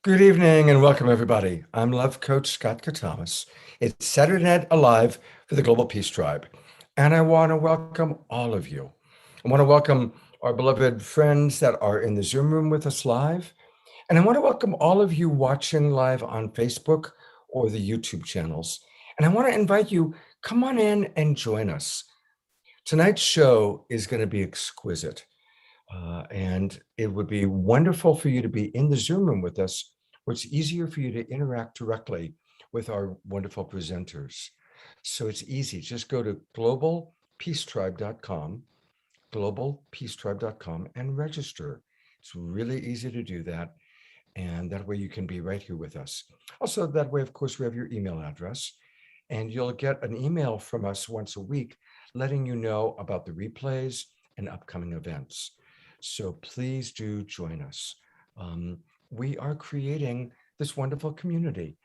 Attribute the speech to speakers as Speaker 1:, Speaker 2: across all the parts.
Speaker 1: Good evening and welcome, everybody. I'm Love Coach Scott Katamas. It's Saturday Night Alive for the Global Peace Tribe, and I want to welcome all of you. I want to welcome our beloved friends that are in the Zoom room with us live, and I want to welcome all of you watching live on Facebook or the YouTube channels. And I want to invite you, come on in and join us. Tonight's show is going to be exquisite. And it would be wonderful for you to be in the Zoom room with us, where it's easier for you to interact directly with our wonderful presenters. So it's easy. Just go to globalpeacetribe.com, globalpeacetribe.com, and register. It's really easy to do that. And that way you can be right here with us. Also, that way, of course, we have your email address, and you'll get an email from us once a week letting you know about the replays and upcoming events. So please do join us. We are creating this wonderful community.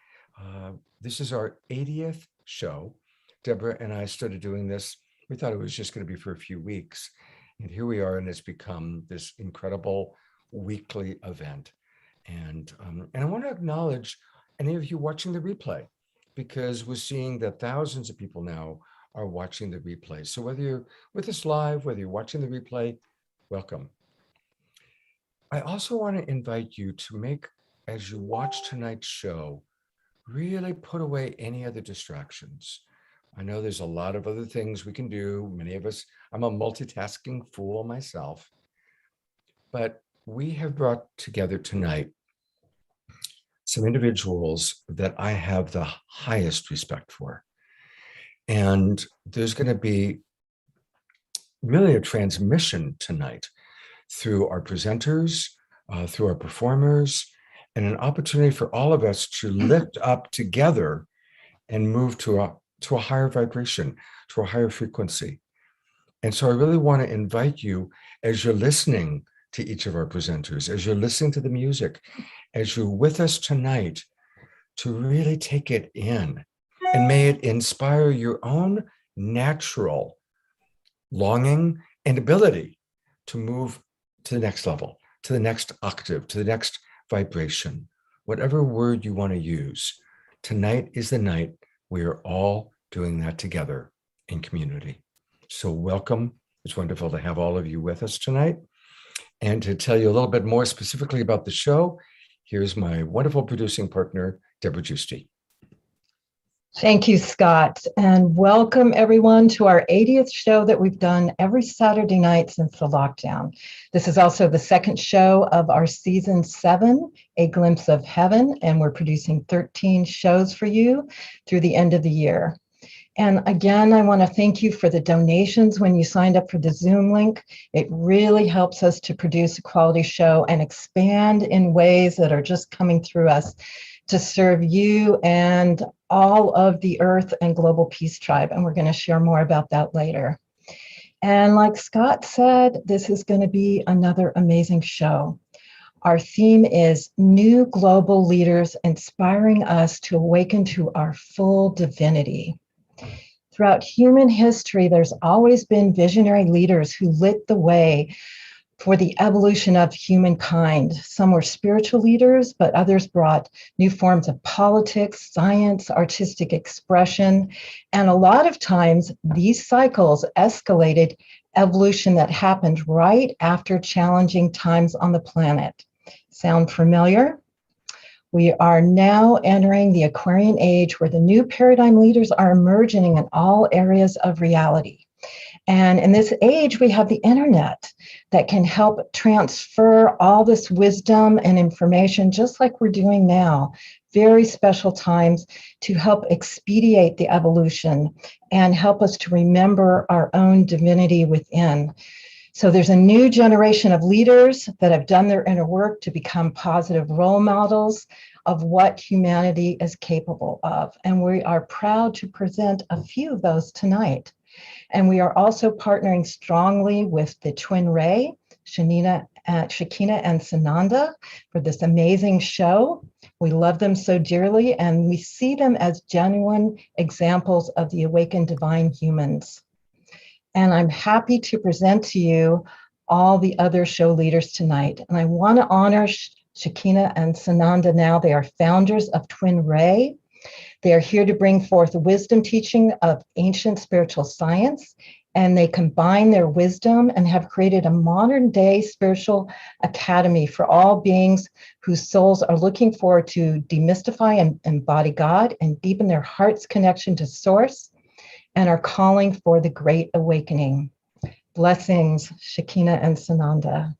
Speaker 1: This is our 80th show. Deborah and I started doing this. We thought it was just going to be for a few weeks. And here we are, and it's become this incredible weekly event. And I want to acknowledge any of you watching the replay, because we're seeing that thousands of people now are watching the replay. So whether you're with us live, whether you're watching the replay, welcome. I also want to invite you to make, as you watch tonight's show, really put away any other distractions. I know there's a lot of other things we can do. Many of us, I'm a multitasking fool myself, but we have brought together tonight some individuals that I have the highest respect for. And there's going to be really a transmission tonight through our presenters, through our performers, and an opportunity for all of us to lift up together and move to a higher vibration, to a higher frequency. And so I really want to invite you, as you're listening to each of our presenters, as you're listening to the music, as you're with us tonight, to really take it in, and may it inspire your own natural longing and ability to move to the next level, to the next octave, to the next vibration, whatever word you want to use. Tonight is the night we are all doing that together in community. So welcome. It's wonderful to have all of you with us tonight. And to tell you a little bit more specifically about the show, here's my wonderful producing partner, Deborah Giusti.
Speaker 2: Thank you, Scott, and welcome everyone to our 80th show that we've done every Saturday night since the lockdown. This is also the second show of our season 7, A Glimpse of Heaven, and we're producing 13 shows for you through the end of the year. And again, I want to thank you for the donations when you signed up for the Zoom link. It really helps us to produce a quality show and expand in ways that are just coming through us to serve you and all of the Earth and Global Peace Tribe. And we're going to share more about that later. And like Scott said, this is going to be another amazing show. Our theme is New Global Leaders Inspiring Us to Awaken to Our Full Divinity. Throughout human history, there's always been visionary leaders who lit the way for the evolution of humankind. Some were spiritual leaders, but others brought new forms of politics, science, artistic expression. And a lot of times, these cycles escalated evolution that happened right after challenging times on the planet. Sound familiar? We are now entering the Aquarian age, where the new paradigm leaders are emerging in all areas of reality. And in this age, we have the internet that can help transfer all this wisdom and information, just like we're doing now, very special times to help expedite the evolution and help us to remember our own divinity within. So there's a new generation of leaders that have done their inner work to become positive role models of what humanity is capable of. And we are proud to present a few of those tonight. And we are also partnering strongly with the Twin Ray, Shakina and Sananda, for this amazing show. We love them so dearly, and we see them as genuine examples of the awakened divine humans. And I'm happy to present to you all the other show leaders tonight. And I want to honor Shakina and Sananda now. They are founders of Twin Ray. They are here to bring forth wisdom teaching of ancient spiritual science, and they combine their wisdom and have created a modern day spiritual academy for all beings whose souls are looking forward to demystify and embody God and deepen their heart's connection to Source, and are calling for the Great Awakening. Blessings, Shakina and Sananda.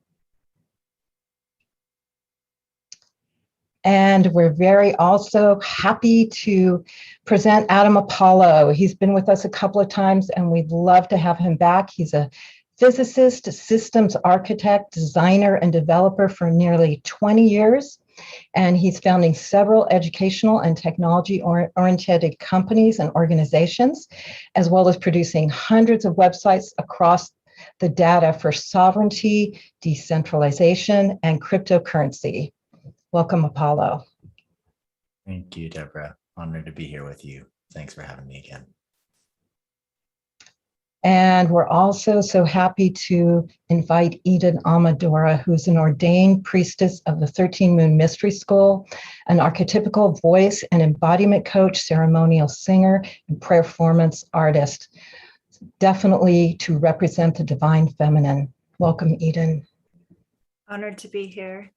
Speaker 2: And we're very also happy to present Adam Apollo. He's been with us a couple of times and we'd love to have him back. He's a physicist, systems architect, designer, and developer for nearly 20 years. And he's founding several educational and technology-oriented companies and organizations, as well as producing hundreds of websites across the data for sovereignty, decentralization, and cryptocurrency. Welcome, Apollo.
Speaker 3: Thank you, Deborah. Honored to be here with you. Thanks for having me again.
Speaker 2: And we're also so happy to invite Eden Amadora, who's an ordained priestess of the 13 Moon Mystery School, an archetypical voice and embodiment coach, ceremonial singer, and performance artist, definitely to represent the divine feminine. Welcome, Eden.
Speaker 4: Honored to be here.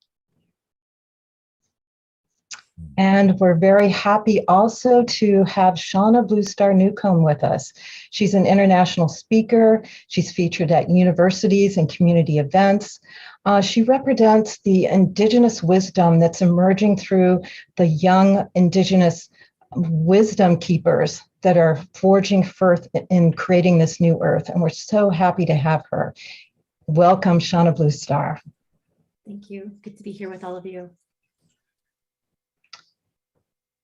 Speaker 2: And we're very happy also to have Shauna Bluestar Newcomb with us. She's an international speaker. She's featured at universities and community events. She represents the Indigenous wisdom that's emerging through the young Indigenous wisdom keepers that are forging forth in creating this new earth. And we're so happy to have her. Welcome, Shauna Bluestar.
Speaker 4: Thank you. Good to be here with all of you.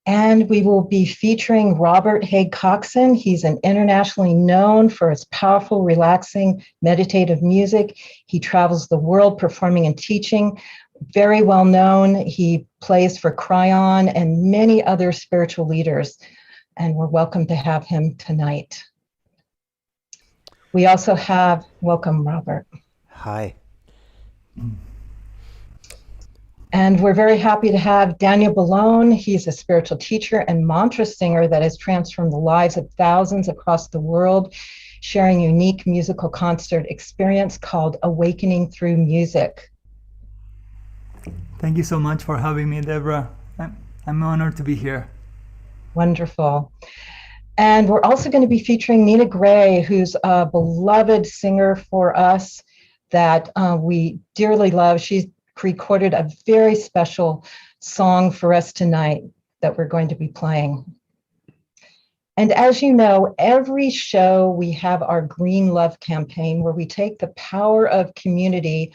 Speaker 2: And we will be featuring Robert Haig Coxson. He's an internationally known for his powerful, relaxing, meditative music. He travels the world performing and teaching. Very well known. He plays for Cryon and many other spiritual leaders. And we're welcome to have him tonight. We also have, welcome, Robert.
Speaker 5: Hi.
Speaker 2: And we're very happy to have Daniel Ballone. He's a spiritual teacher and mantra singer that has transformed the lives of thousands across the world, sharing a unique musical concert experience called Awakening Through Music.
Speaker 6: Thank you so much for having me, Deborah. I'm honored to be here.
Speaker 2: Wonderful. And we're also going to be featuring Nina Gray, who's a beloved singer for us that we dearly love. She's recorded a very special song for us tonight that we're going to be playing. And as you know, every show we have our Green Love campaign where we take the power of community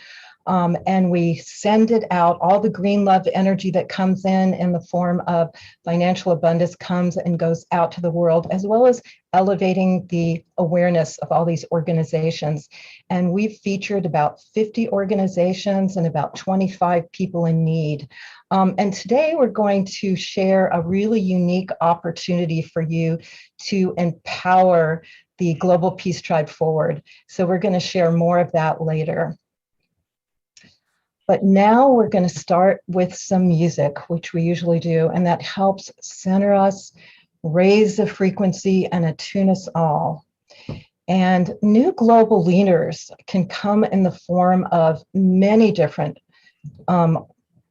Speaker 2: and we send it out. All the green love energy that comes in the form of financial abundance comes and goes out to the world, as well as elevating the awareness of all these organizations. And we've featured about 50 organizations and about 25 people in need. And today we're going to share a really unique opportunity for you to empower the Global Peace Tribe forward. So we're going to share more of that later. But now we're going to start with some music, which we usually do, and that helps center us, raise the frequency, and attune us all. And new global leaders can come in the form of many different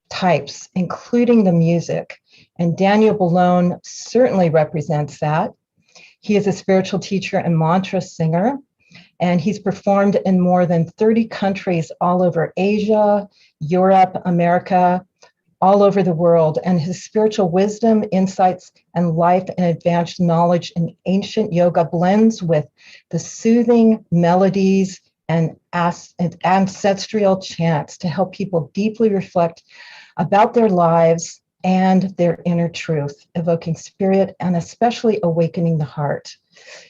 Speaker 2: types, including the music. And Daniel Ballone certainly represents that. He is a spiritual teacher and mantra singer, and he's performed in more than 30 countries all over Asia, Europe, America, all over the world, and his spiritual wisdom, insights, and life and advanced knowledge in ancient yoga blends with the soothing melodies and ancestral chants to help people deeply reflect about their lives and their inner truth, evoking spirit and especially awakening the heart.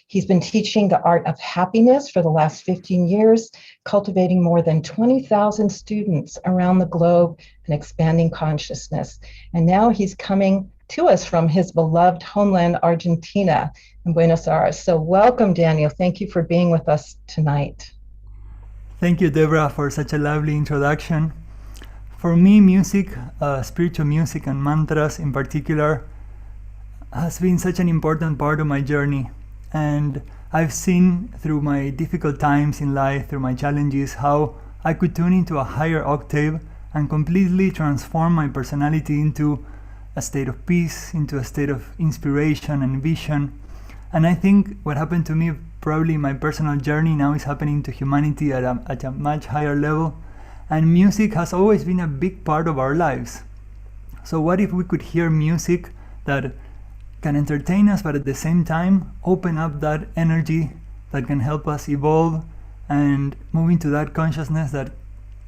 Speaker 2: He's been teaching the art of happiness for the last 15 years, cultivating more than 20,000 students around the globe and expanding consciousness. And now he's coming to us from his beloved homeland, Argentina, in Buenos Aires. So welcome, Daniel. Thank you for being with us tonight.
Speaker 6: Thank you, Deborah, for such a lovely introduction. For me, music, spiritual music and mantras in particular, has been such an important part of my journey. And I've seen through my difficult times in life, through my challenges, how I could tune into a higher octave and completely transform my personality into a state of peace, into a state of inspiration and vision. And I think what happened to me, probably my personal journey, now is happening to humanity at a much higher level. And music has always been a big part of our lives. So what if we could hear music that can entertain us, but at the same time open up that energy that can help us evolve and move into that consciousness that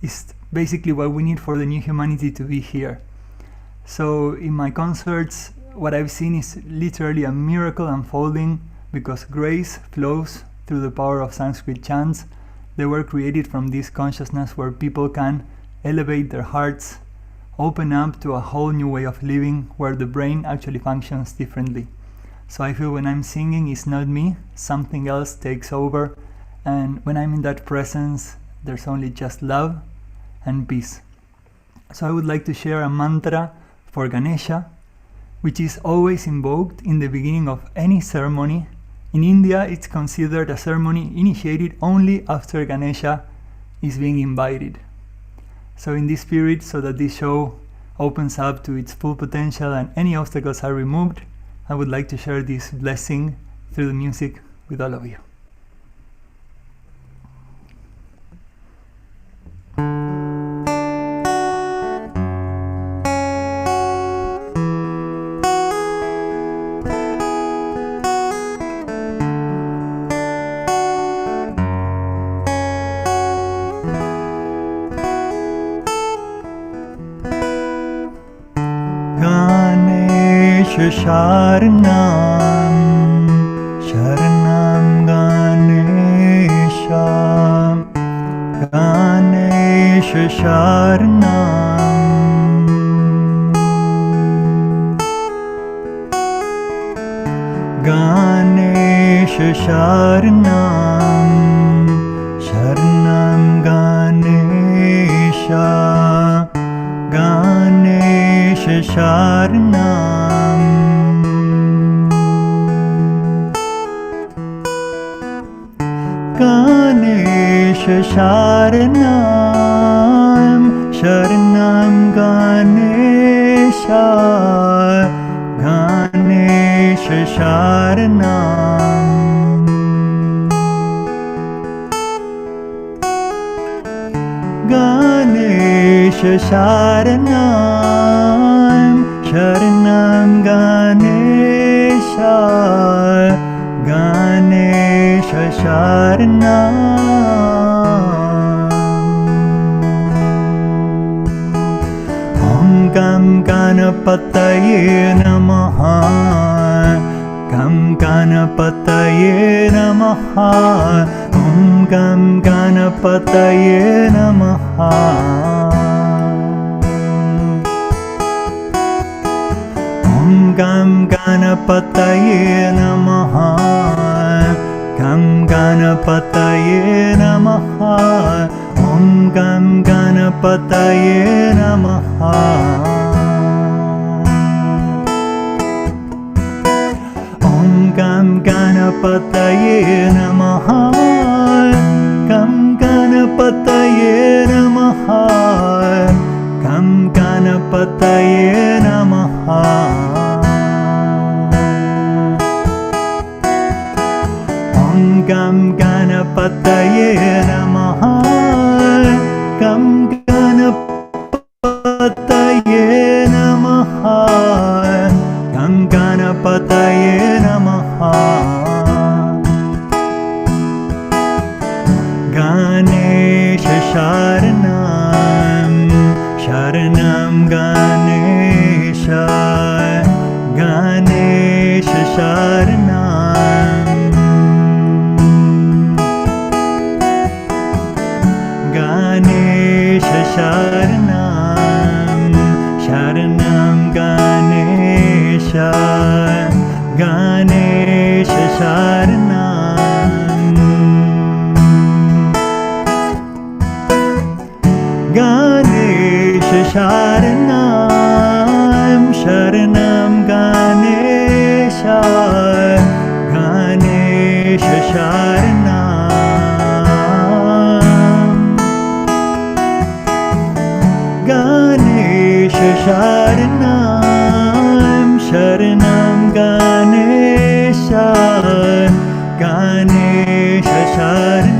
Speaker 6: is basically what we need for the new humanity to be here. So in my concerts, what I've seen is literally a miracle unfolding, because grace flows through the power of Sanskrit chants. They were created from this consciousness where people can elevate their hearts, open up to a whole new way of living where the brain actually functions differently. So I feel when I'm singing, it's not me, something else takes over. And when I'm in that presence, there's only just love and peace. So I would like to share a mantra for Ganesha, which is always invoked in the beginning of any ceremony. In India, it's considered a ceremony initiated only after Ganesha is being invited. So in this spirit, so that this show opens up to its full potential and any obstacles are removed, I would like to share this blessing through the music with all of you. Sharanam, Sharanam Ganesha, Ganesha Sharanam, Ganesha Sharanam, Sharanam Ganesha, Ganesha Sharanam. Ganesha Sharanam, Sharanam Ganesha, Ganesha Sharanam, Ganesha Sharanam, Sharanam Ganesha, Ganesha Sharanam. Om Gam Ganapataye Namaha, Gam Ganapataye Namaha, Om Gam Ganapataye Namaha. Om Gam Ganapataye Namaha, Gam Ganapataye Namaha, Om Gam Ganapataye Namaha. Om Gam Ganapataye Namaha, Gam Ganapataye Namaha, Gam Ganapataye Namaha. Om Gam Ganapataye Namaha, Gam Ganapataye Sharanam, Sharanam Ganesha, Ganesha Sharanam, Ganesha Sharanam, Sharanam Ganesha, Ganesha Sharanam, Ganesha Sharanam, Sharanam Ganesha, Ganesha Sharanam, Ganesha Sharanam, Sharanam Ganesha, Ganesha Sharanam.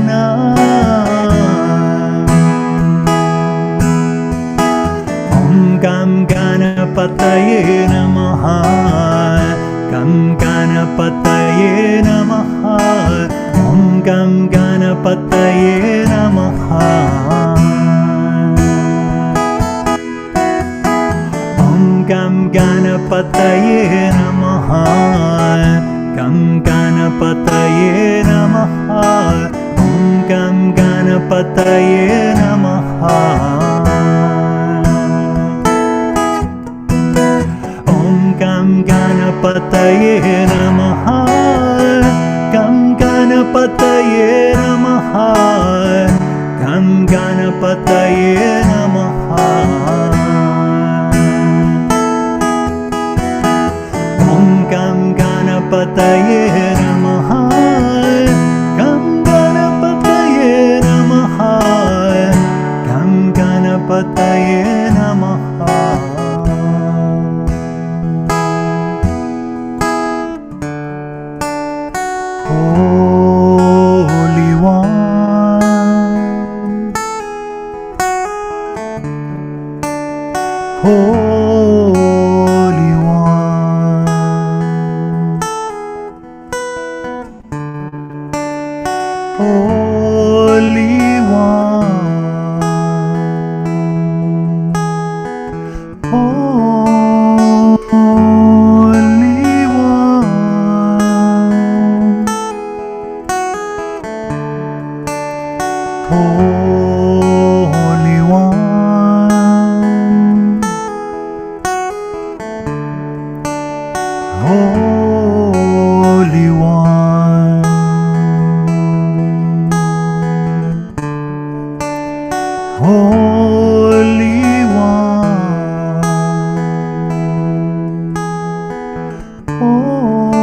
Speaker 6: Gam Ganapataye Namaha, Gam Ganapataye Namaha, Om Gam Ganapataye Namaha, Om Gam Ganapataye Namaha, Gam Ganapataye Namaha, Om Gam Ganapataye Namaha. Gam Ganapataye Namaha, Gam Ganapataye Namaha, Gam Ganapataye Namaha, Om Gam Ganapataye Namaha, Gam Ganapataye Namaha, Gam Ganapataye Namaha. Holy One, Holy One, Holy One, Holy One, Holy One, Holy One, Holy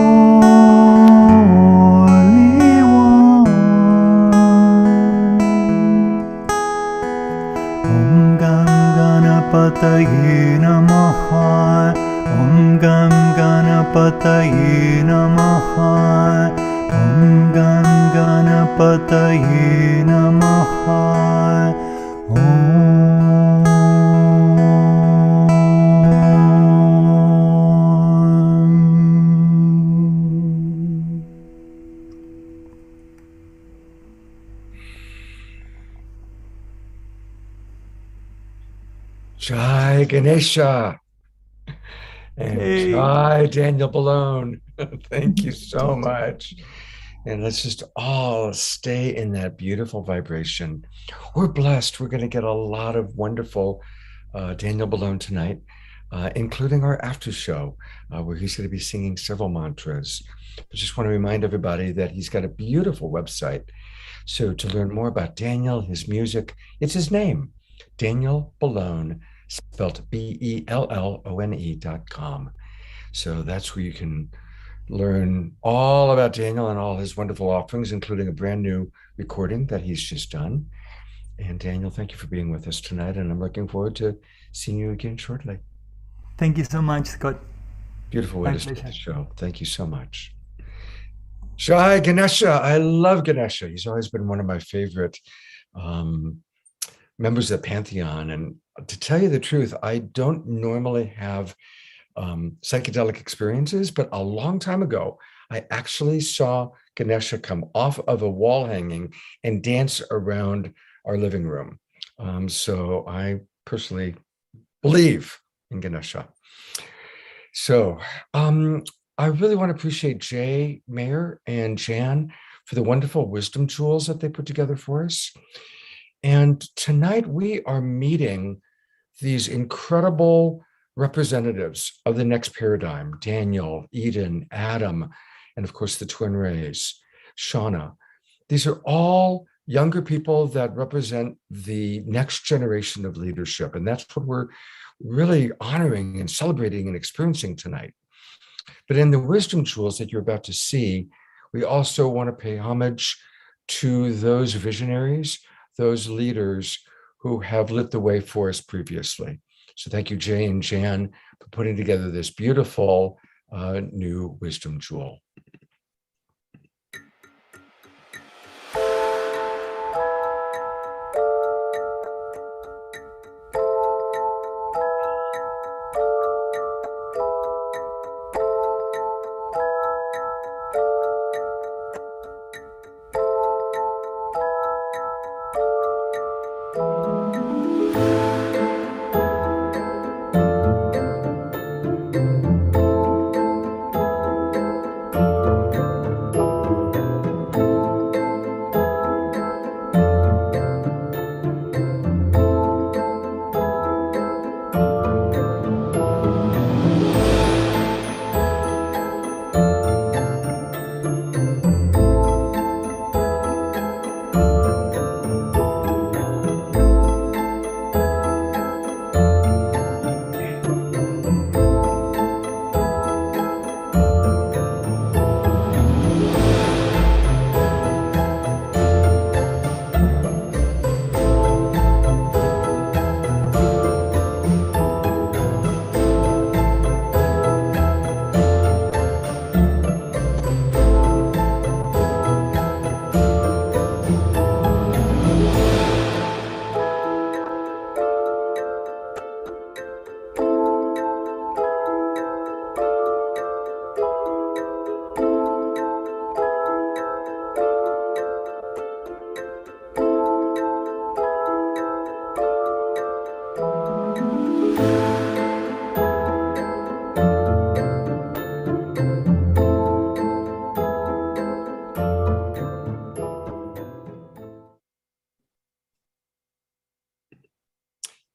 Speaker 6: Ganapataye Namaha, Om Gam Ganapataye Namaha, Om Gam Ganapataye Namaha,
Speaker 1: Jai Ganesha and
Speaker 6: Hey.
Speaker 1: Jai Daniel Balone. Thank you so much. And let's just all stay in that beautiful vibration. We're blessed. We're going to get a lot of wonderful Daniel Balone tonight, including our after show, where he's going to be singing several mantras. I just want to remind everybody that he's got a beautiful website. So to learn more about Daniel, his music, it's his name, Daniel Balone, spelled BELLONE.com. So that's where you can learn all about Daniel and all his wonderful offerings, including a brand new recording that he's just done. And Daniel, thank you for being with us tonight. And I'm looking forward to seeing you again shortly.
Speaker 6: Thank you so much, Scott.
Speaker 1: Beautiful way
Speaker 6: My
Speaker 1: to start the
Speaker 6: pleasure.
Speaker 1: show. Thank you so much. Jai Ganesha. I love Ganesha. He's always been one of my favorite members of the Pantheon. And to tell you the truth, I don't normally have psychedelic experiences, but a long time ago, I actually saw Ganesha come off of a wall hanging and dance around our living room. So I personally believe in Ganesha. So I really want to appreciate Jay, Mayer, and Jan for the wonderful wisdom jewels that they put together for us. And tonight we are meeting these incredible representatives of the next paradigm: Daniel, Eden, Adam, and of course the twin rays, Shauna. These are all younger people that represent the next generation of leadership. And that's what we're really honoring and celebrating and experiencing tonight. But in the wisdom jewels that you're about to see, we also want to pay homage to those visionaries, those leaders who have lit the way for us previously. So thank you, Jay and Jan, for putting together this beautiful new wisdom jewel.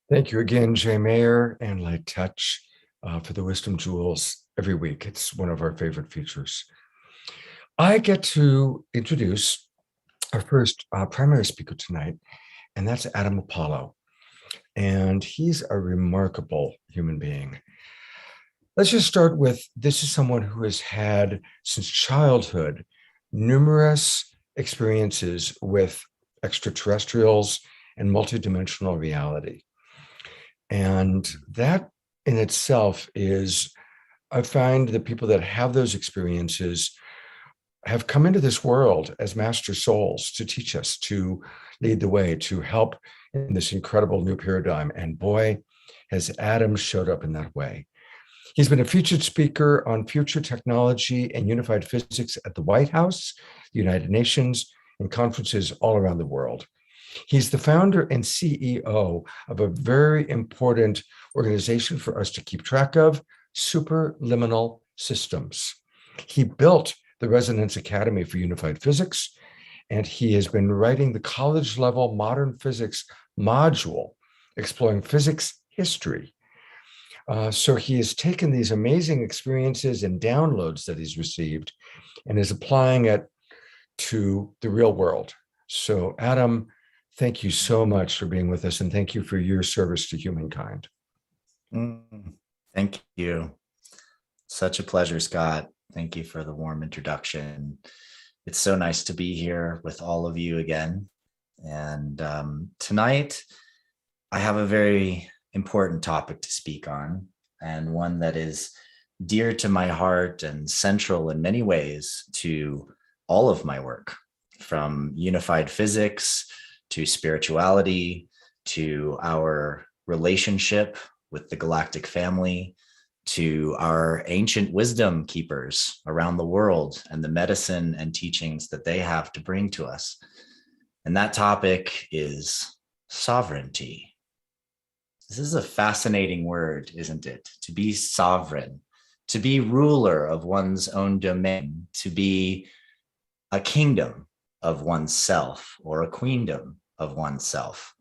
Speaker 1: Thank you again, Jay Mayer and Light Touch, for the wisdom jewels every week. It's one of our favorite features. I get to introduce our first primary speaker tonight, and that's Adam Apollo. And he's a remarkable human being. Let's just start with, this is someone who has had, since childhood, numerous experiences with extraterrestrials and multidimensional reality. And that in itself is, I find that people that have those experiences have come into this world as master souls to teach us, to lead the way, to help in this incredible new paradigm. And boy, has Adam showed up in that way. He's been a featured speaker on future technology and unified physics at the White House, the United Nations, and conferences all around the world. He's the founder and CEO of a very important organization for us to keep track of, Superliminal Systems. He built the Resonance Academy for Unified Physics, and he has been writing the college-level modern physics module, exploring physics history. So he has taken these amazing experiences and downloads that he's received and is applying it to the real world. So Adam, thank you so much for being with us, and thank you for your service to humankind.
Speaker 3: Thank you. Such a pleasure, Scott. Thank you for the warm introduction. It's so nice to be here with all of you again. And tonight, I have a very important topic to speak on, and one that is dear to my heart and central in many ways to all of my work, from unified physics to spirituality, to our relationship with the galactic family, to our ancient wisdom keepers around the world and the medicine and teachings that they have to bring to us. And that topic is sovereignty. This is a fascinating word, isn't it? To be sovereign, to be ruler of one's own domain, to be a kingdom of oneself or a queendom of oneself.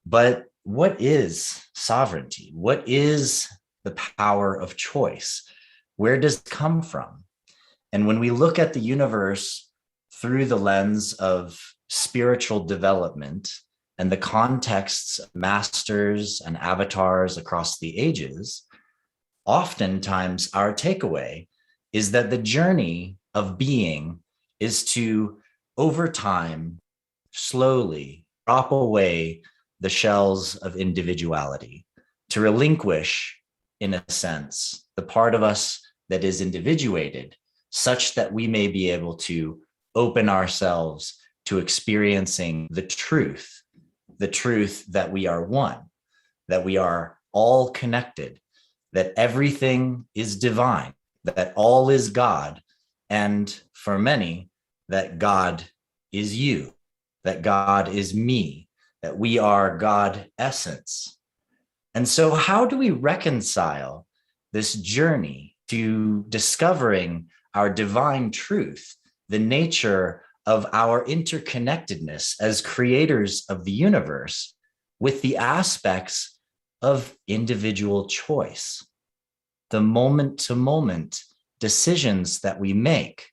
Speaker 3: But what is sovereignty? What is the power of choice? Where does it come from? And when we look at the universe through the lens of spiritual development and the contexts of masters and avatars across the ages, oftentimes our takeaway is that the journey of being is to, over time, slowly drop away the shells of individuality, to relinquish, in a sense, the part of us that is individuated, such that we may be able to open ourselves to experiencing the truth that we are one, that we are all connected, that everything is divine, that all is God, and for many, that God is you, that God is me, that we are God essence. And so how do we reconcile this journey to discovering our divine truth, the nature of our interconnectedness as creators of the universe, with the aspects of individual choice, the moment-to-moment decisions that we make?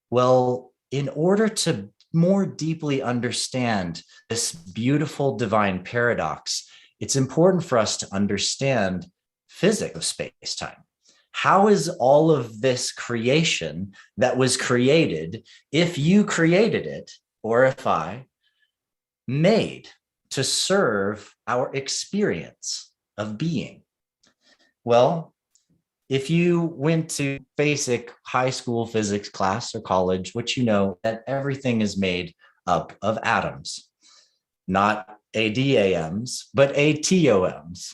Speaker 3: Well, in order to more deeply understand this beautiful divine paradox, it's important for us to understand physics of space-time. How is all of this creation that was created, if you created it, or if I, made to serve our experience of being? Well, if you went to basic high school physics class or college, which you know that everything is made up of atoms, not ADAMs, but ATOMs,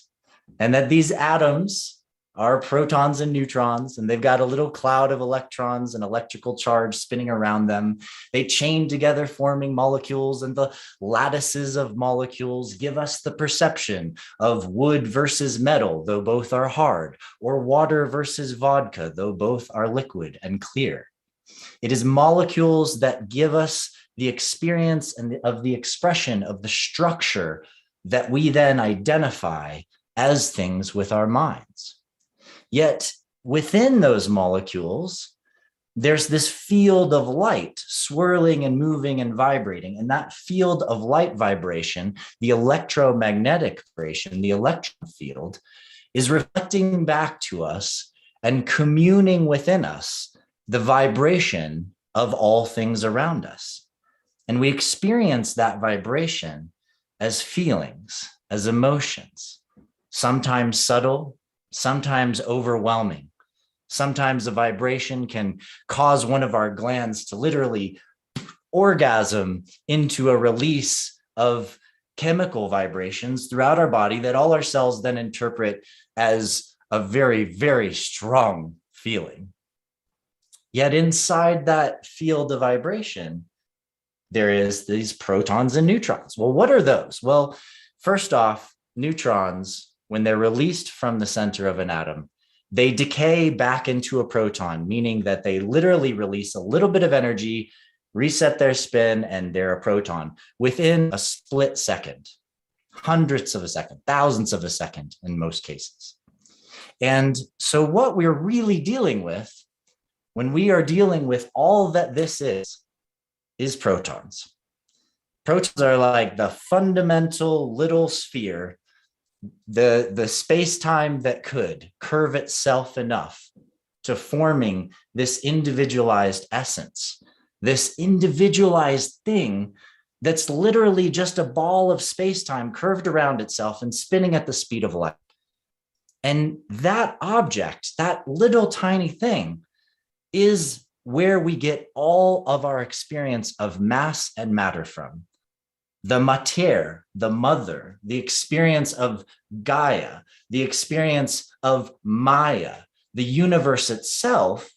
Speaker 3: and that these atoms are protons and neutrons, and they've got a little cloud of electrons and electrical charge spinning around them. They chain together, forming molecules, and the lattices of molecules give us the perception of wood versus metal, though both are hard, or water versus vodka, though both are liquid and clear. It is molecules that give us the experience and of the expression of the structure that we then identify as things with our minds. Yet within those molecules, there's this field of light swirling and moving and vibrating. And that field of light vibration, the electromagnetic vibration, the electron field, is reflecting back to us and communing within us the vibration of all things around us. And we experience that vibration as feelings, as emotions, sometimes subtle, sometimes overwhelming. Sometimes a vibration can cause one of our glands to literally orgasm into a release of chemical vibrations throughout our body that all our cells then interpret as a very, very strong feeling. Yet inside that field of vibration, there is these protons and neutrons. Well, what are those? Well, first off, neutrons, when they're released from the center of an atom, they decay back into a proton, meaning that they literally release a little bit of energy, reset their spin, and they're a proton within a split second, hundredths of a second, thousands of a second in most cases. And so what we're really dealing with when we are dealing with all that this is protons. Protons are like the fundamental little sphere, the space-time that could curve itself enough to forming this individualized essence, this individualized thing that's literally just a ball of space-time curved around itself and spinning at the speed of light. And that object, that little tiny thing, is where we get all of our experience of mass and matter from. The mater, the mother, the experience of Gaia, the experience of Maya, the universe itself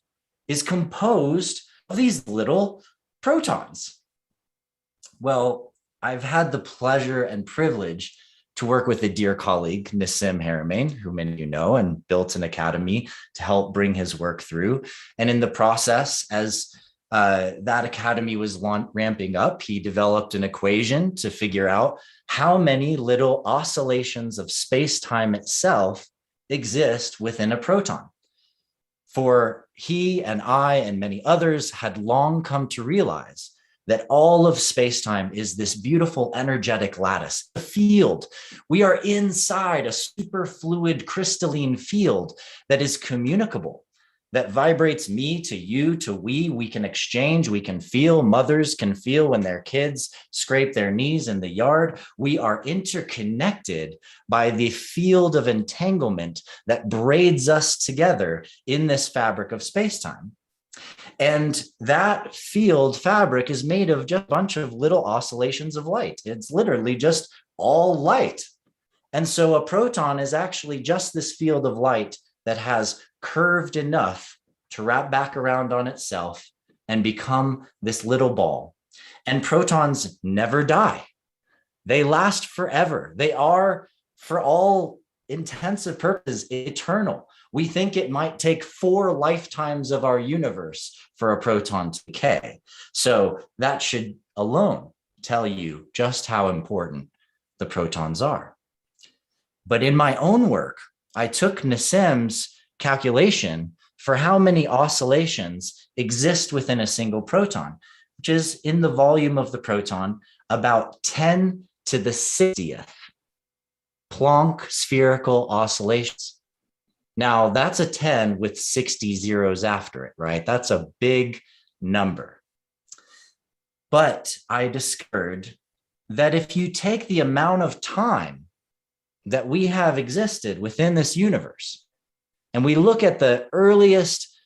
Speaker 3: is composed of these little protons. Well, I've had the pleasure and privilege to work with a dear colleague, Nissim Haramain, who many of you know, and built an academy to help bring his work through. And in the process, as that academy was ramping up, he developed an equation to figure out how many little oscillations of space-time itself exist within a proton. For he and I and many others had long come to realize that all of space-time is this beautiful energetic lattice, a field. We are inside a superfluid crystalline field that is communicable, that vibrates me to you to we. We can exchange, we can feel. Mothers can feel when their kids scrape their knees in the yard. We are interconnected by the field of entanglement that braids us together in this fabric of space-time. And that field fabric is made of just a bunch of little oscillations of light. It's literally just all light. And so a proton is actually just this field of light that has curved enough to wrap back around on itself and become this little ball. And protons never die. They last forever. They are, for all intensive purposes, eternal. We think it might take 4 lifetimes of our universe for a proton to decay. So that should alone tell you just how important the protons are. But in my own work, I took Nissim's calculation for how many oscillations exist within a single proton, which is in the volume of the proton, about 10 to the 60th Planck spherical oscillations. Now, that's a 10 with 60 zeros after it, right? That's a big number. But I discovered that if you take the amount of time that we have existed within this universe, and we look at the earliest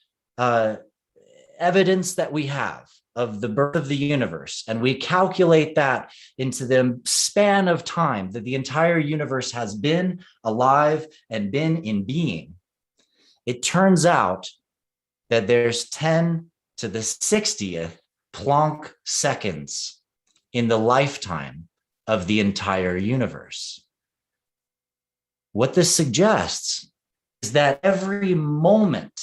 Speaker 3: evidence that we have of the birth of the universe, and we calculate that into the span of time that the entire universe has been alive and been in being, it turns out that there's 10 to the 60th Planck seconds in the lifetime of the entire universe. What this suggests is that every moment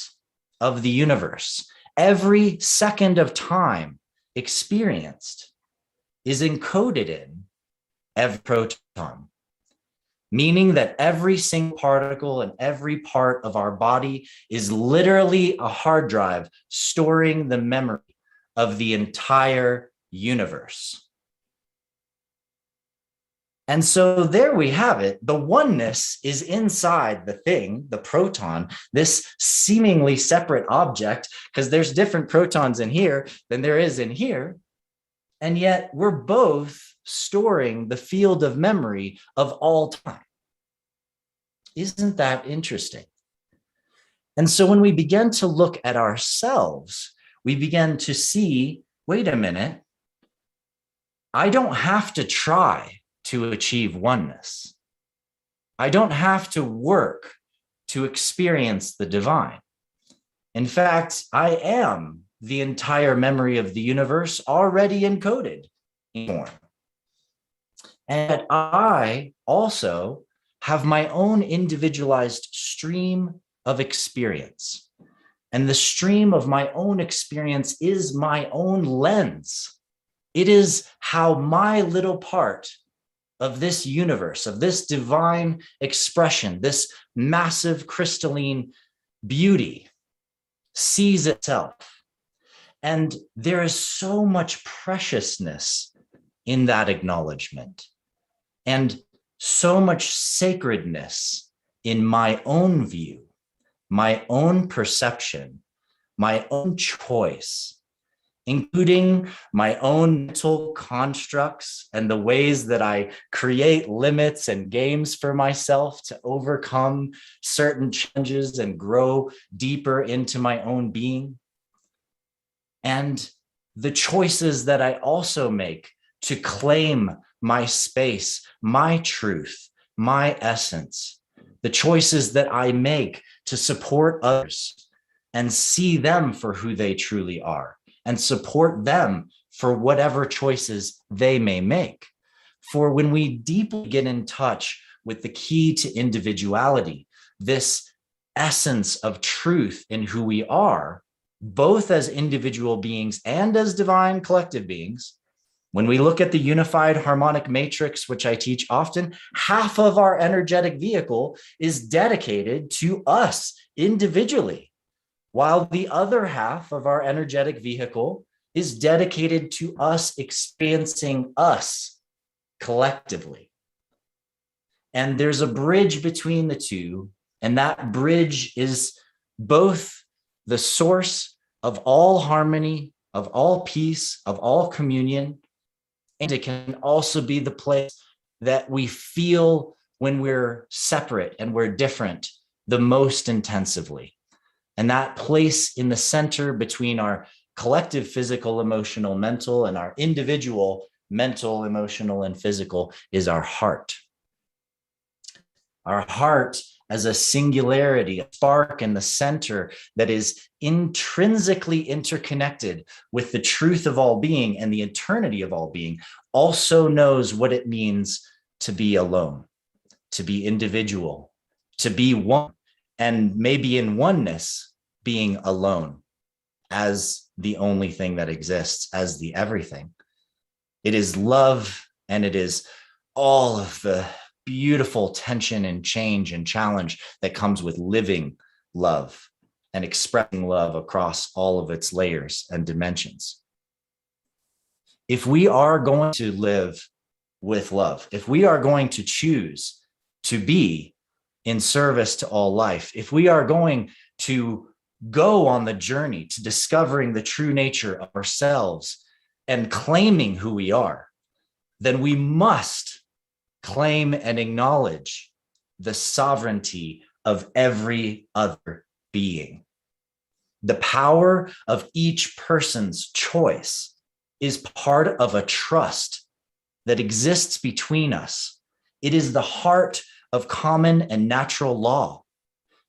Speaker 3: of the universe, every second of time experienced, is encoded in every proton, meaning that every single particle and every part of our body is literally a hard drive storing the memory of the entire universe. And so there we have it. The oneness is inside the thing, the proton, this seemingly separate object, because there's different protons in here than there is in here. And yet we're both storing the field of memory of all time. Isn't that interesting? And so when we begin to look at ourselves, we begin to see, wait a minute, I don't have to try to achieve oneness. I don't have to work to experience the divine. In fact, I am the entire memory of the universe already encoded in form. And I also have my own individualized stream of experience. And the stream of my own experience is my own lens. It is how my little part of this universe, of this divine expression, this massive crystalline beauty, sees itself. And there is so much preciousness in that acknowledgement, and so much sacredness in my own view, my own perception, my own choice, including my own mental constructs and the ways that I create limits and games for myself to overcome certain challenges and grow deeper into my own being. And the choices that I also make to claim my space, my truth, my essence, the choices that I make to support others and see them for who they truly are, and support them for whatever choices they may make. For when we deeply get in touch with the key to individuality, this essence of truth in who we are, both as individual beings and as divine collective beings, when we look at the unified harmonic matrix, which I teach often, half of our energetic vehicle is dedicated to us individually, while the other half of our energetic vehicle is dedicated to us experiencing us collectively. And there's a bridge between the two, and that bridge is both the source of all harmony, of all peace, of all communion, and it can also be the place that we feel when we're separate and we're different the most intensively. And that place in the center between our collective physical, emotional, mental, and our individual mental, emotional, and physical is our heart. Our heart as a singularity, a spark in the center that is intrinsically interconnected with the truth of all being and the eternity of all being, also knows what it means to be alone, to be individual, to be one, and maybe in oneness, being alone as the only thing that exists, as the everything. It is love, and it is all of the beautiful tension and change and challenge that comes with living love and expressing love across all of its layers and dimensions. If we are going to live with love, if we are going to choose to be in service to all life, if we are going to go on the journey to discovering the true nature of ourselves and claiming who we are, then we must claim and acknowledge the sovereignty of every other being. The power of each person's choice is part of a trust that exists between us. It is the heart of common and natural law.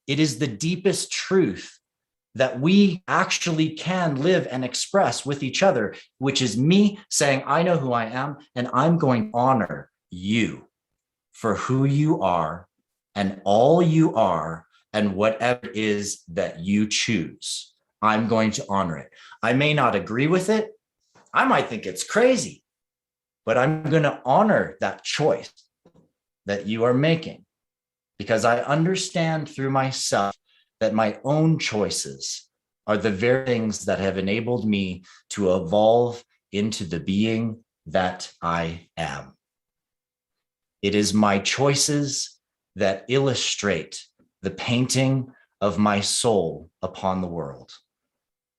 Speaker 3: It is the deepest truth that we actually can live and express with each other, which is me saying, I know who I am, and I'm going to honor you for who you are and all you are and whatever it is that you choose. I'm going to honor it. I may not agree with it. I might think it's crazy, but I'm going to honor that choice that you are making because I understand through myself that my own choices are the very things that have enabled me to evolve into the being that I am. It is my choices that illustrate the painting of my soul upon the world.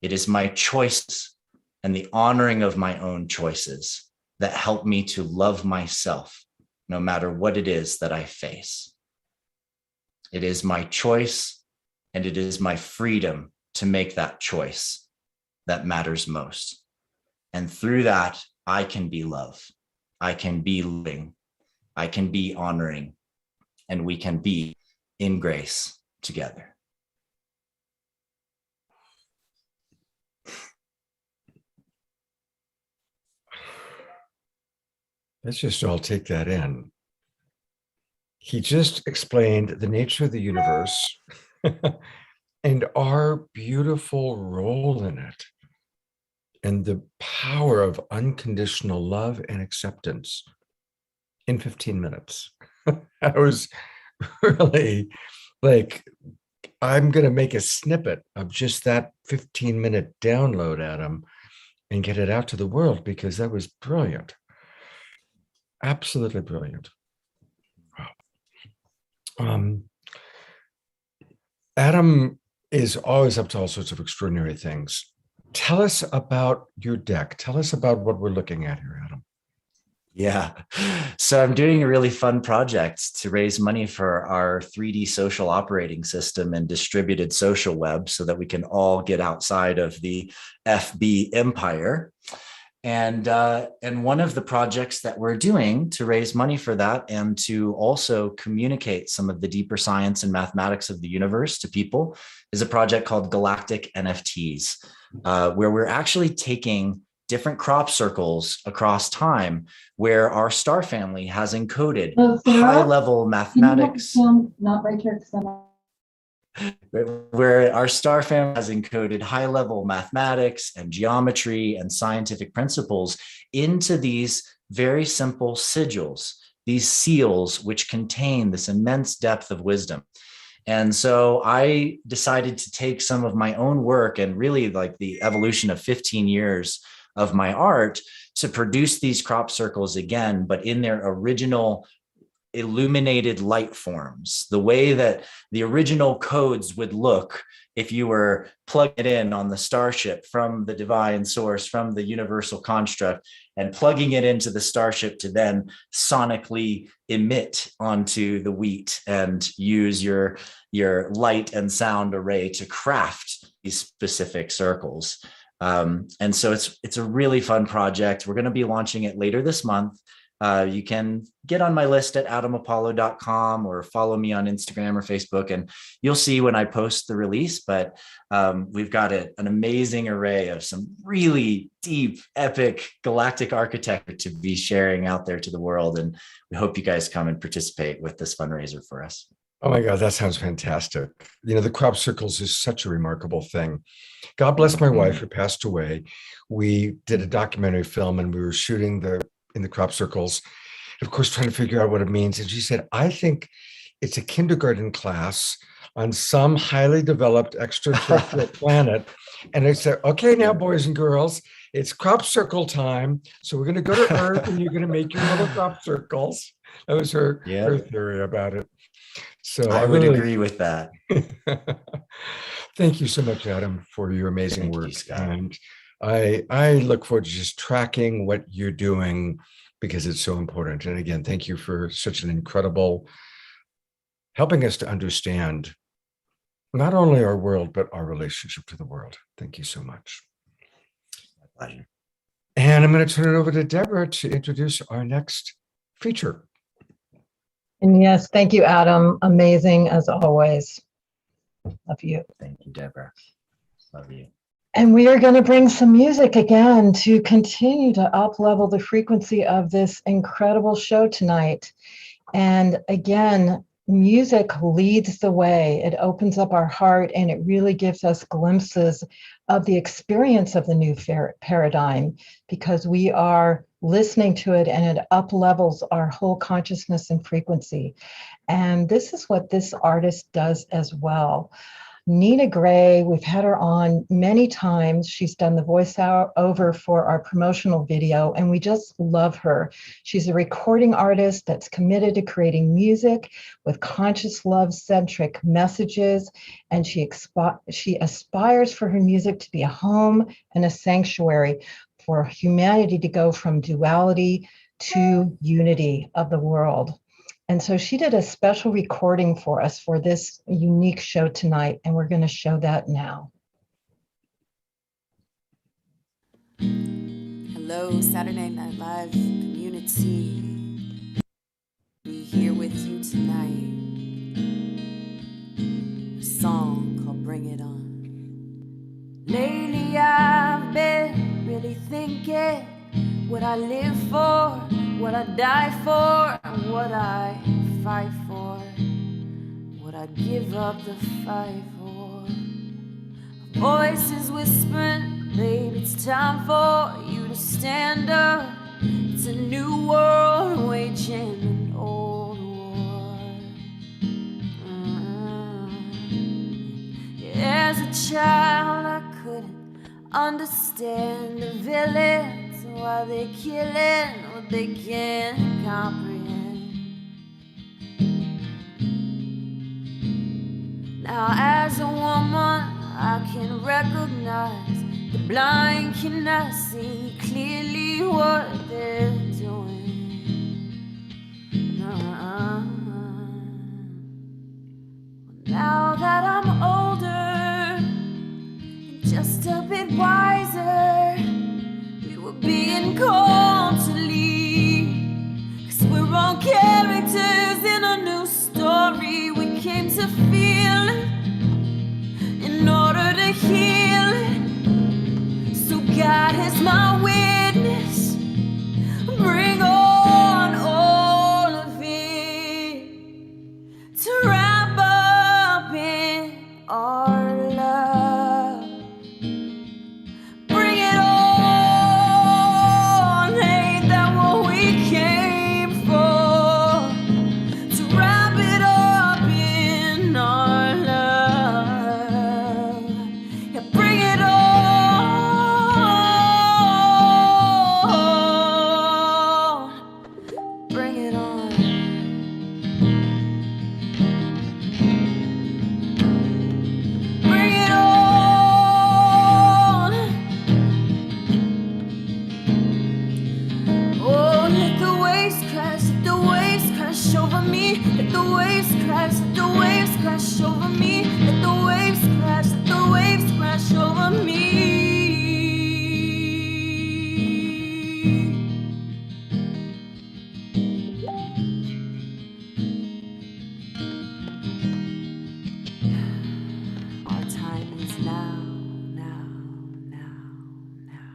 Speaker 3: It is my choices and the honoring of my own choices that help me to love myself, no matter what it is that I face. It is my choice, and it is my freedom to make that choice that matters most. And through that, I can be love. I can be living. I can be honoring, and we can be in grace together.
Speaker 1: Let's just all take that in. He just explained the nature of the universe and our beautiful role in it, and the power of unconditional love and acceptance in 15 minutes. I was really like, I'm going to make a snippet of just that 15-minute download at him and get it out to the world because that was brilliant. Absolutely brilliant. Wow. Adam is always up to all sorts of extraordinary things. Tell us about your deck. Tell us about what we're looking at here, Adam.
Speaker 3: Yeah. So I'm doing a really fun project to raise money for our 3D social operating system and distributed social web so that we can all get outside of the FB empire. And one of the projects that we're doing to raise money for that and to also communicate some of the deeper science and mathematics of the universe to people is a project called Galactic NFTs, where we're actually taking different crop circles across time where our star family has encoded
Speaker 2: Sarah,
Speaker 3: high-level mathematics.
Speaker 2: Not right here.
Speaker 3: Where our star family has encoded high-level mathematics and geometry and scientific principles into these very simple sigils, these seals, which contain this immense depth of wisdom. And so I decided to take some of my own work and really like the evolution of 15 years of my art to produce these crop circles again, but in their original illuminated light forms, the way that the original codes would look if you were plugging it in on the starship from the divine source, from the universal construct, and plugging it into the starship to then sonically emit onto the wheat and use your light and sound array to craft these specific circles. And so it's a really fun project. We're going to be launching it later this month. You can get on my list at adamapollo.com or follow me on Instagram or Facebook, and you'll see when I post the release. But we've got an amazing array of some really deep, epic galactic architecture to be sharing out there to the world. And we hope you guys come and participate with this fundraiser for us.
Speaker 1: Oh my God, that sounds fantastic. You know, the crop circles is such a remarkable thing. God bless my wife who passed away. We did a documentary film and we were shooting in the crop circles, of course, trying to figure out what it means. And she said, I think it's a kindergarten class on some highly developed extraterrestrial planet. And I said, okay, now boys and girls, it's crop circle time. So we're going to go to Earth and you're going to make your little crop circles. That was her theory about it. So
Speaker 3: I would agree with that.
Speaker 1: Thank you so much, Adam, for your amazing work. And I look forward to just tracking what you're doing because it's so important. And again, thank you for such an incredible helping us to understand not only our world, but our relationship to the world. Thank you so much.
Speaker 3: My pleasure.
Speaker 1: And I'm going to turn it over to Deborah to introduce our next feature.
Speaker 2: And yes, thank you, Adam. Amazing as always. Love you.
Speaker 3: Thank you, Deborah. Love you.
Speaker 2: And we are going to bring some music again to continue to up-level the frequency of this incredible show tonight. And again, music leads the way. It opens up our heart and it really gives us glimpses of the experience of the new paradigm because we are listening to it and it up-levels our whole consciousness and frequency. And this is what this artist does as well. Nina Gray, we've had her on many times. She's done the voiceover for our promotional video, and we just love her. She's a recording artist that's committed to creating music with conscious love-centric messages, and she aspires for her music to be a home and a sanctuary for humanity to go from duality to unity of the world. And so she did a special recording for us for this unique show tonight, and we're going to show that now.
Speaker 5: Hello, Saturday Night Live community. Be here with you tonight. A song called Bring It On. Lately I've been really thinking what I live for, what I die for, and what I fight for, what I'd give up the fight for. A voice is whispering, babe, it's time for you to stand up. It's a new world waging an old war. As a child I couldn't understand the villains, why they killing what they can't comprehend. Now as a woman I can recognize the blind cannot see clearly what they're doing. Now that I'm older and just a bit wiser, being called to lead, 'cause we're all characters in a new story. We came to feel it in order to heal it. So God is my will. crash over me. Let the waves crash, let the waves crash over me. Our time is now, now, now, now.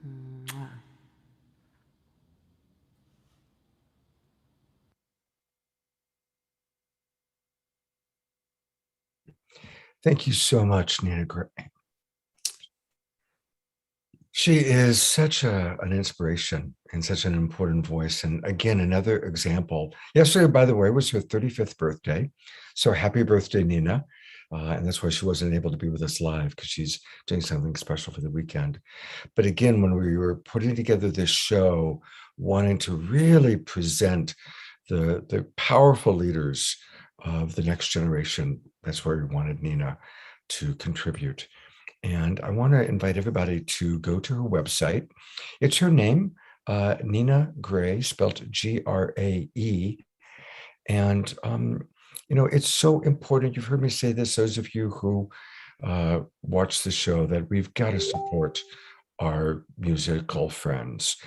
Speaker 5: Mwah.
Speaker 1: Thank you so much, Nina Gray. She is such an inspiration and such an important voice. And again, another example. Yesterday, by the way, was her 35th birthday. So happy birthday, Nina. And that's why she wasn't able to be with us live, because she's doing something special for the weekend. But again, when we were putting together this show, wanting to really present the powerful leaders of the next generation, that's where we wanted Nina to contribute. And I want to invite everybody to go to her website. It's her name, Nina Gray, spelled Grae. And, it's so important. You've heard me say this, those of you who watch the show, that we've got to support our musical friends.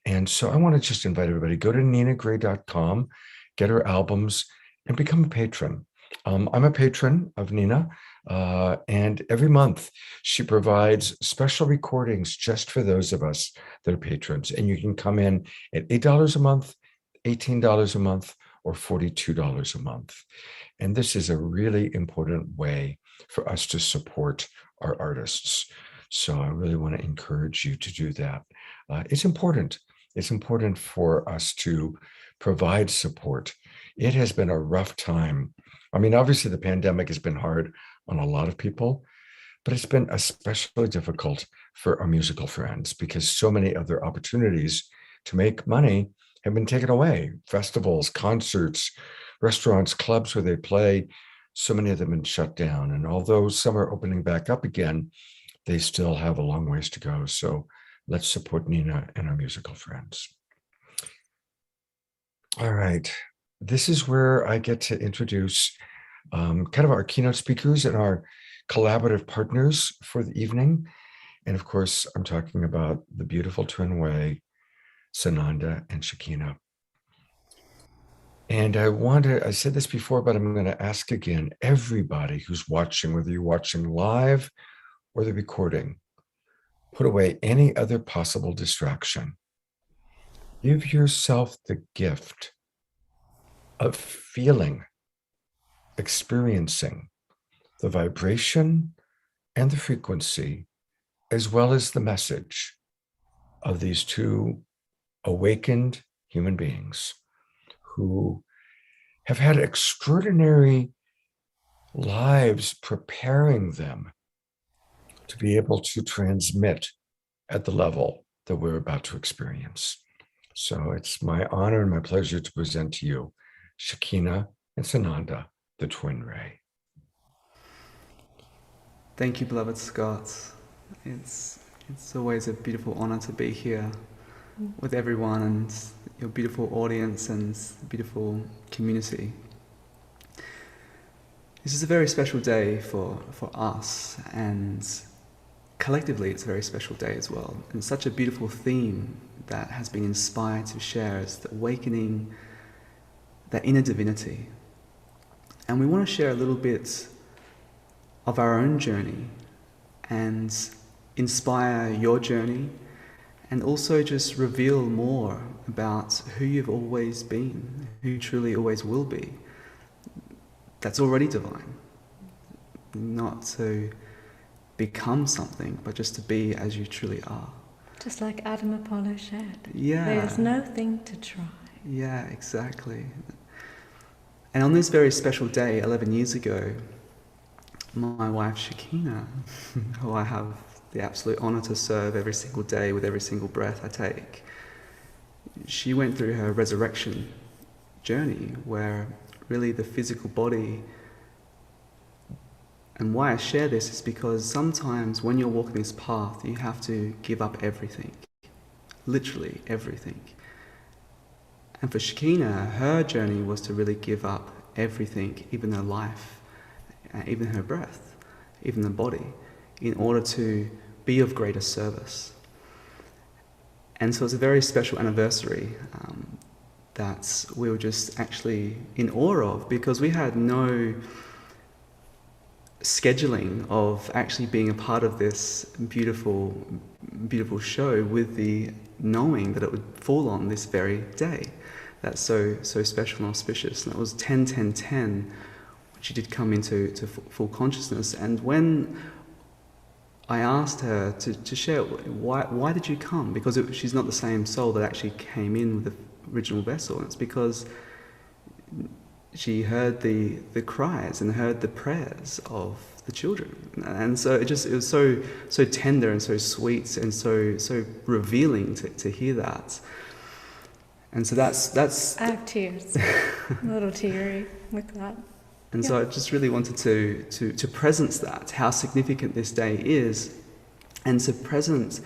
Speaker 1: And so I want to just invite everybody, go to ninagray.com, get her albums, and become a patron. I'm a patron of Nina, and every month she provides special recordings just for those of us that are patrons. And you can come in at $8 a month, $18 a month, or $42 a month. And this is a really important way for us to support our artists. So I really want to encourage you to do that. It's important. It's important for us to provide support. It has been a rough time. I mean, obviously the pandemic has been hard on a lot of people, but it's been especially difficult for our musical friends because so many other opportunities to make money have been taken away. Festivals, concerts, restaurants, clubs where they play, so many of them have been shut down. And although some are opening back up again, they still have a long ways to go. So let's support Nina and our musical friends. All right. This is where I get to introduce kind of our keynote speakers and our collaborative partners for the evening. And of course, I'm talking about the beautiful twin way, Sananda and Shakina. And I said this before, but I'm going to ask again, everybody who's watching, whether you're watching live or the recording, put away any other possible distraction. Give yourself the gift of feeling, experiencing the vibration and the frequency, as well as the message of these two awakened human beings who have had extraordinary lives preparing them to be able to transmit at the level that we're about to experience. So it's my honor and my pleasure to present to you Shakina and Sananda, the twin ray.
Speaker 7: Thank you, beloved Scott. It's always a beautiful honor to be here with everyone and your beautiful audience and beautiful community. This is a very special day for us, and collectively it's a very special day as well. And such a beautiful theme that has been inspired to share is the awakening, that inner divinity. And we want to share a little bit of our own journey and inspire your journey, and also just reveal more about who you've always been, who you truly always will be. That's already divine. Not to become something, but just to be as you truly are.
Speaker 4: Just like Adam Apollo shared.
Speaker 7: Yeah.
Speaker 4: There's nothing to try.
Speaker 7: Yeah, exactly. And on this very special day, 11 years ago, my wife Shakina, who I have the absolute honor to serve every single day with every single breath I take, she went through her resurrection journey where really the physical body, and why I share this is because sometimes when you're walking this path, you have to give up everything, literally everything. And for Shekinah, her journey was to really give up everything, even her life, even her breath, even the body, in order to be of greater service. And so it's a very special anniversary that we were just actually in awe of, because we had no scheduling of actually being a part of this beautiful, beautiful show, with the knowing that it would fall on this very day. That's so special and auspicious. And that was 10-10-10, when she did come into full consciousness. And when I asked her to share, why did you come? Because she's not the same soul that actually came in with the original vessel. And it's because she heard the cries and heard the prayers of the children. And so it was so tender and so sweet and so revealing to hear that. And so that's
Speaker 4: I have tears, a little teary with that.
Speaker 7: And so I just really wanted to presence that, how significant this day is, and to presence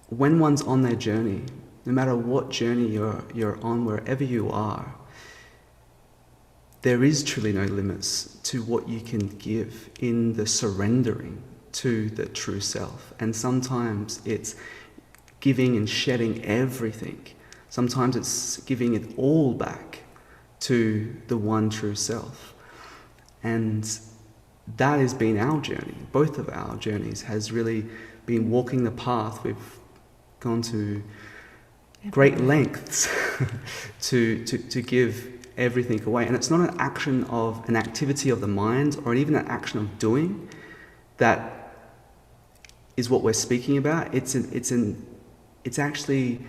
Speaker 7: when one's on their journey, no matter what journey you're on, wherever you are, there is truly no limits to what you can give in the surrendering to the true self. And sometimes it's giving and shedding everything. Sometimes it's giving it all back to the one true self. And that has been our journey. Both of our journeys has really been walking the path. We've gone to great lengths to give everything away. And it's not an action of an activity of the mind or even an action of doing that is what we're speaking about. It's actually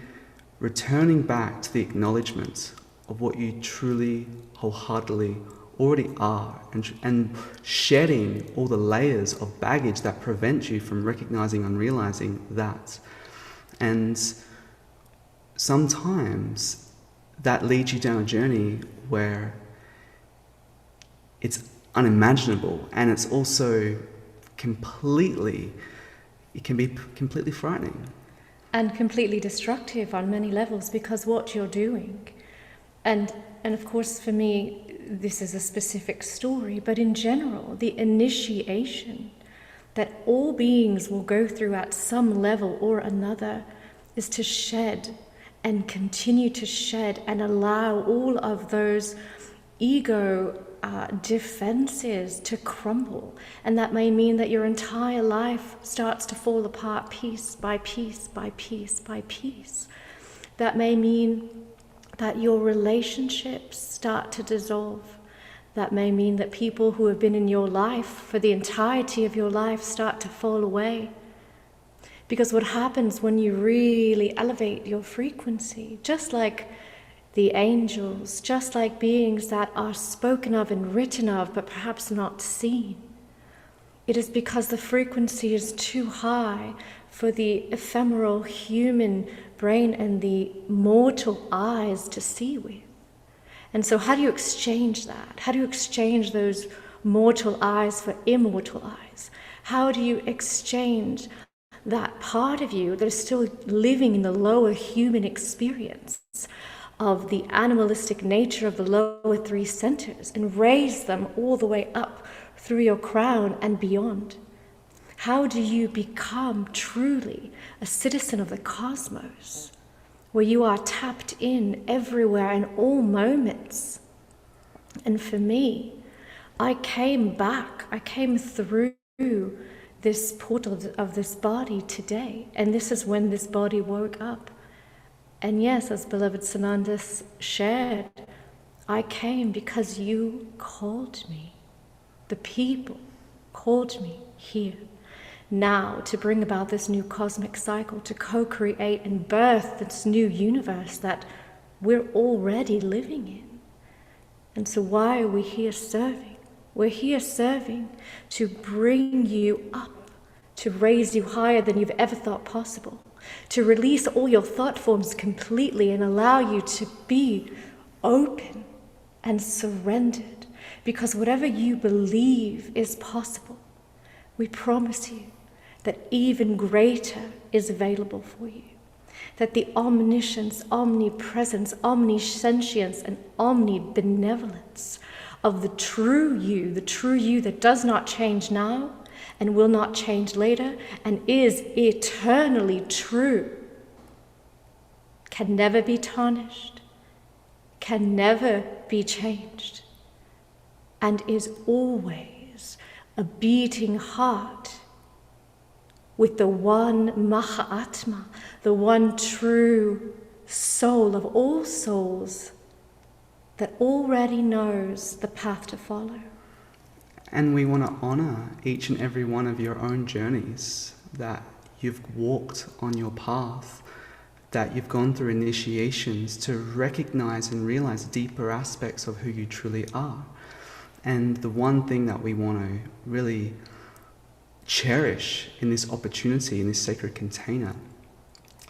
Speaker 7: returning back to the acknowledgement of what you truly, wholeheartedly already are, and shedding all the layers of baggage that prevent you from recognizing and realizing that. And sometimes that leads you down a journey where it's unimaginable, and it's also it can be completely frightening.
Speaker 4: And completely destructive on many levels, because what you're doing, and of course for me, this is a specific story, but in general, the initiation that all beings will go through at some level or another is to shed and continue to shed and allow all of those ego defenses to crumble. And that may mean that your entire life starts to fall apart piece by piece by piece by piece. That may mean that your relationships start to dissolve. That may mean that people who have been in your life for the entirety of your life start to fall away. Because what happens when you really elevate your frequency, just like the angels, just like beings that are spoken of and written of, but perhaps not seen, it is because the frequency is too high for the ephemeral human brain and the mortal eyes to see with. And so how do you exchange that? How do you exchange those mortal eyes for immortal eyes? How do you exchange that part of you that is still living in the lower human experience of the animalistic nature of the lower three centers, and raise them all the way up through your crown and beyond? How do you become truly a citizen of the cosmos, where you are tapped in everywhere in all moments? And for me, I came through this portal of this body today, and this is when this body woke up. And yes, as beloved Sananda shared, I came because you called me. The people called me here now to bring about this new cosmic cycle, to co-create and birth this new universe that we're already living in. And so why are we here serving? We're here serving to bring you up, to raise you higher than you've ever thought possible, to release all your thought forms completely and allow you to be open and surrendered. Because whatever you believe is possible, we promise you that even greater is available for you. that the omniscience, omnipresence, omnisentience, and omnibenevolence of the true you that does not change now and will not change later and is eternally true, can never be tarnished, can never be changed, and is always a beating heart with the one Mahatma, the one true soul of all souls that already knows the path to follow.
Speaker 7: And we want to honor each and every one of your own journeys that you've walked on your path, that you've gone through initiations to recognize and realize deeper aspects of who you truly are. And the one thing that we want to really cherish in this opportunity, in this sacred container,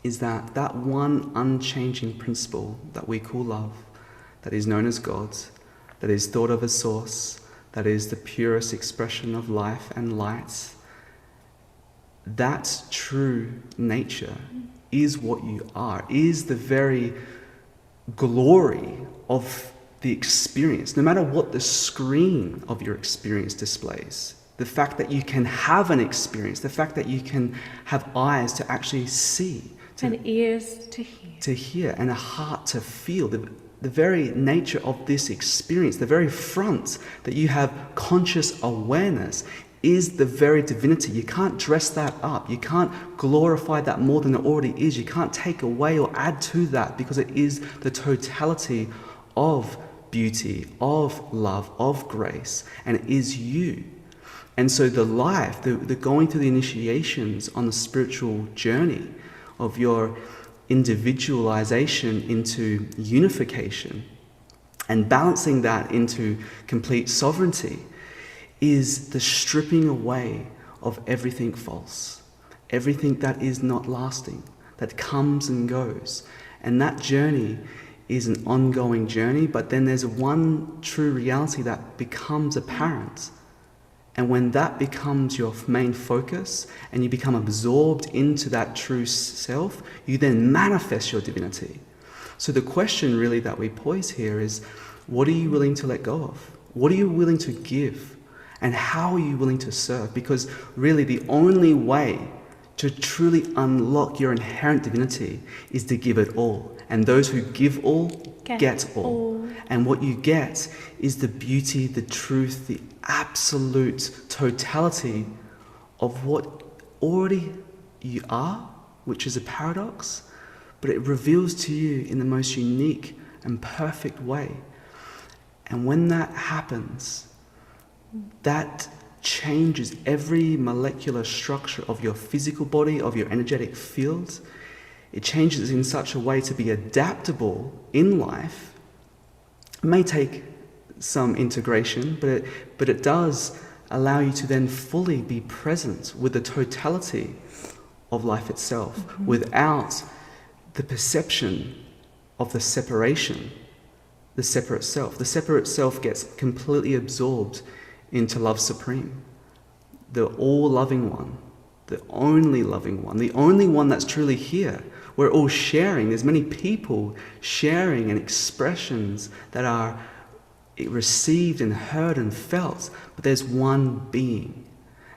Speaker 7: is that that one unchanging principle that we call love, that is known as God, that is thought of as source, that is the purest expression of life and light, that true nature is what you are, is the very glory of the experience, no matter what the screen of your experience displays. The fact that you can have an experience, the fact that you can have eyes to actually see,
Speaker 4: and ears
Speaker 7: to hear, and a heart to feel, the very nature of this experience, the very front that you have conscious awareness is the very divinity. You can't dress that up. You can't glorify that more than it already is. You can't take away or add to that, because it is the totality of beauty, of love, of grace, and it is you. And so the life, the going through the initiations on the spiritual journey of your individualization into unification and balancing that into complete sovereignty is the stripping away of everything false, everything that is not lasting, that comes and goes. And that journey is an ongoing journey, but then there's one true reality that becomes apparent. And when that becomes your main focus and you become absorbed into that true self, you then manifest your divinity. So the question really that we pose here is, what are you willing to let go of? What are you willing to give? And how are you willing to serve? Because really the only way to truly unlock your inherent divinity is to give it all. And those who give all get all. And what you get is the beauty, the truth, the absolute totality of what already you are, which is a paradox, but it reveals to you in the most unique and perfect way. And when that happens, that changes every molecular structure of your physical body, of your energetic field. It changes in such a way to be adaptable in life. It may take some integration, but it does allow you to then fully be present with the totality of life itself, without the perception of the separation, the separate self. The separate self gets completely absorbed into love supreme, the all-loving one, the only loving one, the only one that's truly here. We're all sharing. There's many people sharing and expressions that are received and heard and felt, but there's one being.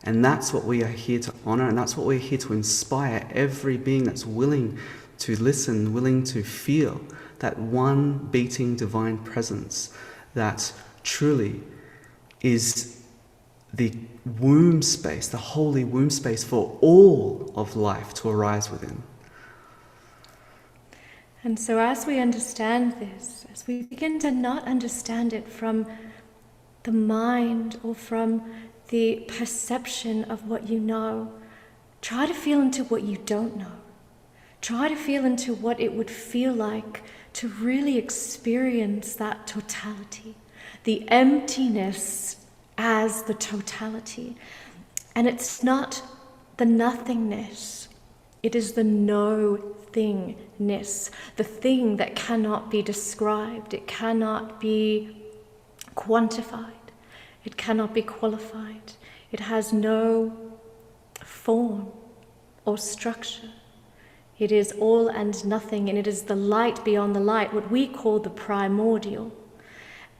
Speaker 7: And that's what we are here to honor, and that's what we're here to inspire every being that's willing to listen, willing to feel that one beating divine presence that truly is the womb space, the holy womb space for all of life to arise within.
Speaker 4: And so as we understand this, as we begin to not understand it from the mind or from the perception of what you know, try to feel into what you don't know. Try to feel into what it would feel like to really experience that totality, the emptiness as the totality. And it's not the nothingness, it is the no-thingness, the thing that cannot be described, it cannot be quantified, it cannot be qualified, it has no form or structure. It is all and nothing, and it is the light beyond the light, what we call the primordial.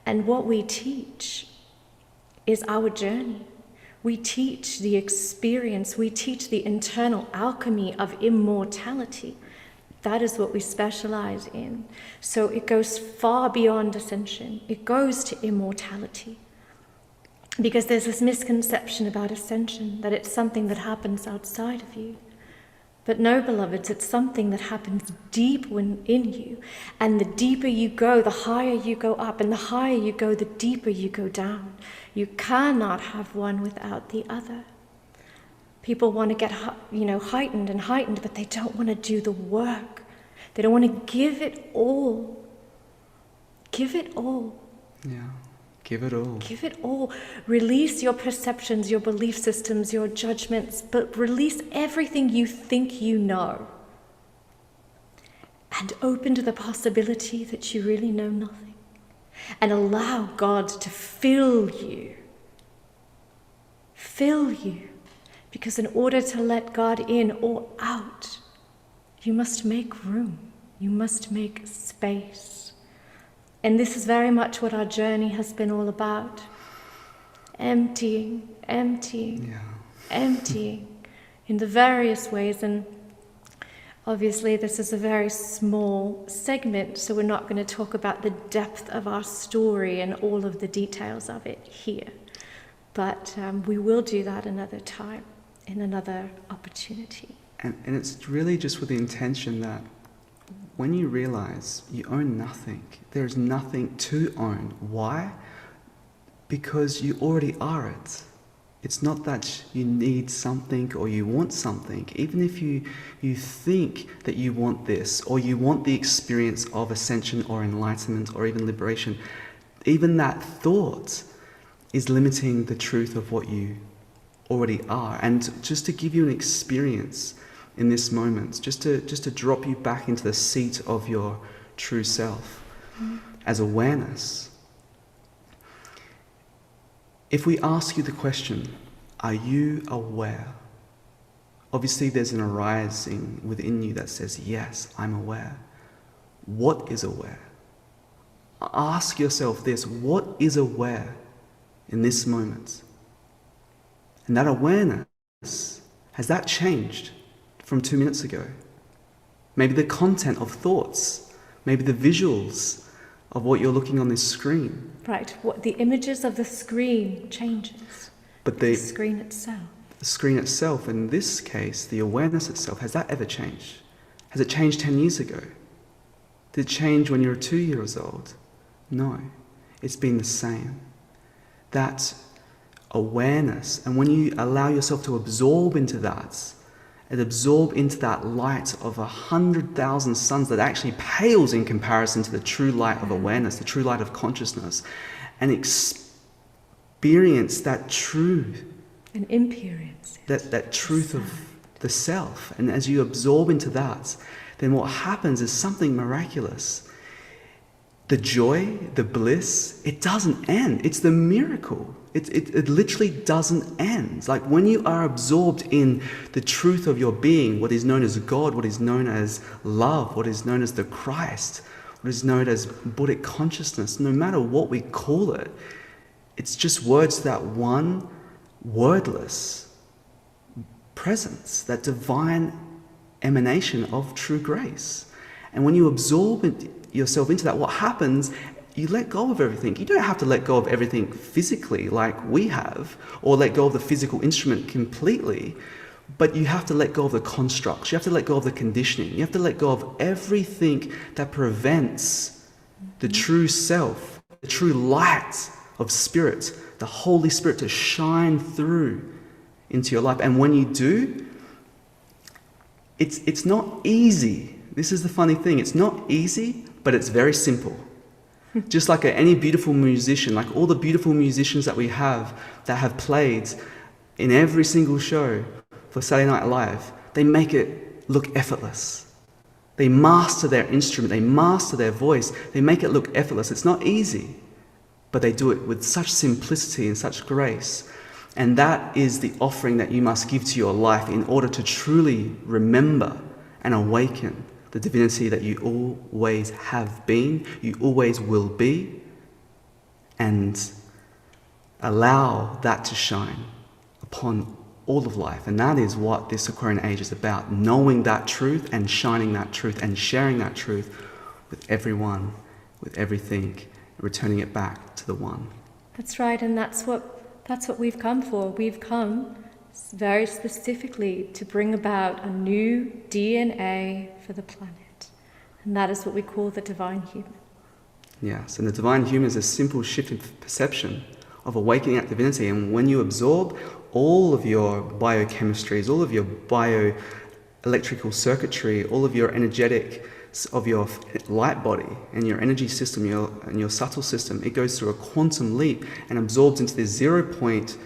Speaker 4: And what we teach is our journey. We teach the experience, we teach the internal alchemy of immortality. That is what we specialize in. So it goes far beyond ascension. It goes to immortality. Because there's this misconception about ascension, that it's something that happens outside of you. But no, beloveds, it's something that happens deep in you. And the deeper you go, the higher you go up. And the higher you go, the deeper you go down. You cannot have one without the other. People want to get, heightened and heightened, but they don't want to do the work. They don't want to give it all. Give it all.
Speaker 7: Yeah. Give it all.
Speaker 4: Give it all. Release your perceptions, your belief systems, your judgments, but release everything you think you know. And open to the possibility that you really know nothing. And allow God to fill you. Fill you. Because in order to let God in or out, you must make room. You must make space. And this is very much what our journey has been all about. Emptying, emptying, emptying in the various ways. And obviously this is a very small segment, so we're not going to talk about the depth of our story and all of the details of it here. But we will do that another time, in another opportunity.
Speaker 7: And it's really just with the intention that when you realize you own nothing, there's nothing to own. Why? Because you already are it. It's not that you need something or you want something. Even if you think that you want this, or you want the experience of ascension or enlightenment or even liberation, even that thought is limiting the truth of what you already are. And just to give you an experience in this moment, just to drop you back into the seat of your true self as awareness. If we ask you the question, are you aware? Obviously there's an arising within you that says, yes, I'm aware. What is aware? Ask yourself this, what is aware in this moment? And that awareness, has that changed from 2 minutes ago? Maybe the content of thoughts, maybe the visuals of what you're looking on this screen.
Speaker 4: Right, what the images of the screen changes.
Speaker 7: But
Speaker 4: the screen itself.
Speaker 7: The screen itself, in this case, the awareness itself, has that ever changed? Has it changed 10 years ago? Did it change when you were 2 years old? No, it's been the same. That awareness, and when you allow yourself to absorb into that, and absorb into that light of 100,000 suns that actually pales in comparison to the true light of awareness, the true light of consciousness, and experience that truth.
Speaker 4: An imperience.
Speaker 7: That truth of the self. And as you absorb into that, then what happens is something miraculous. The joy, the bliss, it doesn't end. It's the miracle. It literally doesn't end. Like when you are absorbed in the truth of your being, what is known as God, what is known as love, what is known as the Christ, what is known as Buddhic consciousness, no matter what we call it, it's just words that one wordless presence, that divine emanation of true grace. And when you absorb yourself into that, what happens, you let go of everything. You don't have to let go of everything physically like we have, or let go of the physical instrument completely, but you have to let go of the constructs. You have to let go of the conditioning. You have to let go of everything that prevents the true self, the true light of spirit, the Holy Spirit to shine through into your life. And when you do, it's not easy. This is the funny thing. It's not easy, but it's very simple. Just like any beautiful musician, like all the beautiful musicians that we have that have played in every single show for Saturday Night Live, they make it look effortless. They master their instrument, they master their voice, they make it look effortless. It's not easy, but they do it with such simplicity and such grace. And that is the offering that you must give to your life in order to truly remember and awaken the divinity that you always have been, you always will be, and allow that to shine upon all of life. And that is what this Aquarian age is about, knowing that truth and shining that truth and sharing that truth with everyone, with everything, returning it back to the one.
Speaker 4: That's right, and that's what we've come for. We've come very specifically to bring about a new DNA for the planet. And that is what we call the divine human.
Speaker 7: Yes, and the divine human is a simple shift in perception of awakening that divinity. And when you absorb all of your biochemistries, all of your bioelectrical circuitry, all of your energetic of your light body and your energy system, your subtle system, it goes through a quantum leap and absorbs into this 0 point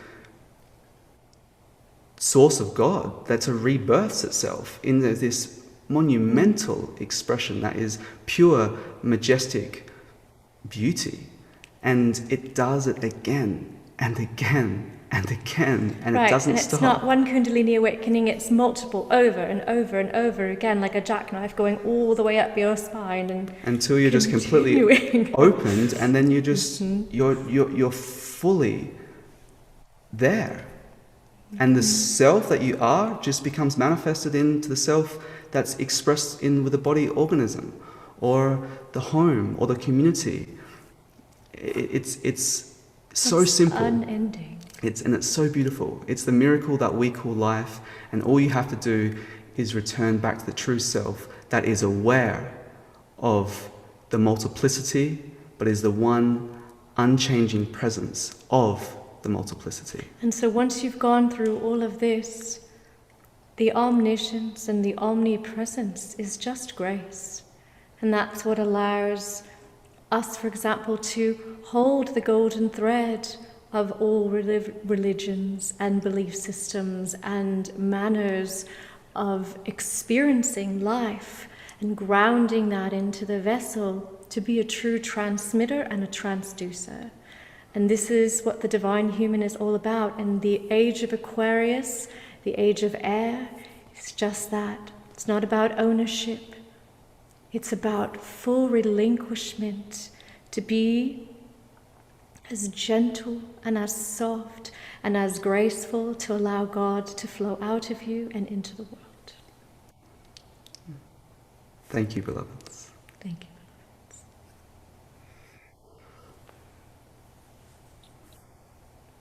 Speaker 7: source of God that rebirths itself in this monumental expression that is pure, majestic beauty. And it does it again and again and again, and
Speaker 4: right,
Speaker 7: it doesn't
Speaker 4: and
Speaker 7: stop.
Speaker 4: It's not one Kundalini awakening, it's multiple, over and over and over again, like a jackknife going all the way up your spine, and
Speaker 7: until you're just completely opened, and then you just you're fully there, and the self that you are just becomes manifested into the self that's expressed in with the body organism, or the home, or the community. It's so simple.
Speaker 4: Unending.
Speaker 7: It's so beautiful. It's the miracle that we call life, and all you have to do is return back to the true self that is aware of the multiplicity, but is the one unchanging presence of the multiplicity.
Speaker 4: And so once you've gone through all of this, the omniscience and the omnipresence is just grace. And that's what allows us, for example, to hold the golden thread of all religions and belief systems and manners of experiencing life and grounding that into the vessel to be a true transmitter and a transducer. And this is what the divine human is all about. And the age of Aquarius, the age of air, is just that. It's not about ownership. It's about full relinquishment to be as gentle and as soft and as graceful, to allow God to flow out of you and into the world.
Speaker 7: Thank you, beloveds.
Speaker 4: Thank you.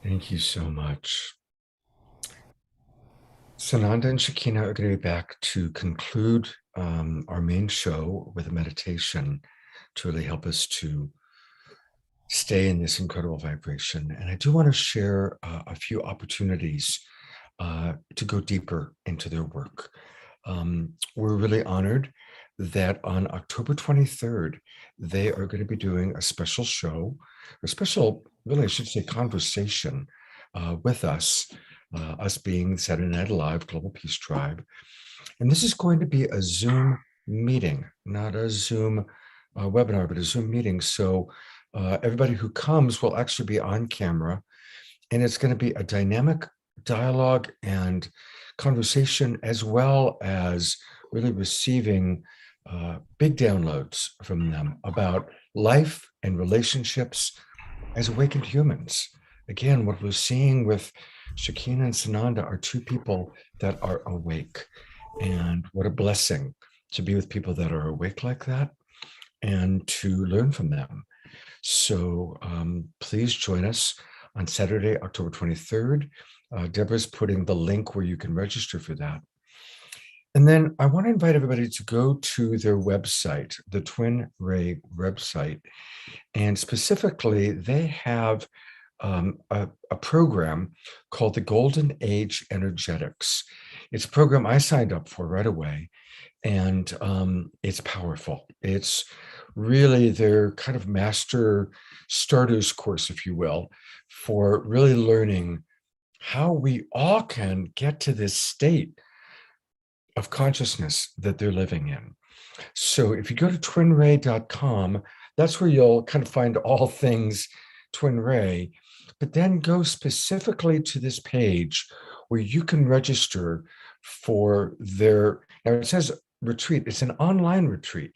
Speaker 1: Thank you so much. Sananda and Shekinah are going to be back to conclude our main show with a meditation to really help us to stay in this incredible vibration. And I do want to share a few opportunities to go deeper into their work. We're really honored that on October 23rd, they are going to be doing a special show, a special, really, I should say, conversation with us being Saturday Night Live Global Peace Tribe. And this is going to be a Zoom meeting, not a Zoom webinar, but a Zoom meeting. So everybody who comes will actually be on camera, and it's going to be a dynamic dialogue and conversation, as well as really receiving big downloads from them about life and relationships as awakened humans. Again, what we're seeing with Shekinah and Sananda are two people that are awake. And what a blessing to be with people that are awake like that and to learn from them. So please join us on Saturday, October 23rd. Deborah's putting the link where you can register for that. And then I want to invite everybody to go to their website, the Twin Ray website. And specifically, they have a program called the Golden Age Energetics. It's a program I signed up for right away, and it's powerful. It's really their kind of master starters course, if you will, for really learning how we all can get to this state of consciousness that they're living in. So if you go to twinray.com, that's where you'll kind of find all things Twin Ray, but then go specifically to this page where you can register for their, now it says retreat. It's an online retreat.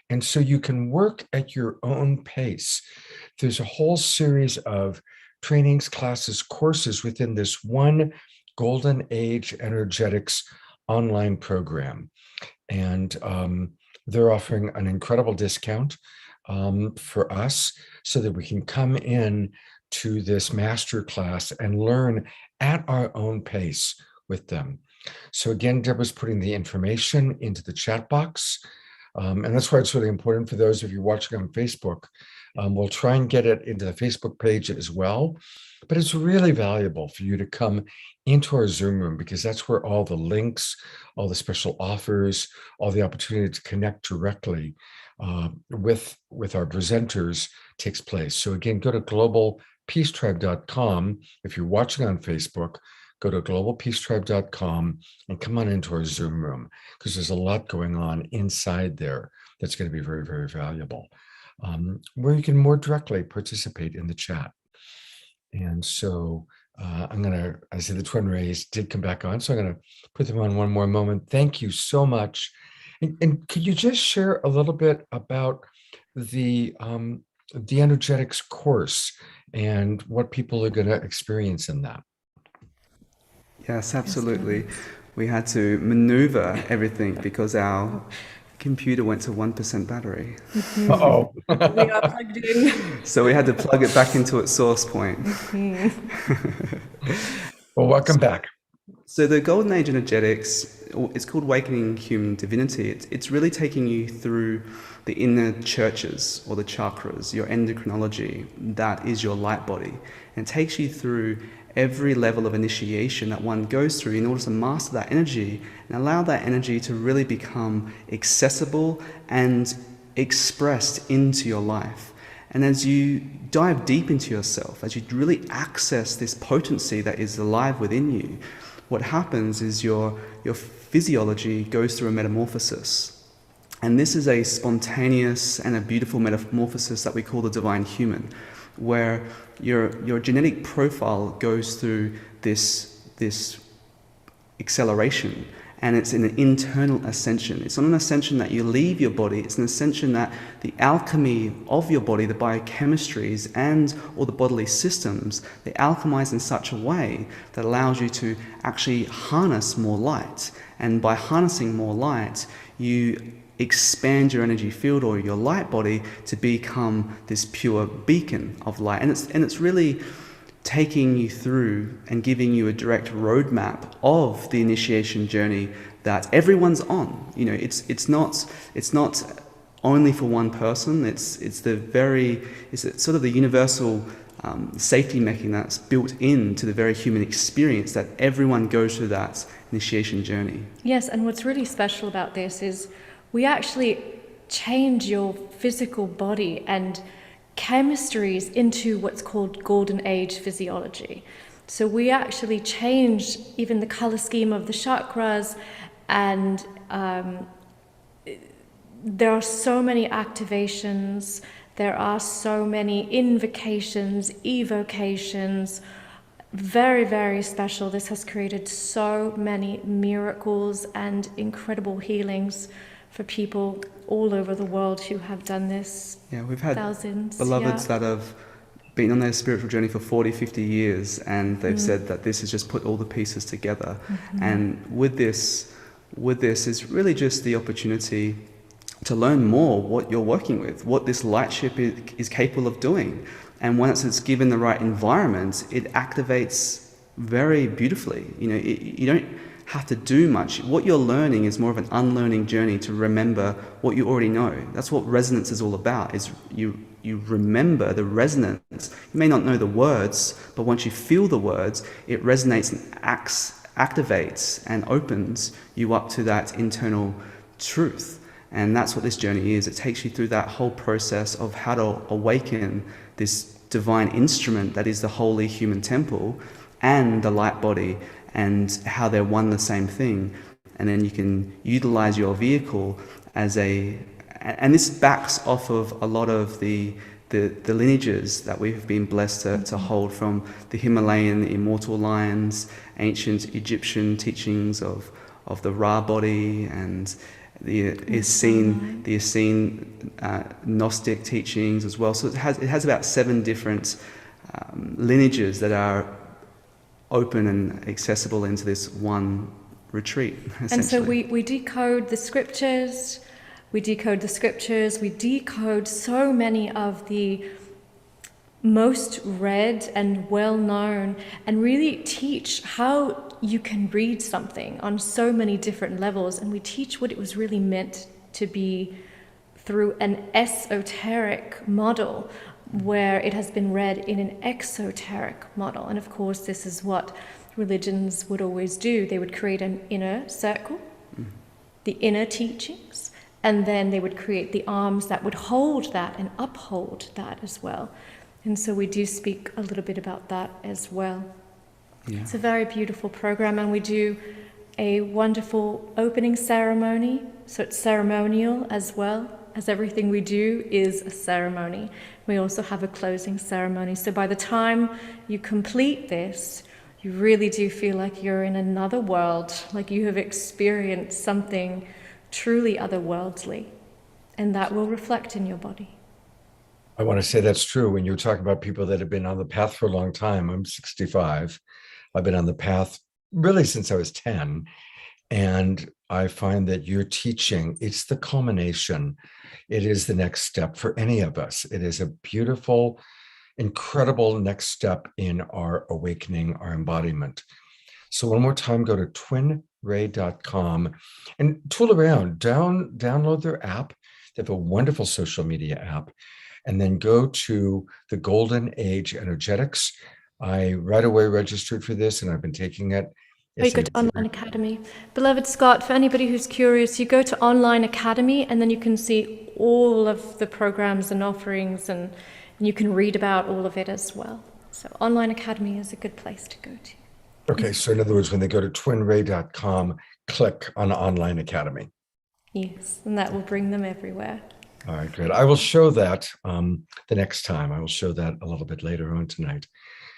Speaker 1: And so you can work at your own pace. There's a whole series of trainings, classes, courses within this one Golden Age Energetics online program. And they're offering an incredible discount for us so that we can come in to this master class and learn at our own pace with them. So again, Deborah's putting the information into the chat box. And that's why it's really important for those of you watching on Facebook. We'll try and get it into the Facebook page as well. But it's really valuable for you to come into our Zoom room, because that's where all the links, all the special offers, all the opportunity to connect directly with our presenters takes place. So again, go to globalpeacetribe.com. If you're watching on Facebook, go to globalpeacetribe.com and come on into our Zoom room, because there's a lot going on inside there that's going to be very, very valuable, where you can more directly participate in the chat. And so I see the twin rays did come back on, so I'm going to put them on one more moment. Thank you so much. And could you just share a little bit about the energetics course and what people are going to experience in that?
Speaker 7: Yes, absolutely. We had to maneuver everything because our computer went to 1% battery.
Speaker 1: Uh-oh.
Speaker 4: We are plugged in.
Speaker 7: So we had to plug it back into its source point.
Speaker 1: Well, welcome back.
Speaker 7: So the Golden Age Energetics, it's called Awakening Human Divinity. It's really taking you through the inner churches or the chakras, your endocrinology, that is your light body. And it takes you through every level of initiation that one goes through in order to master that energy and allow that energy to really become accessible and expressed into your life. And as you dive deep into yourself, as you really access this potency that is alive within you, what happens is your physiology goes through a metamorphosis. And this is a spontaneous and a beautiful metamorphosis that we call the divine human, where your genetic profile goes through this acceleration, and it's an internal ascension. It's not an ascension that you leave your body, it's an ascension that the alchemy of your body, the biochemistries and all the bodily systems, they alchemize in such a way that allows you to actually harness more light. And by harnessing more light, you expand your energy field or your light body to become this pure beacon of light. And it's really taking you through and giving you a direct roadmap of the initiation journey that everyone's on. You know, it's not only for one person. It's sort of the universal safety mechanism that's built into the very human experience, that everyone goes through that initiation journey.
Speaker 4: Yes, and what's really special about this is we actually change your physical body and chemistries into what's called golden age physiology. So we actually change even the color scheme of the chakras, and there are so many activations, there are so many invocations, evocations, very, very special. This has created so many miracles and incredible healings for people all over the world who have done this.
Speaker 7: Yeah, we've had
Speaker 4: thousands,
Speaker 7: beloveds that have been on their spiritual journey for 40, 50 years, and they've said that this has just put all the pieces together. And with this is really just the opportunity to learn more what you're working with, what this light ship is capable of doing. And once it's given the right environment, it activates very beautifully. You know, you don't have to do much. What you're learning is more of an unlearning journey to remember what you already know. That's what resonance is all about, is you remember the resonance. You may not know the words, but once you feel the words, it resonates and activates and opens you up to that internal truth. And that's what this journey is. It takes you through that whole process of how to awaken this divine instrument that is the holy human temple and the light body, and how they're one the same thing. And then you can utilize your vehicle as and this backs off of a lot of the lineages that we've been blessed to hold from the Himalayan immortal lions, ancient Egyptian teachings of the Ra body, and the Essene Gnostic teachings as well. So it has about 7 different lineages that are open and accessible into this one retreat.
Speaker 4: And so we decode the scriptures. We decode so many of the most read and well-known, and really teach how you can read something on so many different levels. And we teach what it was really meant to be through an esoteric model, where it has been read in an exoteric model. And of course, this is what religions would always do. They would create an inner circle, the inner teachings, and then they would create the arms that would hold that and uphold that as well. And so we do speak a little bit about that as well.
Speaker 7: Yeah.
Speaker 4: It's a very beautiful program, and we do a wonderful opening ceremony. So it's ceremonial as well, as everything we do is a ceremony. We also have a closing ceremony. So by the time you complete this, you really do feel like you're in another world, like you have experienced something truly otherworldly, and that will reflect in your body.
Speaker 1: I want to say that's true. When you're talking about people that have been on the path for a long time, I'm 65. I've been on the path really since I was 10. And I find that your teaching, it's the culmination. It is the next step for any of us. It is a beautiful, incredible next step in our awakening, our embodiment. So one more time, go to twinray.com and tool around, download their app. They have a wonderful social media app. And then go to the Golden Age Energetics. I right away registered for this, and I've been taking it.
Speaker 4: You go to Online Academy. Beloved Scott, for anybody who's curious, you go to Online Academy, and then you can see all of the programs and offerings, and you can read about all of it as well. So Online Academy is a good place to go to.
Speaker 1: Okay, so in other words, when they go to twinray.com, click on Online Academy.
Speaker 4: Yes, and that will bring them everywhere.
Speaker 1: All right, good. I will show that the next time. I will show that a little bit later on tonight.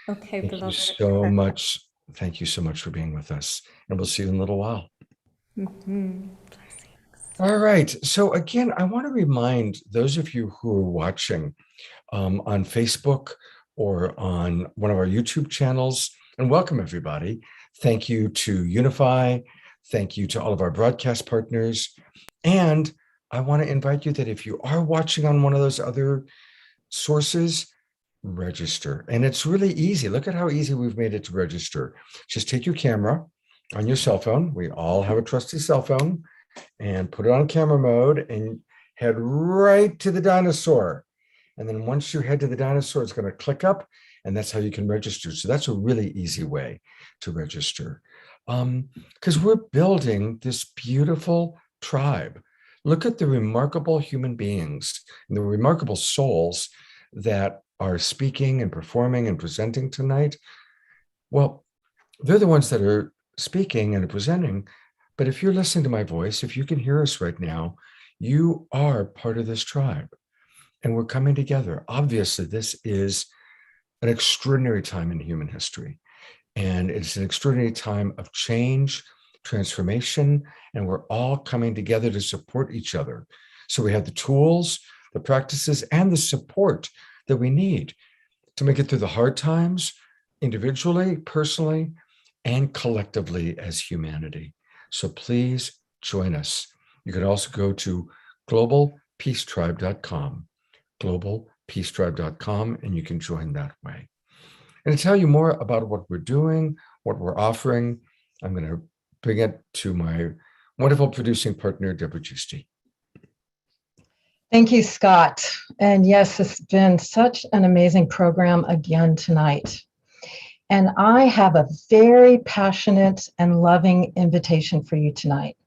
Speaker 4: Okay,
Speaker 1: Thank
Speaker 4: beloved.
Speaker 1: you so much. Thank you so much for being with us. And we'll see you in a little while.
Speaker 4: Mm-hmm.
Speaker 1: All right. So again, I want to remind those of you who are watching on Facebook or on one of our YouTube channels, and welcome everybody. Thank you to Unify. Thank you to all of our broadcast partners. And I want to invite you that if you are watching on one of those other sources, register. And it's really easy. Look at how easy we've made it to register. Just take your camera on your cell phone. We all have a trusty cell phone, and put it on camera mode and head right to the dinosaur. And then once you head to the dinosaur, it's going to click up, and that's how you can register. So that's a really easy way to register. Because we're building this beautiful tribe. Look at the remarkable human beings and the remarkable souls that are speaking and performing and presenting tonight. Well, they're the ones that are speaking and presenting. But if you're listening to my voice, if you can hear us right now, you are part of this tribe. And we're coming together. Obviously, this is an extraordinary time in human history. And it's an extraordinary time of change, transformation, and we're all coming together to support each other. So we have the tools, the practices, and the support that we need to make it through the hard times, individually, personally, and collectively as humanity. So please join us. You can also go to globalpeacetribe.com, globalpeacetribe.com, and you can join that way. And to tell you more about what we're doing, what we're offering, I'm going to bring it to my wonderful producing partner, Deborah Giusti.
Speaker 2: Thank you, Scott. And yes, it's been such an amazing program again tonight. And I have a very passionate and loving invitation for you tonight.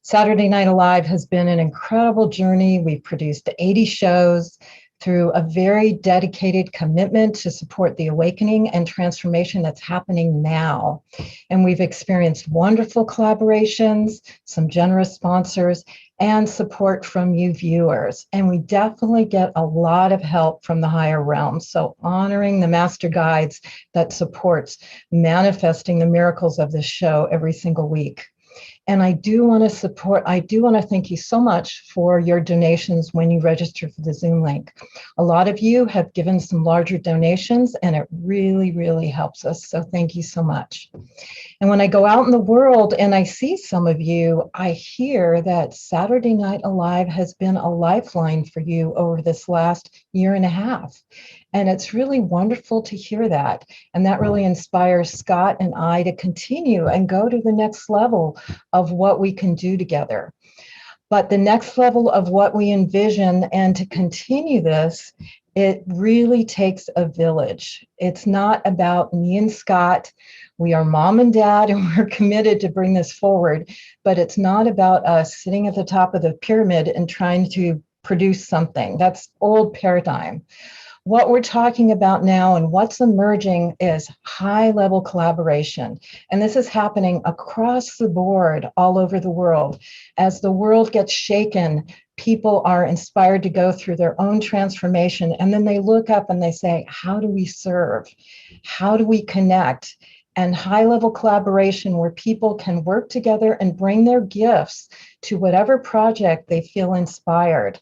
Speaker 2: Saturday Night Alive has been an incredible journey. We've produced 80 shows through a very dedicated commitment to support the awakening and transformation that's happening now. And we've experienced wonderful collaborations, some generous sponsors, and support from you viewers. And we definitely get a lot of help from the higher realms. So honoring the master guides that supports manifesting the miracles of this show every single week. And I do want to thank you so much for your donations when you register for the Zoom link. A lot of you have given some larger donations, and it really, really helps us. So thank you so much. And when I go out in the world and I see some of you, I hear that Saturday Night Alive has been a lifeline for you over this last year and a half. And it's really wonderful to hear that. And that really inspires Scott and I to continue and go to the next level of what we can do together. But the next level of what we envision and to continue this, it really takes a village. It's not about me and Scott. We are mom and dad, and we're committed to bring this forward. But it's not about us sitting at the top of the pyramid and trying to produce something. That's old paradigm. What we're talking about now and what's emerging is high-level collaboration. And this is happening across the board all over the world. As the world gets shaken, people are inspired to go through their own transformation. And then they look up and they say, how do we serve? How do we connect? And high-level collaboration where people can work together and bring their gifts to whatever project they feel inspired,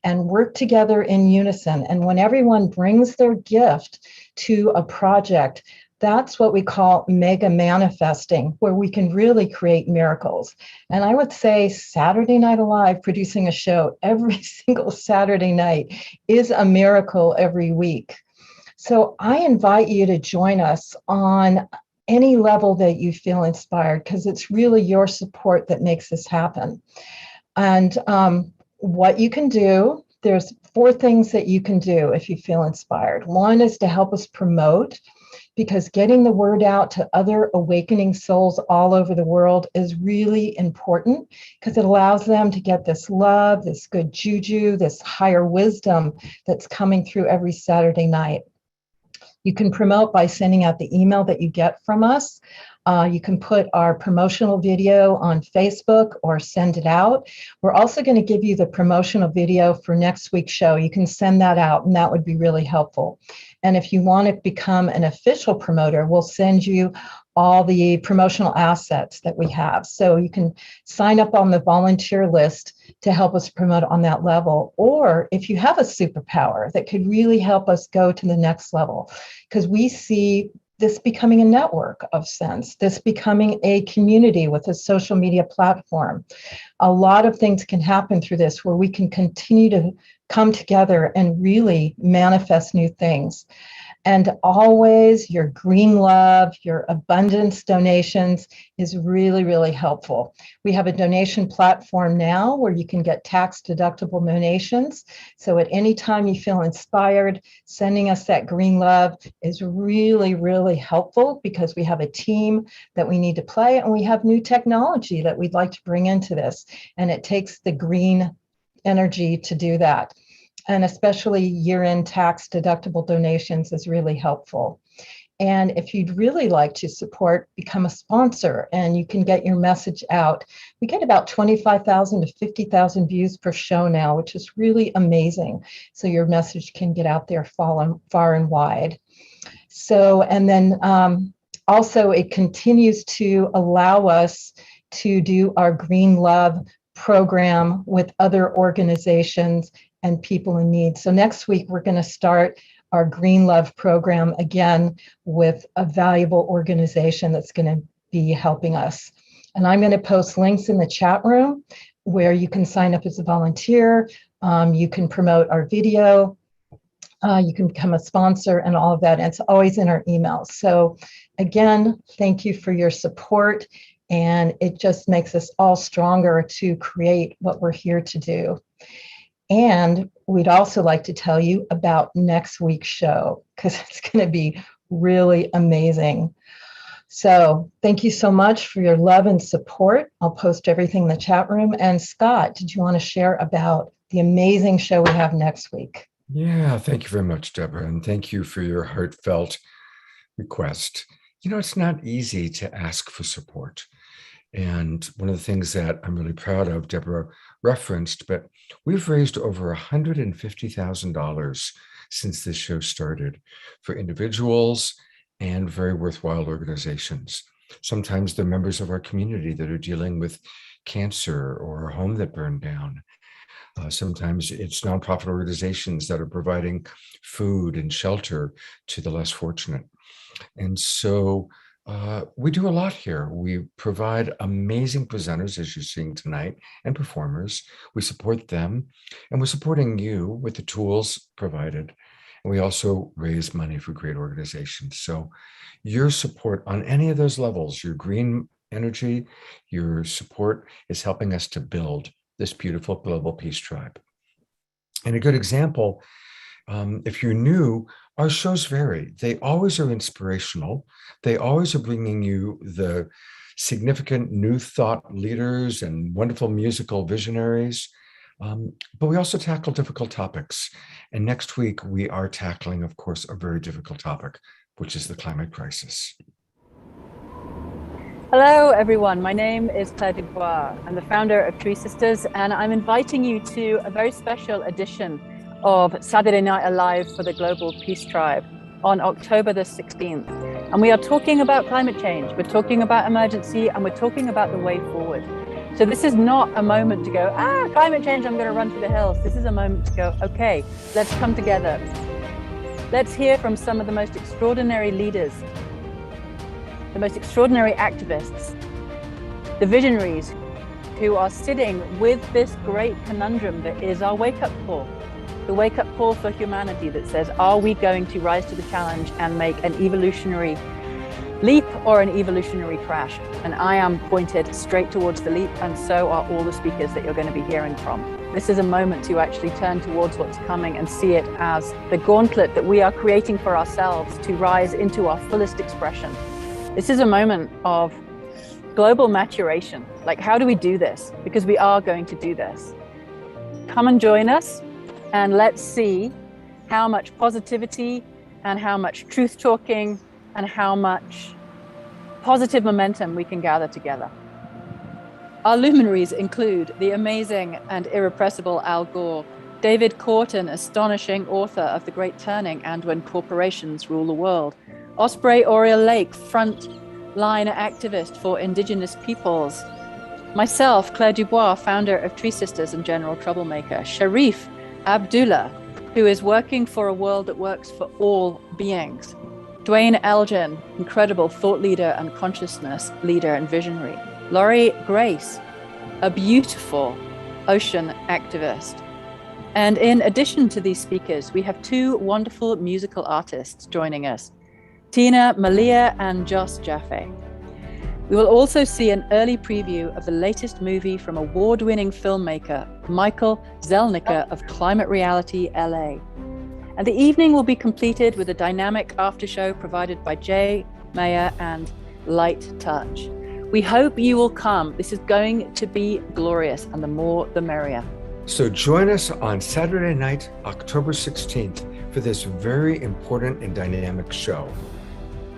Speaker 2: and work together in unison. And when everyone brings their gift to a project, that's what we call mega manifesting, where we can really create miracles. And I would say Saturday Night Alive, producing a show every single Saturday night, is a miracle every week. So I invite you to join us on any level that you feel inspired, because it's really your support that makes this happen. And what you can do, there's 4 things that you can do if you feel inspired. One is to help us promote, because getting the word out to other awakening souls all over the world is really important, because it allows them to get this love, this good juju, this higher wisdom that's coming through every Saturday night. You can promote by sending out the email that you get from us. You can put our promotional video on Facebook or send it out. We're also going to give you the promotional video for next week's show. You can send that out, and that would be really helpful. And if you want to become an official promoter, we'll send you all the promotional assets that we have. So you can sign up on the volunteer list to help us promote on that level. Or if you have a superpower that could really help us go to the next level, because we see this becoming a network of sense, this becoming a community with a social media platform. A lot of things can happen through this where we can continue to come together and really manifest new things. And always your green love, your abundance donations is really, really helpful. We have a donation platform now where you can get tax deductible donations. So at any time you feel inspired, sending us that green love is really, really helpful, because we have a team that we need to play, and we have new technology that we'd like to bring into this. And it takes the green energy to do that. And especially year-end tax deductible donations is really helpful. And if you'd really like to support, become a sponsor, and you can get your message out. We get about 25,000 to 50,000 views per show now, which is really amazing. So your message can get out there far and wide. So, and then also it continues to allow us to do our Green Love program with other organizations and people in need. So next week, we're going to start our Green Love program again with a valuable organization that's going to be helping us. And I'm going to post links in the chat room where you can sign up as a volunteer. You can promote our video. You can become a sponsor and all of that. And it's always in our emails. So again, thank you for your support. And it just makes us all stronger to create what we're here to do. And we'd also like to tell you about next week's show, because it's going to be really amazing. So thank you so much for your love and support. I'll post everything in the chat room. And Scott, did you want to share about the amazing show we have next week?
Speaker 1: Yeah, thank you very much, Deborah. And thank you for your heartfelt request. You know, it's not easy to ask for support. And one of the things that I'm really proud of, Deborah referenced, but we've raised over $150,000 since this show started for individuals and very worthwhile organizations. Sometimes they're members of our community that are dealing with cancer or a home that burned down. Sometimes it's nonprofit organizations that are providing food and shelter to the less fortunate. And so we do a lot here. We provide amazing presenters, as you're seeing tonight, and performers. We support them, and we're supporting you with the tools provided. And we also raise money for great organizations. So your support on any of those levels, your green energy, your support is helping us to build this beautiful global peace tribe. And a good example, if you're new, our shows vary. They always are inspirational. They always are bringing you the significant new thought leaders and wonderful musical visionaries. But we also tackle difficult topics. And next week, we are tackling, of course, a very difficult topic, which is the climate crisis.
Speaker 8: Hello, everyone. My name is Claire Dubois. I'm the founder of Tree Sisters, and I'm inviting you to a very special edition of Saturday Night Alive for the Global Peace Tribe on October the 16th. And we are talking about climate change. We're talking about emergency, and we're talking about the way forward. So this is not a moment to go, climate change, I'm going to run for the hills. This is a moment to go, okay, let's come together. Let's hear from some of the most extraordinary leaders, the most extraordinary activists, the visionaries who are sitting with this great conundrum that is our wake-up call, the wake-up call for humanity that says, are we going to rise to the challenge and make an evolutionary leap or an evolutionary crash? And I am pointed straight towards the leap, and so are all the speakers that you're going to be hearing from. This is a moment to actually turn towards what's coming and see it as the gauntlet that we are creating for ourselves to rise into our fullest expression. This is a moment of global maturation. Like, how do we do this? Because we are going to do this. Come and join us, and let's see how much positivity and how much truth talking and how much positive momentum we can gather together. Our luminaries include the amazing and irrepressible Al Gore, David Corton, astonishing author of The Great Turning and When Corporations Rule the World, Osprey Oriel Lake, front-line activist for Indigenous peoples. Myself, Claire Dubois, founder of Tree Sisters and general troublemaker. Sharif Abdullah, who is working for a world that works for all beings. Dwayne Elgin, incredible thought leader and consciousness leader and visionary. Laurie Grace, a beautiful ocean activist. And in addition to these speakers, we have two wonderful musical artists joining us, Tina Malia and Joss Jaffe. We will also see an early preview of the latest movie from award-winning filmmaker Michael Zelnicker of Climate Reality LA. And the evening will be completed with a dynamic after-show provided by Jay Mayer and Light Touch. We hope you will come. This is going to be glorious, and the more the merrier.
Speaker 1: So join us on Saturday night, October 16th, for this very important and dynamic show.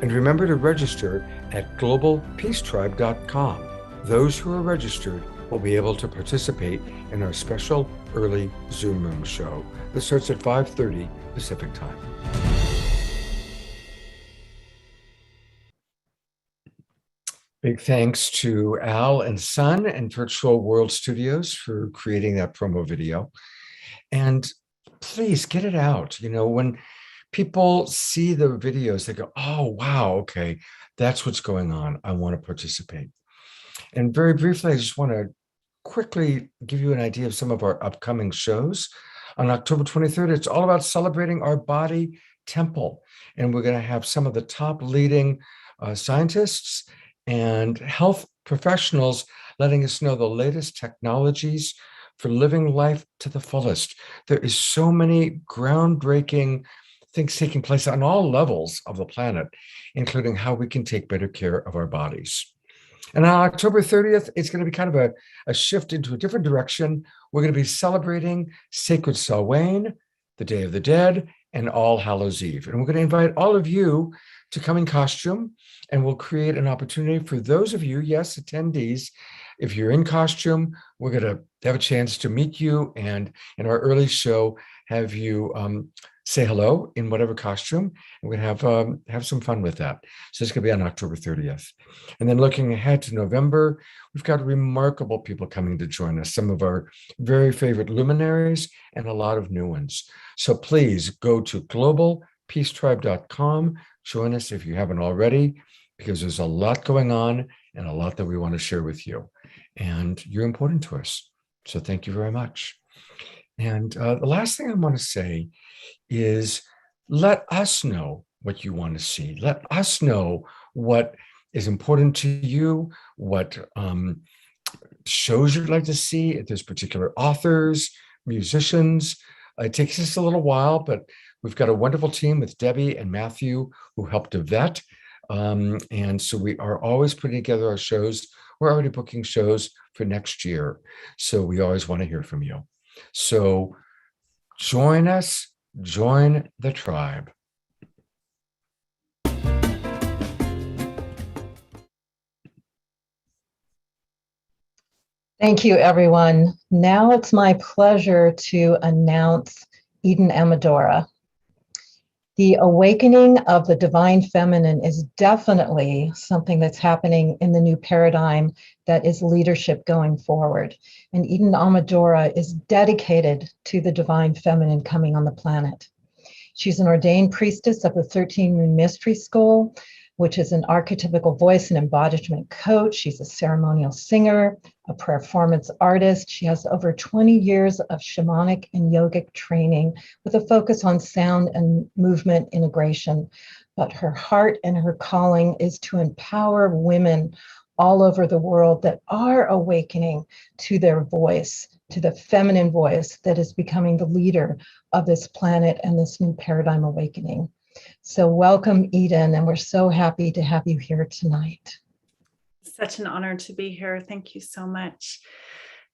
Speaker 1: And remember to register at globalpeacetribe.com. Those who are registered will be able to participate in our special early Zoom room show that starts at 5:30 Pacific time. Big thanks to Al and Son and Virtual World Studios for creating that promo video. And please get it out. You know, when people see the videos, they go, oh, wow, okay, that's what's going on. I want to participate. And very briefly, I just want to quickly give you an idea of some of our upcoming shows. On October 23rd, it's all about celebrating our body temple. And we're going to have some of the top leading scientists and health professionals letting us know the latest technologies for living life to the fullest. There is so many groundbreaking things taking place on all levels of the planet, including how we can take better care of our bodies. And on October 30th, it's going to be kind of a shift into a different direction. We're going to be celebrating Sacred Samhain, the Day of the Dead, and All Hallows Eve. And we're going to invite all of you to come in costume, and we'll create an opportunity for those of you, yes, attendees. If you're in costume, we're going to have a chance to meet you, and in our early show, have you say hello in whatever costume, and we're going to have some fun with that. So it's going to be on October 30th. And then looking ahead to November, we've got remarkable people coming to join us, some of our very favorite luminaries and a lot of new ones. So please go to globalpeacetribe.com. Join us if you haven't already, because there's a lot going on and a lot that we want to share with you. And you're important to us. So thank you very much. And the last thing I want to say is let us know what you want to see. Let us know what is important to you, what shows you'd like to see, if there's particular authors, musicians. It takes us a little while, but we've got a wonderful team with Debbie and Matthew who helped to vet. And so we are always putting together our shows. We're already booking shows for next year. So we always want to hear from you. So join us, join the tribe.
Speaker 2: Thank you, everyone. Now it's my pleasure to announce Eden Amadora. The awakening of the divine feminine is definitely something that's happening in the new paradigm that is leadership going forward. And Eden Amadora is dedicated to the divine feminine coming on the planet. She's an ordained priestess of the 13 Moon Mystery School, which is an archetypical voice and embodiment coach. She's a ceremonial singer, a performance artist. She has over 20 years of shamanic and yogic training with a focus on sound and movement integration. But her heart and her calling is to empower women all over the world that are awakening to their voice, to the feminine voice that is becoming the leader of this planet and this new paradigm awakening. So welcome, Eden, and we're so happy to have you here tonight.
Speaker 9: Such an honor to be here. Thank you so much.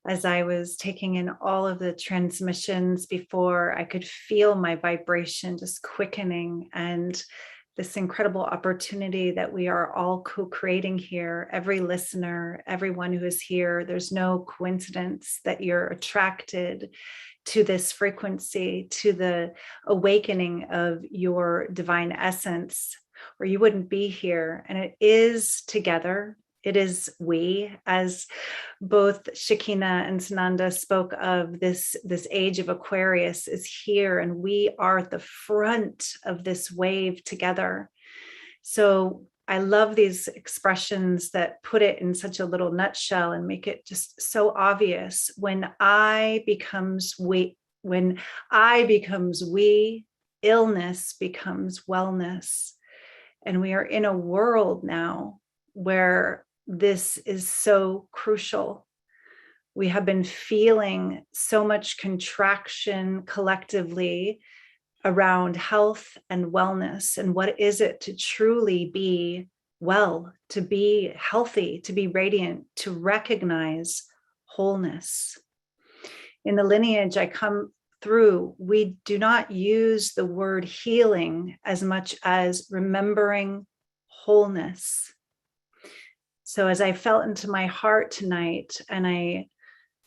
Speaker 9: As I was taking in all of the transmissions before, I could feel my vibration just quickening, and this incredible opportunity that we are all co-creating here. Every listener, everyone who is here, there's no coincidence that you're attracted to this frequency, to the awakening of your divine essence, or you wouldn't be here. And it is together. It is we, as both Shekina and Sananda spoke of, this age of Aquarius is here, and we are at the front of this wave together. So I love these expressions that put it in such a little nutshell and make it just so obvious. When I becomes we, illness becomes wellness. And we are in a world now where this is so crucial. We have been feeling so much contraction collectively around health and wellness, and what is it to truly be well, to be healthy, to be radiant, to recognize wholeness. In the lineage I come through, we do not use the word healing as much as remembering wholeness. So as I felt into my heart tonight, and I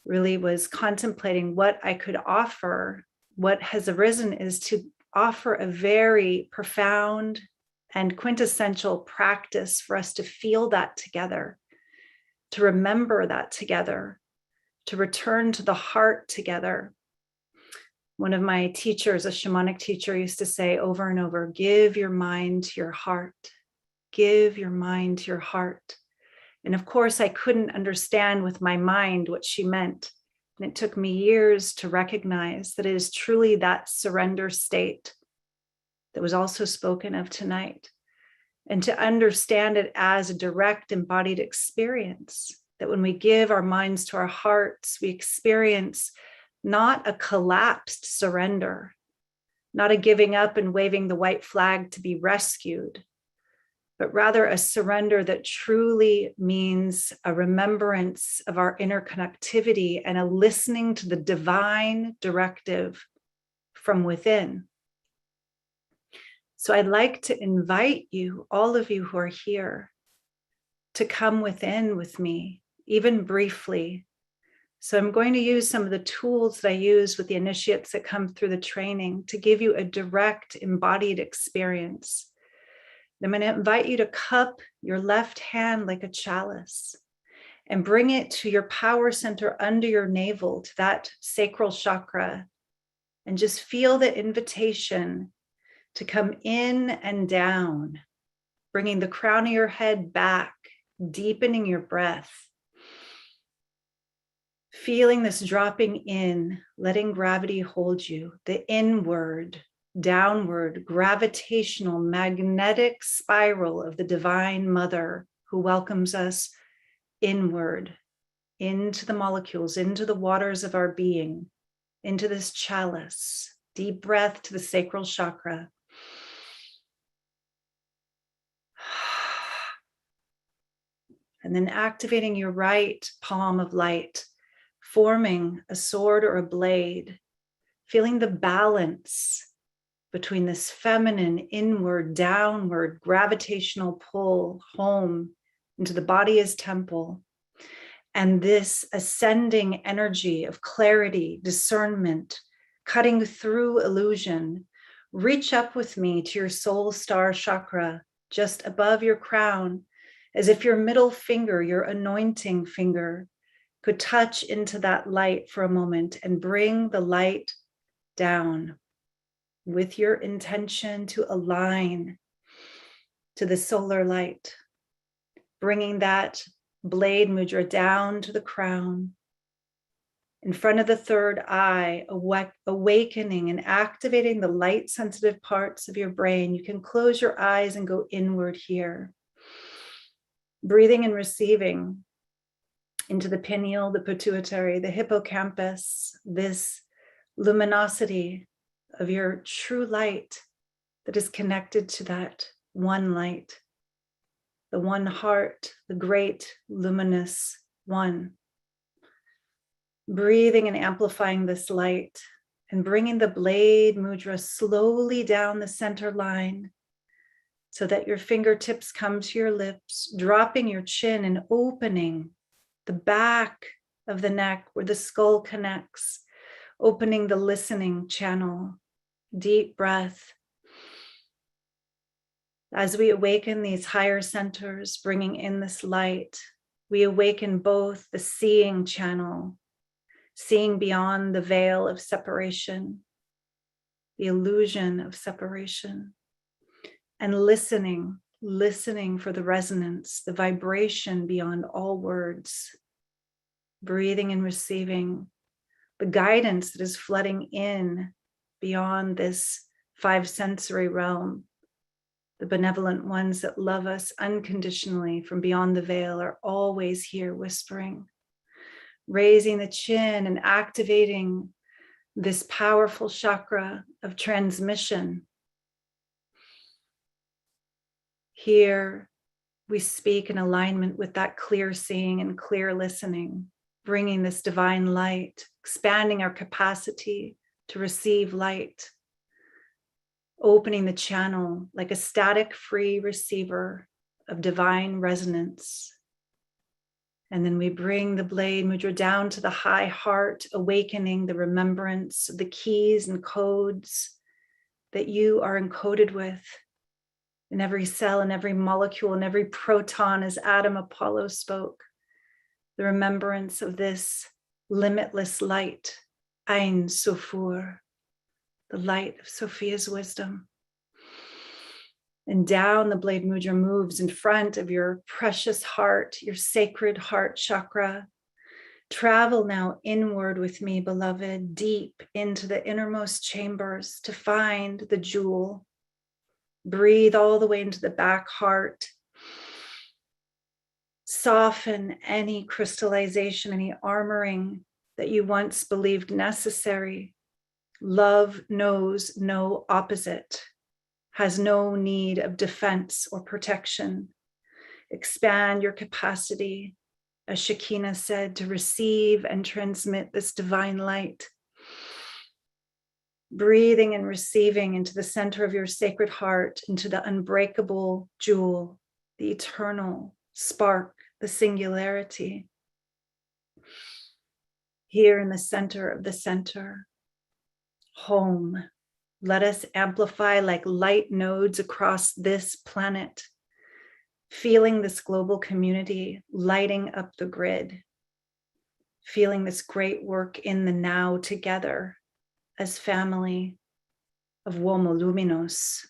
Speaker 9: really was contemplating what I could offer, what has arisen is to offer a very profound and quintessential practice for us to feel that together, to remember that together, to return to the heart together. One of my teachers, a shamanic teacher, used to say over and over, give your mind to your heart, give your mind to your heart. And of course, I couldn't understand with my mind what she meant. And it took me years to recognize that it is truly that surrender state that was also spoken of tonight, and to understand it as a direct embodied experience, that when we give our minds to our hearts, we experience not a collapsed surrender, not a giving up and waving the white flag to be rescued, but rather a surrender that truly means a remembrance of our interconnectivity and a listening to the divine directive from within. So I'd like to invite you, all of you who are here, to come within with me, even briefly, So I'm going to use some of the tools that I use with the initiates that come through the training to give you a direct embodied experience. I'm going to invite you to cup your left hand like a chalice and bring it to your power center under your navel, to that sacral chakra, and just feel the invitation to come in and down, bringing the crown of your head back, deepening your breath. Feeling this dropping in, letting gravity hold you, the inward, downward, gravitational, magnetic spiral of the Divine Mother who welcomes us inward, into the molecules, into the waters of our being, into this chalice. Deep breath to the sacral chakra. And then activating your right palm of light, forming a sword or a blade, feeling the balance between this feminine, inward, downward, gravitational pull home into the body as temple, and this ascending energy of clarity, discernment, cutting through illusion. Reach up with me to your soul star chakra, just above your crown, as if your middle finger, your anointing finger, could touch into that light for a moment and bring the light down with your intention to align to the solar light, bringing that blade mudra down to the crown, in front of the third eye, awakening and activating the light sensitive parts of your brain. You can close your eyes and go inward here, breathing and receiving into the pineal, the pituitary, the hippocampus, this luminosity of your true light that is connected to that one light, the one heart, the great luminous one. Breathing and amplifying this light and bringing the blade mudra slowly down the center line so that your fingertips come to your lips, dropping your chin and opening the back of the neck where the skull connects, opening the listening channel. Deep breath. As we awaken these higher centers, bringing in this light, we awaken both the seeing channel, seeing beyond the veil of separation, the illusion of separation, and listening for the resonance, the vibration beyond all words, breathing and receiving the guidance that is flooding in beyond this five sensory realm. The benevolent ones that love us unconditionally from beyond the veil are always here whispering, raising the chin and activating this powerful chakra of transmission. Here we speak in alignment with that clear seeing and clear listening, bringing this divine light, expanding our capacity to receive light, opening the channel like a static-free receiver of divine resonance. And then we bring the blade mudra down to the high heart, awakening the remembrance of the keys and codes that you are encoded with in every cell, in every molecule, in every proton, as Adam Apollo spoke. The remembrance of this limitless light, Ein Sophur, the light of Sophia's wisdom. And down the blade mudra moves in front of your precious heart, your sacred heart chakra. Travel now inward with me, beloved, deep into the innermost chambers to find the jewel. Breathe all the way into the back heart. Soften any crystallization, any armoring that you once believed necessary. Love knows no opposite, has no need of defense or protection. Expand your capacity, as Shekinah said, to receive and transmit this divine light. Breathing and receiving into the center of your sacred heart, into the unbreakable jewel, the eternal spark, the singularity. here in the center of the center. Home. Let us amplify like light nodes across this planet, feeling this global community lighting up the grid, feeling this great work in the now together as family of Uomo Luminos,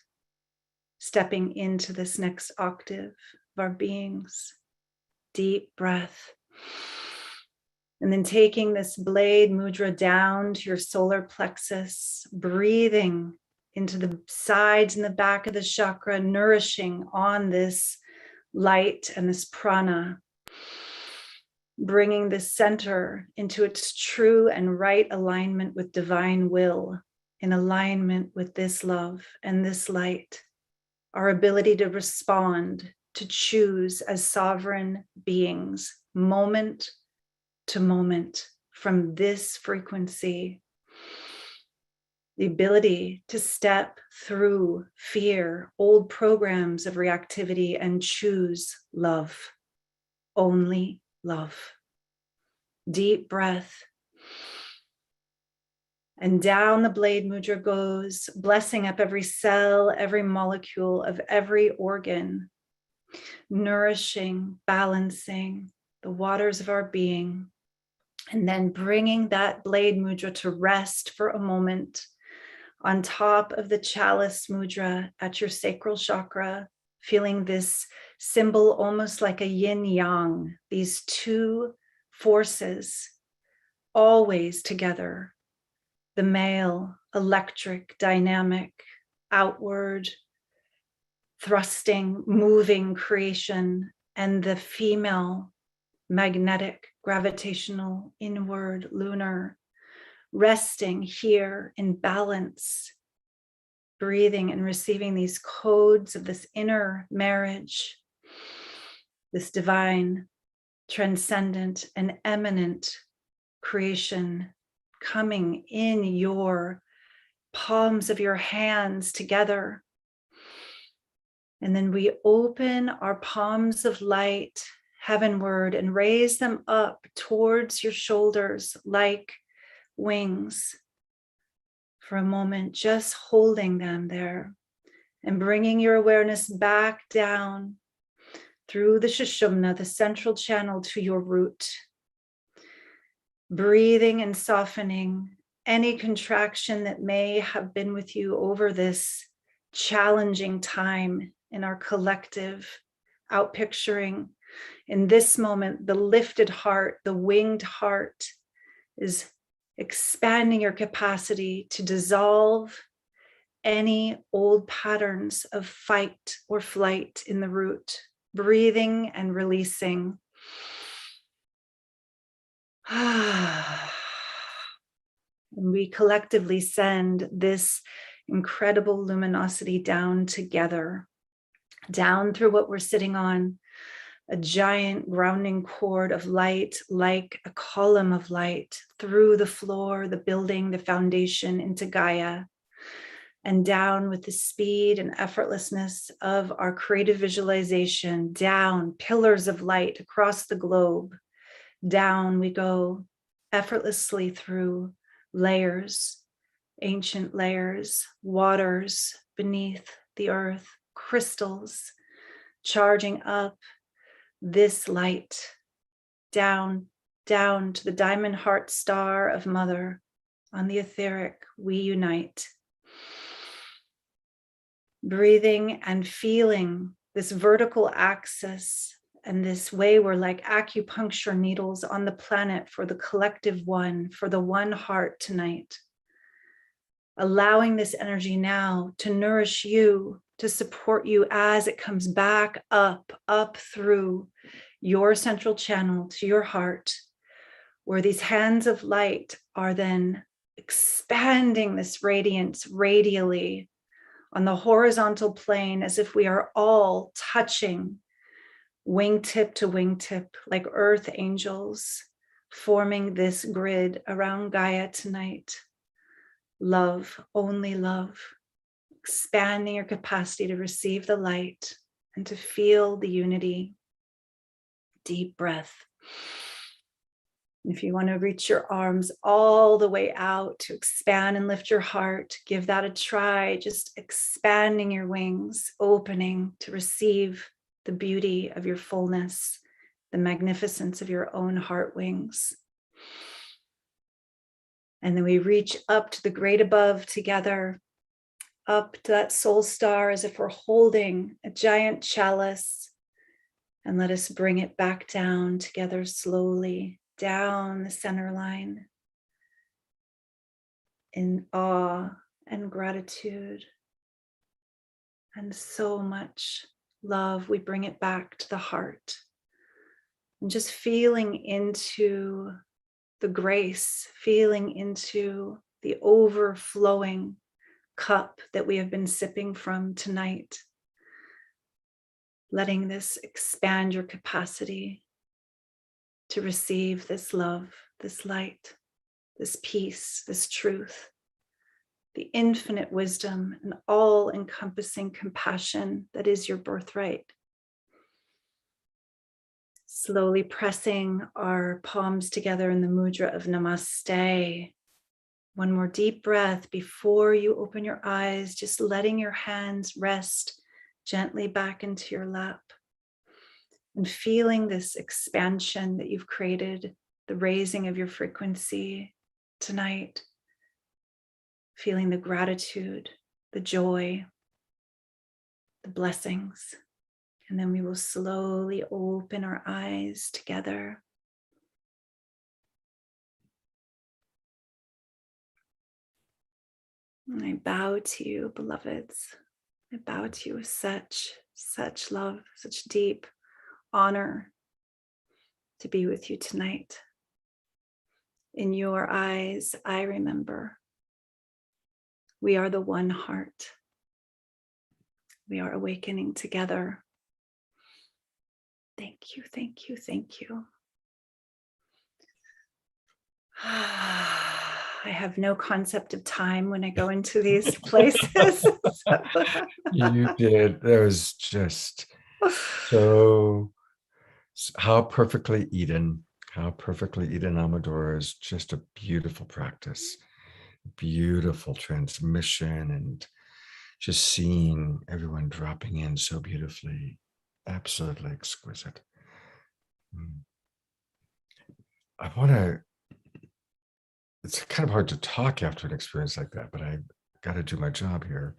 Speaker 9: stepping into this next octave of our beings. Deep breath. And then taking this blade mudra down to your solar plexus, breathing into the sides and the back of the chakra, nourishing on this light and this prana, bringing the center into its true and right alignment with divine will, in alignment with this love and this light, our ability to respond, to choose as sovereign beings, moment to moment from this frequency, the ability to step through fear, old programs of reactivity, and choose love, only love. Deep breath. And down the blade mudra goes, blessing up every cell, every molecule of every organ, nourishing, balancing the waters of our being, and then bringing that blade mudra to rest for a moment on top of the chalice mudra at your sacral chakra, feeling this symbol almost like a yin yang, these two forces always together, the male, electric, dynamic, outward, thrusting, moving creation, and the female, magnetic, gravitational, inward, lunar, resting here in balance, breathing and receiving these codes of this inner marriage, this divine, transcendent, and eminent creation coming in your palms of your hands together. And then we open our palms of light heavenward and raise them up towards your shoulders like wings for a moment, just holding them there and bringing your awareness back down through the Sushumna, the central channel, to your root. Breathing and softening any contraction that may have been with you over this challenging time in our collective outpicturing. In this moment, the lifted heart, the winged heart, is expanding your capacity to dissolve any old patterns of fight or flight in the root, breathing and releasing. And we collectively send this incredible luminosity down together, down through what we're sitting on, a giant grounding cord of light, like a column of light, through the floor, the building, the foundation, into Gaia, and down with the speed and effortlessness of our creative visualization, down pillars of light across the globe. Down we go effortlessly through layers, ancient layers, waters beneath the earth, crystals, charging up this light, down to the diamond heart star of Mother. On the etheric, we unite. Breathing and feeling this vertical axis and this way we're like acupuncture needles on the planet for the collective one, for the one heart tonight. Allowing this energy now to nourish you, to support you as it comes back up through your central channel to your heart, where these hands of light are then expanding this radiance radially on the horizontal plane, as if we are all touching wingtip to wingtip, like earth angels, forming this grid around Gaia tonight. Love, only love, expanding your capacity to receive the light and to feel the unity. Deep breath. If you want to reach your arms all the way out to expand and lift your heart, give that a try, just expanding your wings, opening to receive the beauty of your fullness, the magnificence of your own heart wings. And then we reach up to the great above together, up to that soul star as if we're holding a giant chalice. And let us bring it back down together slowly, down the center line, in awe and gratitude and so much love. We bring it back to the heart and just feeling into the grace, feeling into the overflowing cup that we have been sipping from tonight, letting this expand your capacity to receive this love, this light, this peace, this truth, the infinite wisdom and all-encompassing compassion that is your birthright. Slowly pressing our palms together in the mudra of Namaste. One more deep breath before you open your eyes, just letting your hands rest gently back into your lap. And feeling this expansion that you've created, the raising of your frequency tonight. Feeling the gratitude, the joy, the blessings. And then we will slowly open our eyes together. And I bow to you, beloveds. I bow to you with such love, such deep honor to be with you tonight. In your eyes, I remember. We are the one heart. We are awakening together. Thank you, thank you, thank you. I have no concept of time when I go into these places.
Speaker 1: You did. That was just so, how perfectly Eden Amadora is just a beautiful practice, beautiful transmission, and just seeing everyone dropping in so beautifully, absolutely exquisite. It's kind of hard to talk after an experience like that, but I got to do my job here.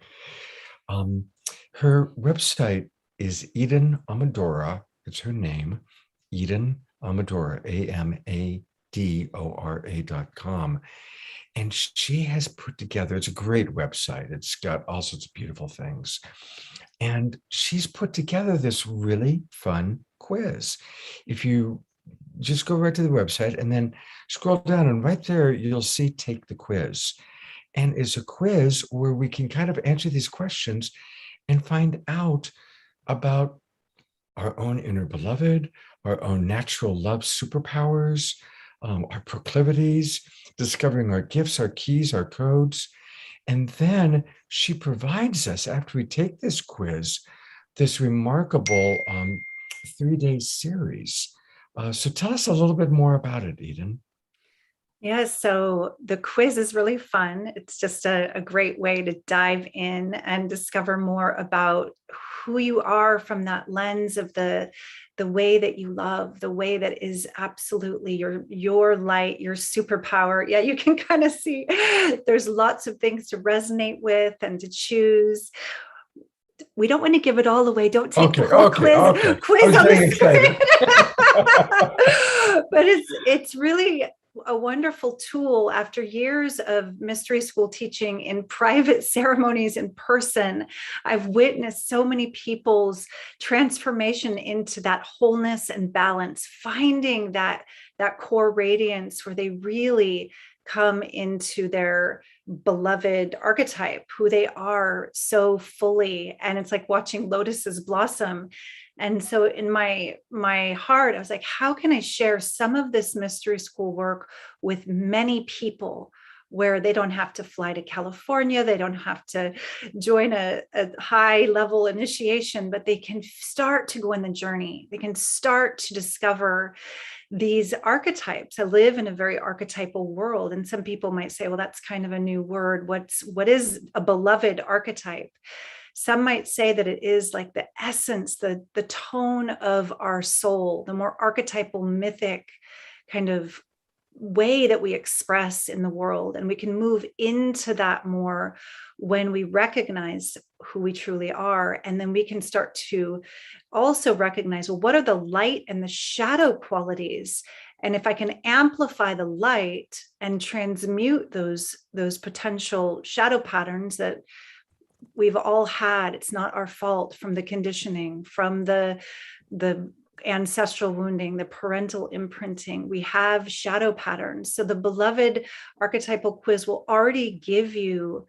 Speaker 1: Her website is Eden Amadora. It's her name, Eden Amadora, AMADORA.com. And she has put together, it's a great website. It's got all sorts of beautiful things. And she's put together this really fun quiz. If you just go right to the website and then scroll down, and right there, you'll see Take the Quiz. And it's a quiz where we can kind of answer these questions and find out about our own inner beloved, our own natural love superpowers, our proclivities, discovering our gifts, our keys, our codes. And then she provides us, after we take this quiz, this remarkable 3-day series. So tell us a little bit more about it, Eden.
Speaker 9: Yes, so the quiz is really fun. It's just a great way to dive in and discover more about who you are from that lens of the way that you love, the way that is absolutely your light, your superpower. Yeah, you can kind of see there's lots of things to resonate with and to choose. We don't want to give it all away. Don't take the whole quiz on the screen. But it's really a wonderful tool. After years of mystery school teaching in private ceremonies in person, I've witnessed so many people's transformation into that wholeness and balance, finding that core radiance where they really come into their beloved archetype, who they are so fully. And it's like watching lotuses blossom. And so in my heart, I was like, how can I share some of this mystery school work with many people where they don't have to fly to California, they don't have to join a high level initiation, but they can start to go on the journey. They can start to discover these archetypes. I live in a very archetypal world. And some people might say, well, that's kind of a new word. What is a beloved archetype? Some might say that it is like the essence, the tone of our soul, the more archetypal, mythic kind of way that we express in the world. And we can move into that more when we recognize who we truly are. And then we can start to also recognize, well, what are the light and the shadow qualities? And if I can amplify the light and transmute those potential shadow patterns that we've all had, it's not our fault, from the conditioning, from the ancestral wounding, the parental imprinting, we have shadow patterns. So the beloved archetypal quiz will already give you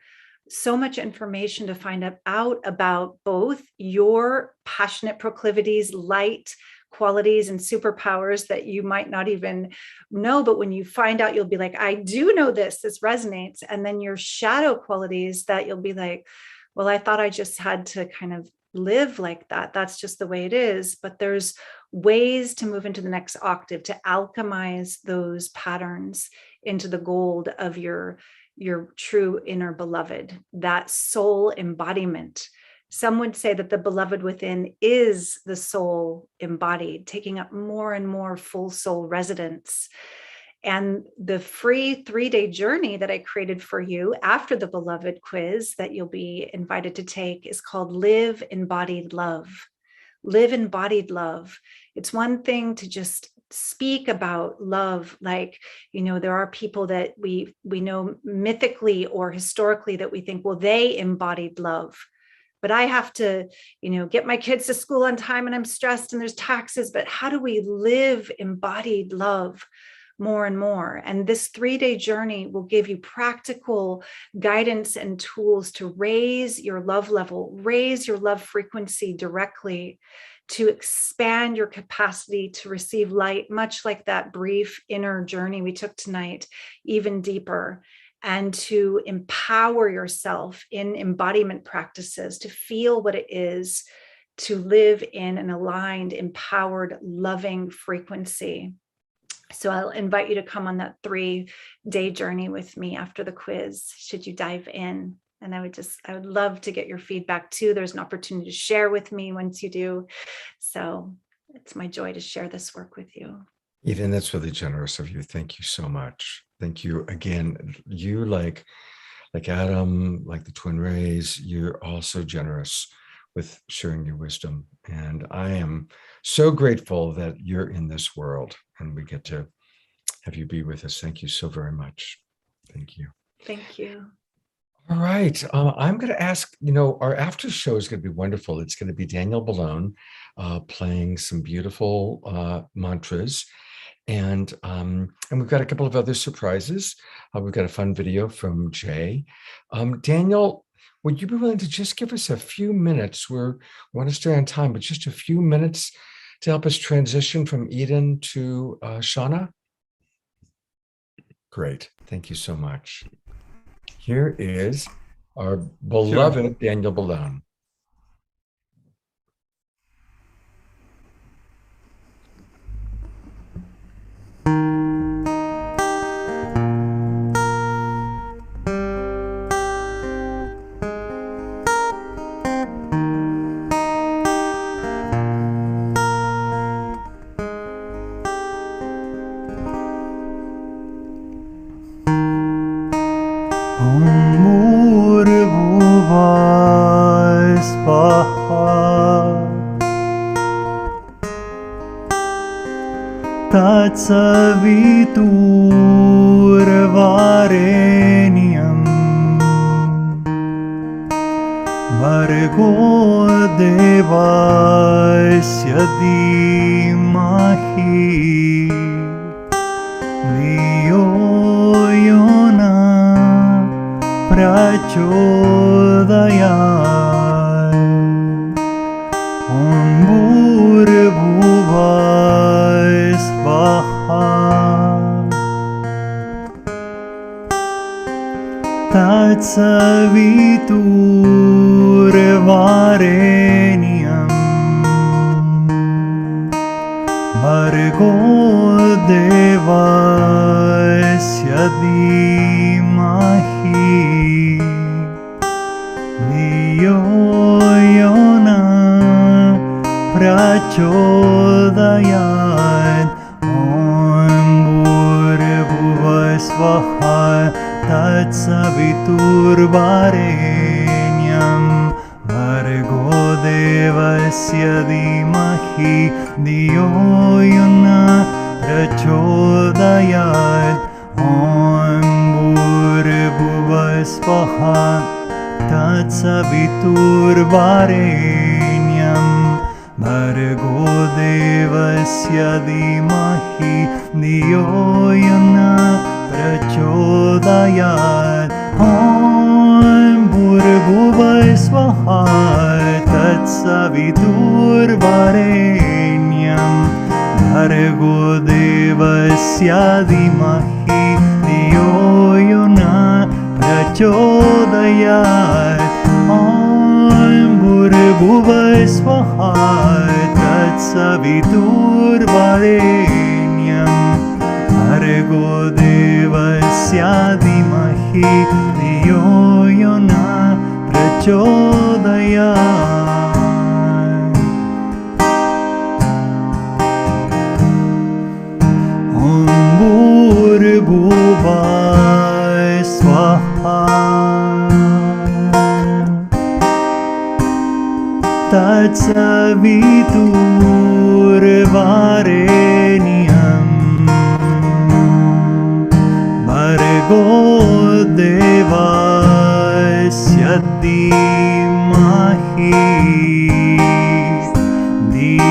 Speaker 9: so much information to find out about both your passionate proclivities, light qualities, and superpowers that you might not even know. But when you find out, you'll be like, I do know this resonates. And then your shadow qualities that you'll be like, well, I thought I just had to kind of live like that. That's just the way it is. But there's ways to move into the next octave, to alchemize those patterns into the gold of your true inner beloved, that soul embodiment. Some would say that the beloved within is the soul embodied, taking up more and more full soul residence. And the free 3-day journey that I created for you after the beloved quiz that you'll be invited to take is called Live Embodied Love. Live embodied love. It's one thing to just speak about love, like, there are people that we know mythically or historically that we think, well, they embodied love. But I have to, get my kids to school on time and I'm stressed and there's taxes. But how do we live embodied love more and more? And this 3-day journey will give you practical guidance and tools to raise your love level, raise your love frequency directly, to expand your capacity to receive light, much like that brief inner journey we took tonight, even deeper, and to empower yourself in embodiment practices, to feel what it is to live in an aligned, empowered, loving frequency. So I'll invite you to come on that 3-day journey with me after the quiz, should you dive in. And I would love to get your feedback too. There's an opportunity to share with me once you do. So it's my joy to share this work with you.
Speaker 1: Eden, that's really generous of you. Thank you so much. Thank you again. You like Adam, like the twin rays, you're also generous with sharing your wisdom. And I am so grateful that you're in this world and we get to have you be with us. Thank you so very much. Thank you.
Speaker 9: Thank you.
Speaker 1: All right. I'm going to ask, our after show is going to be wonderful. It's going to be Daniel Balone playing some beautiful mantras. And we've got a couple of other surprises. We've got a fun video from Jay. Daniel, would you be willing to just give us a few minutes? We want to stay on time, but just a few minutes to help us transition from Eden to Shauna? Great. Thank you so much. Here is our beloved Daniel Balone.
Speaker 6: Saviturvarenyam Bhargo devasya dhimahi Dhiyo yona prachodayat Om Bhurabhuvah Svaha Tatsaviturvarenyam Bhargo देवस्य धीमहि धियो यो नः प्रचोदयात् ॐ भूर्भुवः स्वः तत्सवितुर्वरेण्यं भर्गो देवस्य धीमहि धियो यो नः प्रचोदयात् ॐ भूर्भुवः स्वः तत्सवितुर्वरेण्यं भर्गो देवस्य धीमहि धियो यो नः प्रचोदयात् ॐ भूर्भुवः स्वः तत्सवितुर्वरेण्यं भर्गो देवस्य धीमहि धियो यो नः प्रचोदयात् ॐ भूर्भुवः स्वः तत्सवितुर्वरेण्यं भर्गो देवस्य धीमहि धियो यो नः प्रचोदयात् ॐ भूर्भुवः स्वः तत्सवितुर्वरेण्यं भर्गो देवस्य धीमहि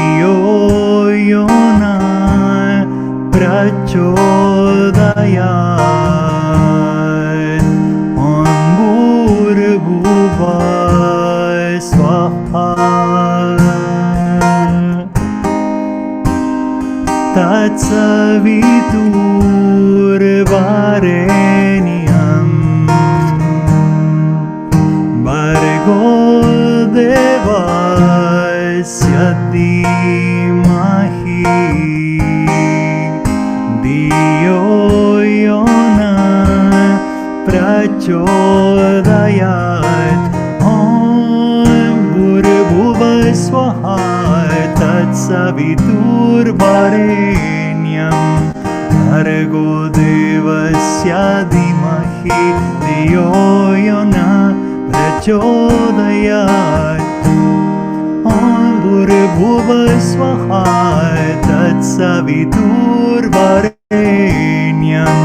Speaker 6: धियो यो नः प्रचोदयात् ॐ भूर्भुवः स्वः तत्सवितुर्वरेण्यं भर्गो देवस्य धीमहि धियो यो नः प्रचोदयात् ॐ भूर्भुवः स्वः तत्सवितुर्वरेण्यं भर्गो देवस्य धीमहि धियो यो नः प्रचोदयात् ॐ भूर्भुवः स्वः तत्सवितुर्वरेण्यं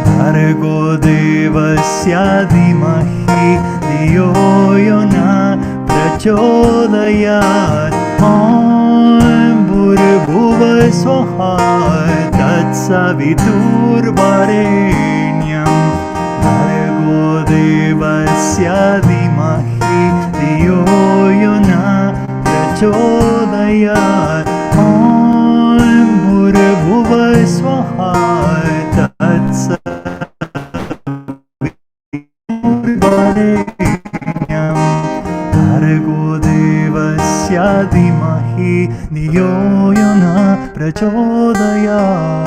Speaker 6: भर्गो देवस्य धीमहि धियो यो नः प्रचोदयात् ॐ भूर्भुवः स्वः तत्सवितुर्वरेण्यं भर्गो देवस्य धीमहि धियो यो नः प्रचोदयात् ॐ भूर्भुवः स्वः तत्सवितुर्वरेण्यं भर्गो देवस्य धीमहि धियो यो नः प्रचोदयात्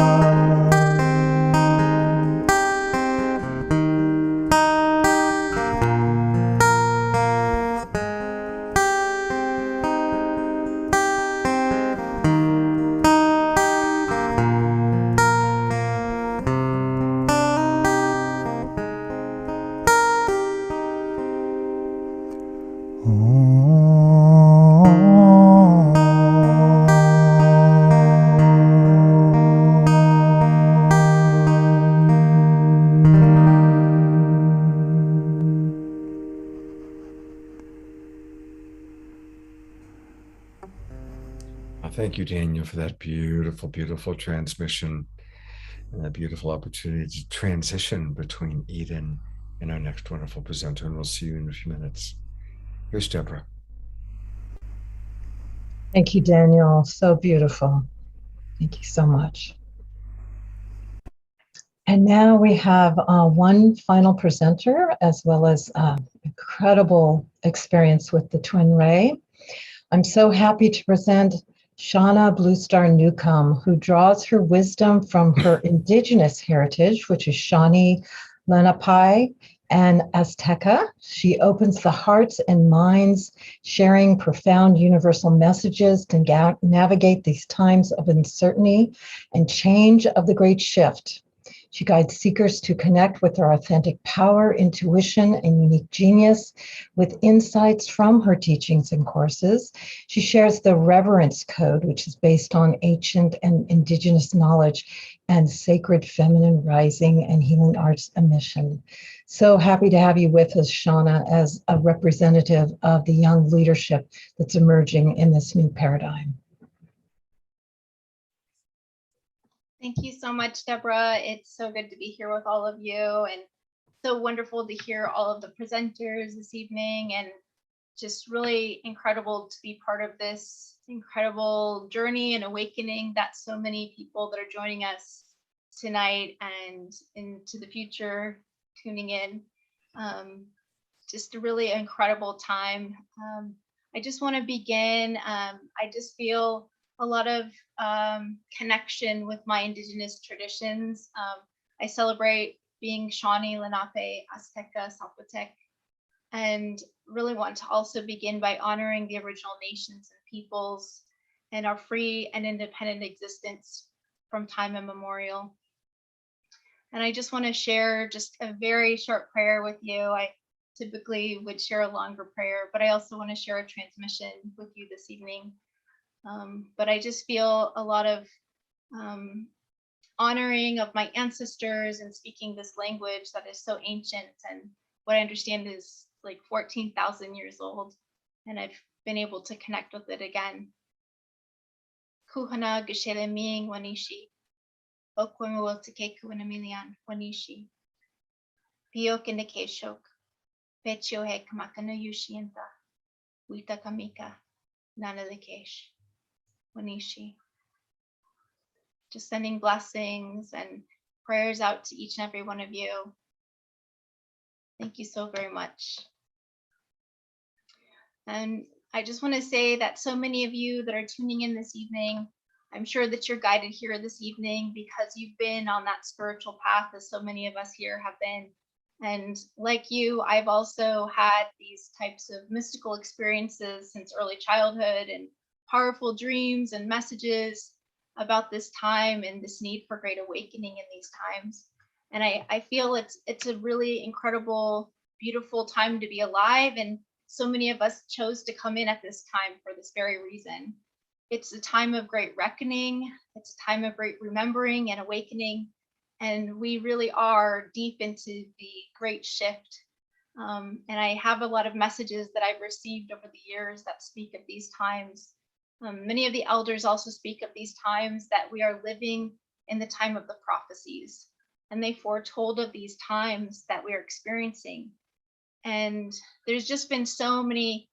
Speaker 1: Thank you, Daniel, for that beautiful, beautiful transmission and that beautiful opportunity to transition between Eden and our next wonderful presenter. And we'll see you in a few minutes. Here's Deborah.
Speaker 2: Thank you, Daniel. So beautiful. Thank you so much. And now we have one final presenter, as well as incredible experience with the Twin Ray. I'm so happy to present Shauna Bluestar Newcomb, who draws her wisdom from her indigenous heritage, which is Shawnee, Lenape, and Azteca. She opens the hearts and minds, sharing profound universal messages to navigate these times of uncertainty and change of the great shift. She guides seekers to connect with their authentic power, intuition, and unique genius with insights from her teachings and courses. She shares the Reverence Code, which is based on ancient and indigenous knowledge and sacred feminine rising and healing arts emission. So happy to have you with us, Shauna, as a representative of the young leadership that's emerging in this new paradigm.
Speaker 10: Thank you so much, Deborah. It's so good to be here with all of you, and so wonderful to hear all of the presenters this evening, and just really incredible to be part of this incredible journey and awakening that so many people that are joining us tonight and into the future tuning in. Just a really incredible time. I just want to begin. I just feel a lot of connection with my indigenous traditions. I celebrate being Shawnee, Lenape, Azteca, Zapotec, and really want to also begin by honoring the original nations and peoples and our free and independent existence from time immemorial. And I just want to share just a very short prayer with you. I typically would share a longer prayer, but I also want to share a transmission with you this evening. But I just feel a lot of honoring of my ancestors and speaking this language that is so ancient, and what I understand is like 14,000 years old, and I've been able to connect with it again. Kuhana geshele ming wanishi, okwemo teke kuanamilian wanishi, pio kendeke shok, petio he kamakana yushienta, wita kamika, nana lekesh. Wanishi. Just sending blessings and prayers out to each and every one of you. Thank you so very much. And I just want to say that so many of you that are tuning in this evening, I'm sure that you're guided here this evening because you've been on that spiritual path, as so many of us here have been. And like you, I've also had these types of mystical experiences since early childhood, and powerful dreams and messages about this time and this need for great awakening in these times. And I feel it's a really incredible, beautiful time to be alive. And so many of us chose to come in at this time for this very reason. It's a time of great reckoning. It's a time of great remembering and awakening. And we really are deep into the great shift. And I have a lot of messages that I've received over the years that speak of these times. Many of the elders also speak of these times that we are living in the time of the prophecies, and they foretold of these times that we are experiencing. And there's just been so many,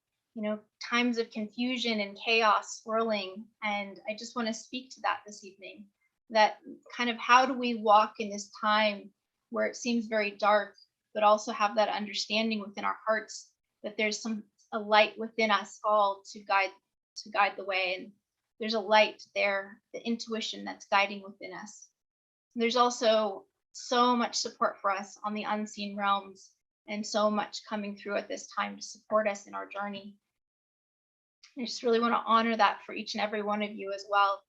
Speaker 10: times of confusion and chaos swirling. And I just want to speak to that this evening, that kind of how do we walk in this time where it seems very dark, but also have that understanding within our hearts that there's a light within us all to guide the way. And there's a light there, the intuition that's guiding within us. There's also so much support for us on the unseen realms, and so much coming through at this time to support us in our journey. I just really want to honor that for each and every one of you as well.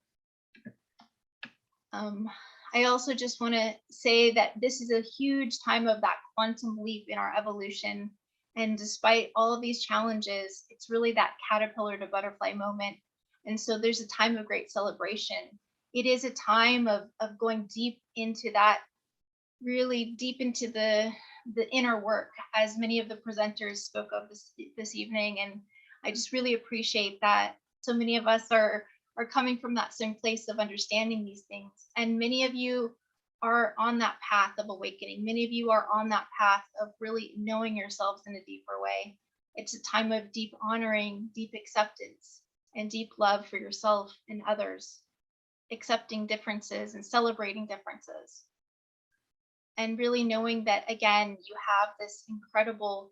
Speaker 10: I also just want to say that this is a huge time of that quantum leap in our evolution. And despite all of these challenges, it's really that caterpillar to butterfly moment. And so there's a time of great celebration. It is a time of going deep into that, really deep into the inner work, as many of the presenters spoke of this evening. And I just really appreciate that so many of us are coming from that same place of understanding these things. And many of you are on that path of awakening. Many of you are on that path of really knowing yourselves in a deeper way. It's a time of deep honoring, deep acceptance, and deep love for yourself and others, accepting differences and celebrating differences. And really knowing that, again, you have this incredible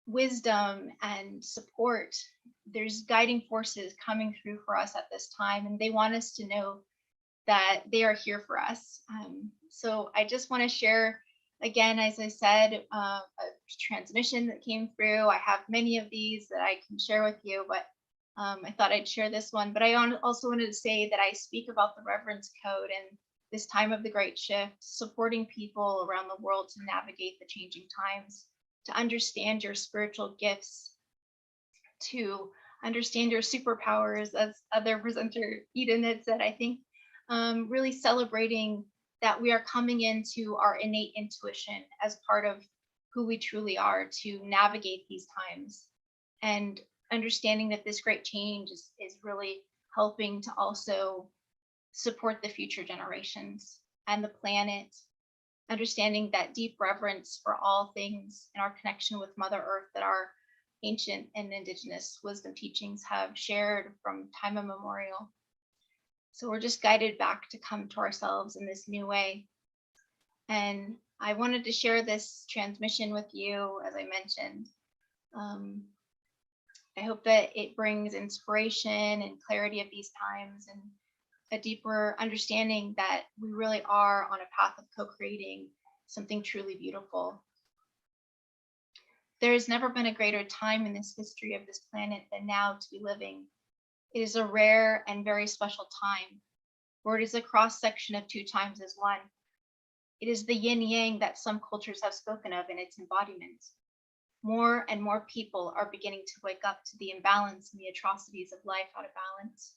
Speaker 10: wisdom and support there's guiding forces coming through for us at this time, and they want us to know that they are here for us. So I just want to share, again, as I said, a transmission that came through. I have many of these that I can share with you, but I thought I'd share this one. But I also wanted to say that I speak about the Reverence Code and this time of the Great Shift, supporting people around the world to navigate the changing times, to understand your spiritual gifts, to understand your superpowers, as other presenter Eden had said. I think really celebrating that we are coming into our innate intuition as part of who we truly are to navigate these times, and understanding that this great change is really helping to also support the future generations and the planet, understanding that deep reverence for all things and our connection with Mother Earth that our ancient and indigenous wisdom teachings have shared from time immemorial. So we're just guided back to come to ourselves in this new way. And I wanted to share this transmission with you, as I mentioned. I hope that it brings inspiration and clarity of these times, and a deeper understanding that we really are on a path of co-creating something truly beautiful. There has never been a greater time in this history of this planet than now to be living. It is a rare and very special time, where it is a cross-section of two times as one. It is the yin-yang that some cultures have spoken of in its embodiment. More and more people are beginning to wake up to the imbalance and the atrocities of life out of balance.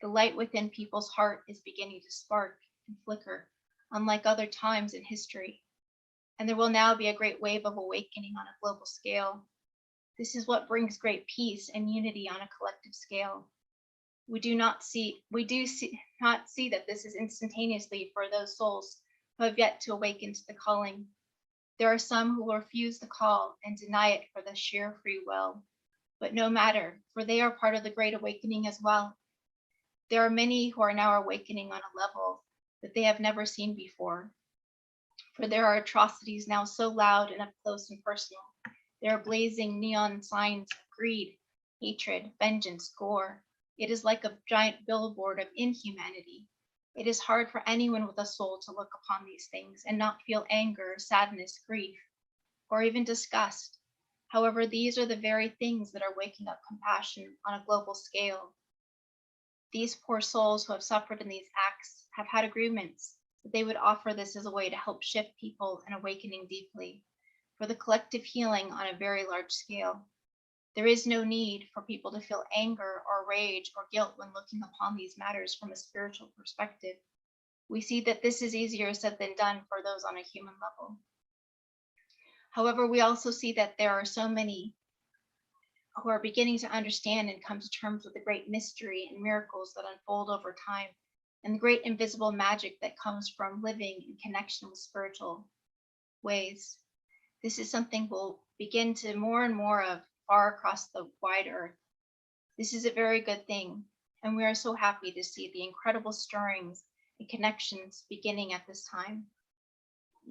Speaker 10: The light within people's heart is beginning to spark and flicker, unlike other times in history. And there will now be a great wave of awakening on a global scale. This is what brings great peace and unity on a collective scale. We do not see that this is instantaneously for those souls who have yet to awaken to the calling. There are some who will refuse the call and deny it for the sheer free will. But no matter, for they are part of the great awakening as well. There are many who are now awakening on a level that they have never seen before. For there are atrocities now so loud and up close and personal. There are blazing neon signs of greed, hatred, vengeance, gore. It is like a giant billboard of inhumanity. It is hard for anyone with a soul to look upon these things and not feel anger, sadness, grief, or even disgust. However, these are the very things that are waking up compassion on a global scale. These poor souls who have suffered in these acts have had agreements that they would offer this as a way to help shift people in awakening deeply, for the collective healing on a very large scale. There is no need for people to feel anger or rage or guilt when looking upon these matters from a spiritual perspective. We see that this is easier said than done for those on a human level. However, we also see that there are so many who are beginning to understand and come to terms with the great mystery and miracles that unfold over time, and the great invisible magic that comes from living in connection with spiritual ways. This is something we'll begin to more and more of far across the wide earth. This is a very good thing, and we are so happy to see the incredible stirrings and connections beginning at this time.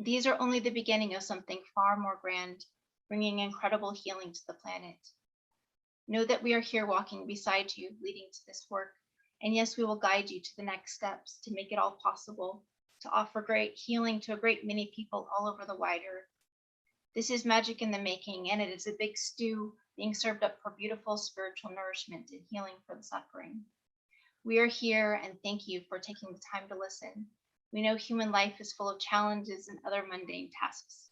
Speaker 10: These are only the beginning of something far more grand, bringing incredible healing to the planet. Know that we are here walking beside you, leading to this work. And yes, we will guide you to the next steps to make it all possible, to offer great healing to a great many people all over the wide earth. This is magic in the making, and it is a big stew being served up for beautiful spiritual nourishment and healing for the suffering. We are here, and thank you for taking the time to listen. We know human life is full of challenges and other mundane tasks.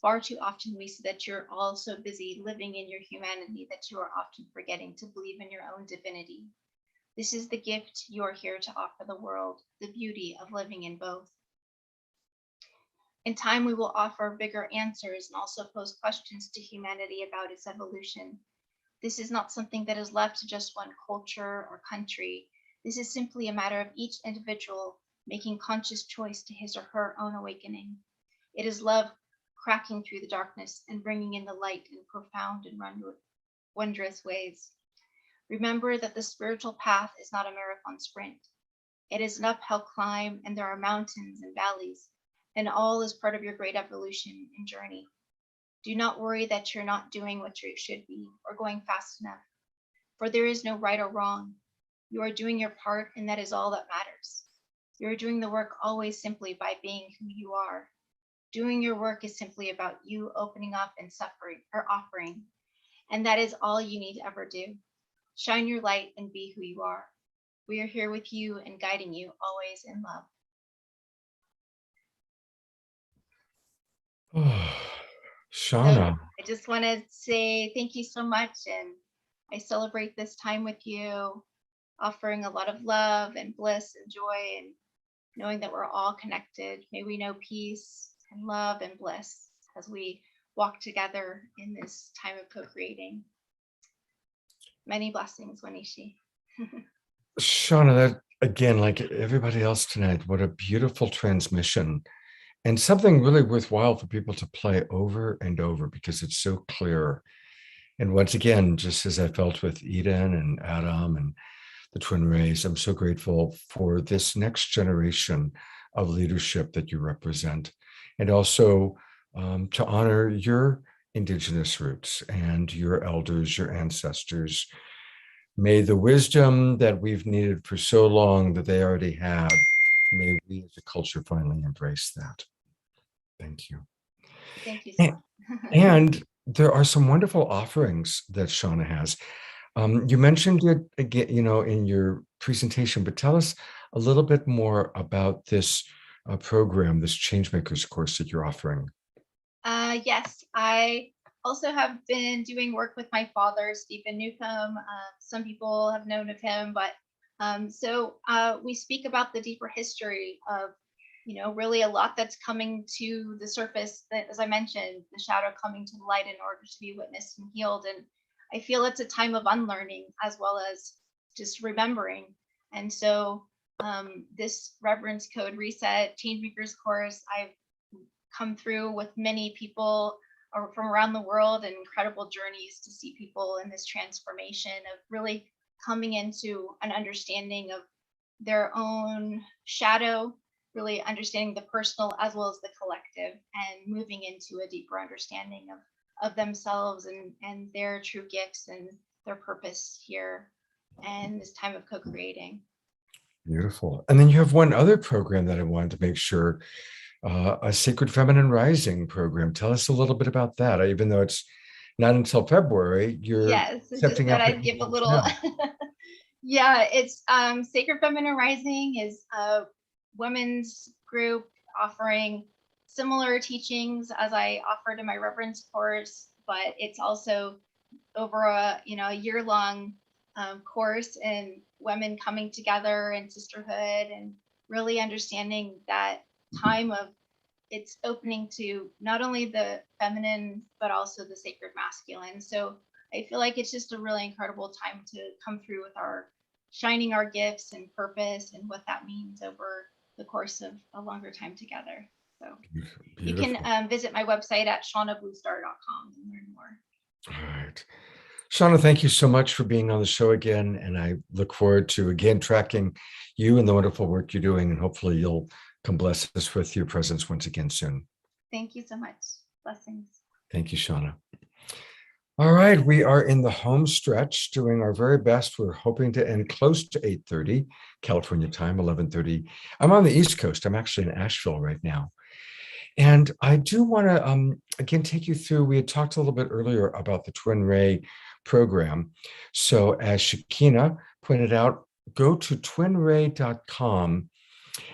Speaker 10: Far too often we see that you're all so busy living in your humanity that you are often forgetting to believe in your own divinity. This is the gift you are here to offer the world, the beauty of living in both. In time, we will offer bigger answers and also pose questions to humanity about its evolution. This is not something that is left to just one culture or country. This is simply a matter of each individual making conscious choice to his or her own awakening. It is love cracking through the darkness and bringing in the light in profound and wondrous ways. Remember that the spiritual path is not a marathon sprint. It is an uphill climb, and there are mountains and valleys, and all is part of your great evolution and journey. Do not worry that you're not doing what you should be or going fast enough. for there is no right or wrong. You are doing your part, and that is all that matters. You are doing the work always simply by being who you are. Doing your work is simply about you opening up and suffering or offering, and that is all you need to ever do. Shine your light and be who you are. We are here with you and guiding you always in love.
Speaker 1: Shauna.
Speaker 10: I just want to say thank you so much, and I celebrate this time with you, offering a lot of love and bliss and joy, and knowing that we're all connected. May we know peace and love and bliss as we walk together in this time of co-creating. Many blessings, Wanishi.
Speaker 1: Shauna, that again, like everybody else tonight, what a beautiful transmission, and something really worthwhile for people to play over and over because it's so clear. And once again, just as I felt with Eden and Adam and the twin rays, I'm so grateful for this next generation of leadership that you represent, and also to honor your Indigenous roots and your elders, your ancestors. May the wisdom that we've needed for so long that they already had, may we as a culture finally embrace that. Thank you.
Speaker 10: Thank you so much.
Speaker 1: And there are some wonderful offerings that Shauna has. You mentioned it again, in your presentation, but tell us a little bit more about this program, this Changemakers course that you're offering.
Speaker 10: Yes, I also have been doing work with my father, Stephen Newcomb. Some people have known of him, but we speak about the deeper history of, really a lot that's coming to the surface, that, as I mentioned, the shadow coming to the light in order to be witnessed and healed. And I feel it's a time of unlearning as well as just remembering. And so this Reverence Code Reset Changemakers course, I've come through with many people from around the world and incredible journeys to see people in this transformation of really coming into an understanding of their own shadow, really understanding the personal as well as the collective, and moving into a deeper understanding of themselves and their true gifts and their purpose here and this time of co-creating.
Speaker 1: Beautiful. And then you have one other program that I wanted to make sure, a Sacred Feminine Rising program. Tell us a little bit about that. Even though it's not until February, you're
Speaker 10: yes, just that I'd give a little. Yeah, it's Sacred Feminine Rising is a women's group offering similar teachings as I offered in my reverence course, but it's also over a year-long course and women coming together and sisterhood and really understanding that time of it's opening to not only the feminine but also the sacred masculine. So I feel like it's just a really incredible time to come through with our shining our gifts and purpose and what that means over the course of a longer time together. So beautiful. You can visit my website at shaunabluestar.com and learn more.
Speaker 1: All right. Shauna, thank you so much for being on the show again. And I look forward to, again, tracking you and the wonderful work you're doing. And hopefully you'll come bless us with your presence once again soon.
Speaker 10: Thank you so much. Blessings.
Speaker 1: Thank you, Shauna. All right, we are in the home stretch doing our very best. We're hoping to end close to 8:30 California time, 11:30. I'm on the East Coast. I'm actually in Asheville right now. And I do want to, again, take you through, we had talked a little bit earlier about the Twin Ray program. So as Shakina pointed out, go to twinray.com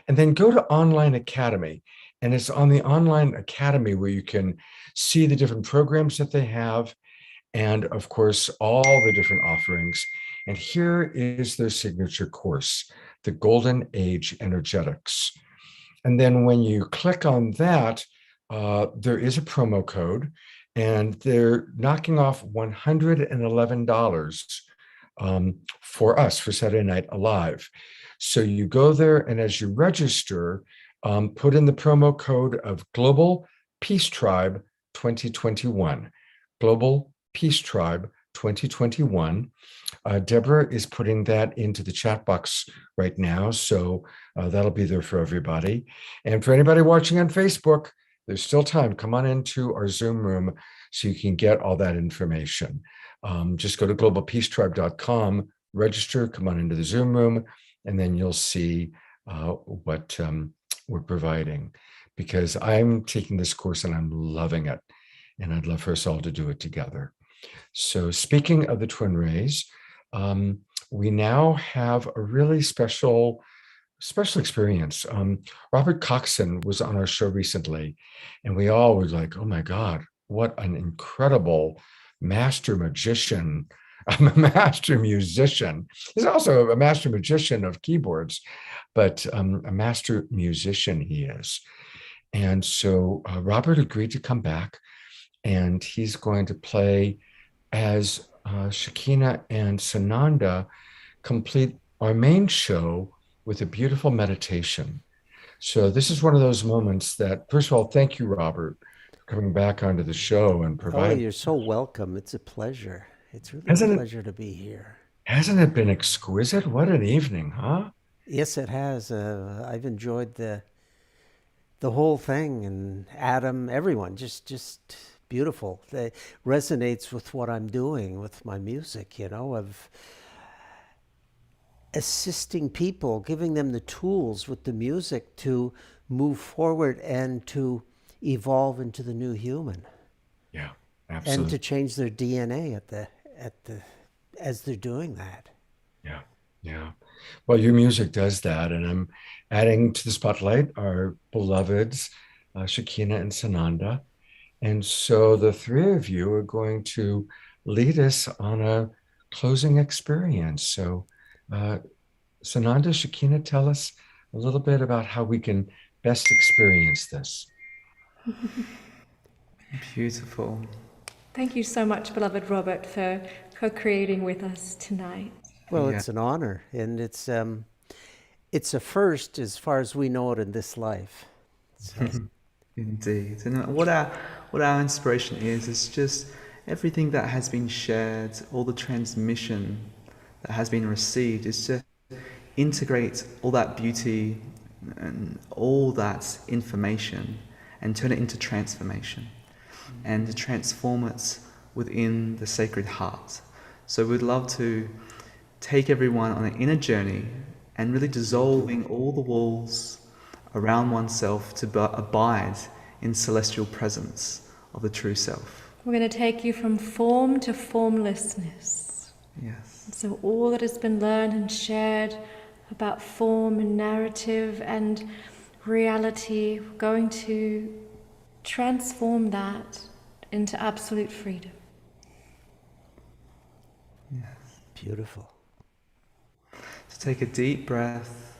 Speaker 1: and then go to Online Academy. And it's on the Online Academy where you can see the different programs that they have. And of course, all the different offerings. And here is their signature course, the Golden Age Energetics. And then when you click on that, there is a promo code, and they're knocking off $111 for us for Saturday Night Alive. So you go there, and as you register, put in the promo code of Global Peace Tribe 2021. Global Peace Tribe 2021. Deborah is putting that into the chat box right now, so that'll be there for everybody. And for anybody watching on Facebook, there's still time. Come on into our Zoom room so you can get all that information. Just go to globalpeacetribe.com, register, come on into the Zoom room, and then you'll see what we're providing. Because I'm taking this course and I'm loving it. And I'd love for us all to do it together. So speaking of the twin rays, we now have a really special experience. Robert Coxson was on our show recently, and we all were like, oh my God, what an incredible master magician, a master musician. He's also a master magician of keyboards, but a master musician he is. And so Robert agreed to come back, and he's going to play as Shekinah and Sananda complete our main show with a beautiful meditation. So this is one of those moments that, first of all, thank you, Robert, for coming back onto the show and providing.
Speaker 11: Oh, you're so welcome. It's a pleasure. It's really
Speaker 1: Hasn't
Speaker 11: a
Speaker 1: it-
Speaker 11: pleasure to be here.
Speaker 1: Hasn't it been exquisite? What an evening, huh?
Speaker 11: Yes, it has. I've enjoyed the whole thing, and Adam, everyone, just beautiful. It resonates with what I'm doing with my music, of assisting people, giving them the tools with the music to move forward and to evolve into the new human.
Speaker 1: Yeah, absolutely.
Speaker 11: And to change their DNA as they're doing that.
Speaker 1: Yeah. Well, your music does that, and I'm adding to the spotlight our beloveds, Shekinah and Sananda. And so the three of you are going to lead us on a closing experience. So Sananda, Shekinah, tell us a little bit about how we can best experience this.
Speaker 7: Beautiful.
Speaker 4: Thank you so much, beloved Robert, for co-creating with us tonight.
Speaker 11: Well,
Speaker 7: Yeah.
Speaker 11: it's an honor, and it's a first as far as we know it in this life. So,
Speaker 7: Indeed. And what our inspiration is just everything that has been shared, all the transmission that has been received, is to integrate all that beauty and all that information and turn it into transformation and to transform it within the Sacred Heart. So we'd love to take everyone on an inner journey and really dissolving all the walls around oneself to abide in celestial presence of the true self.
Speaker 4: We're going to take you from form to formlessness.
Speaker 7: Yes.
Speaker 4: So all that has been learned and shared about form and narrative and reality, we're going to transform that into absolute freedom.
Speaker 11: beautiful.
Speaker 7: So take a deep breath.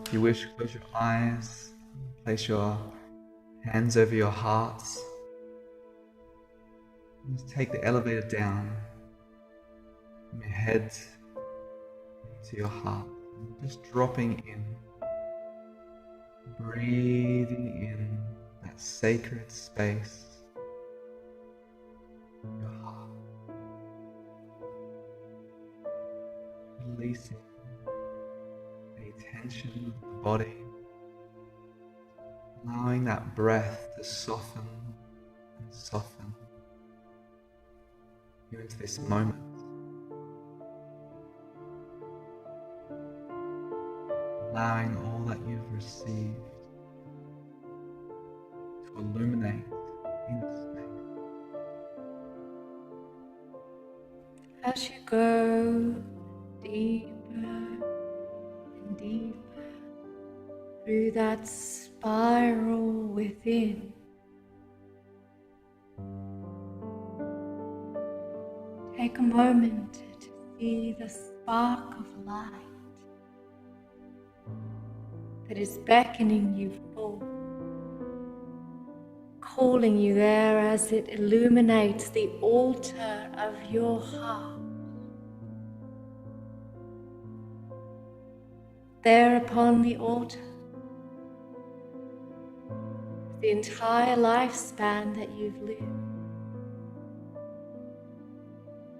Speaker 7: If you wish, close your eyes. Place your hands over your heart. Just take the elevator down from your head to your heart. Just dropping in, breathing in that sacred space, your heart. Releasing any tension of the body, allowing that breath to soften and soften you into this moment. Allowing all that you've received to illuminate in space.
Speaker 4: As you go deeper and deeper through that spiral within, take a moment to see the spark of light that is beckoning you forward, calling you there as it illuminates the altar of your heart. There upon the altar, the entire lifespan that you've lived,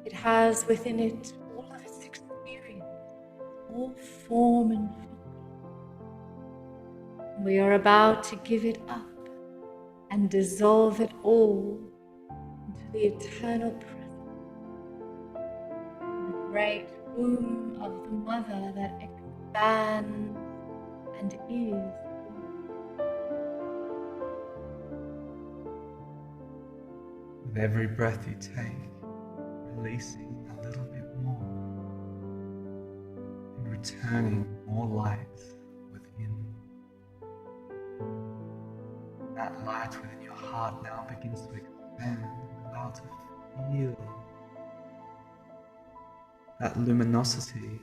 Speaker 4: it has within it all of its experience, all form and function. We are about to give it up and dissolve it all into the eternal presence great womb of the mother that expands and is.
Speaker 7: With every breath you take, releasing a little bit more and returning more light within. That light within your heart now begins to expand, allow to feel that luminosity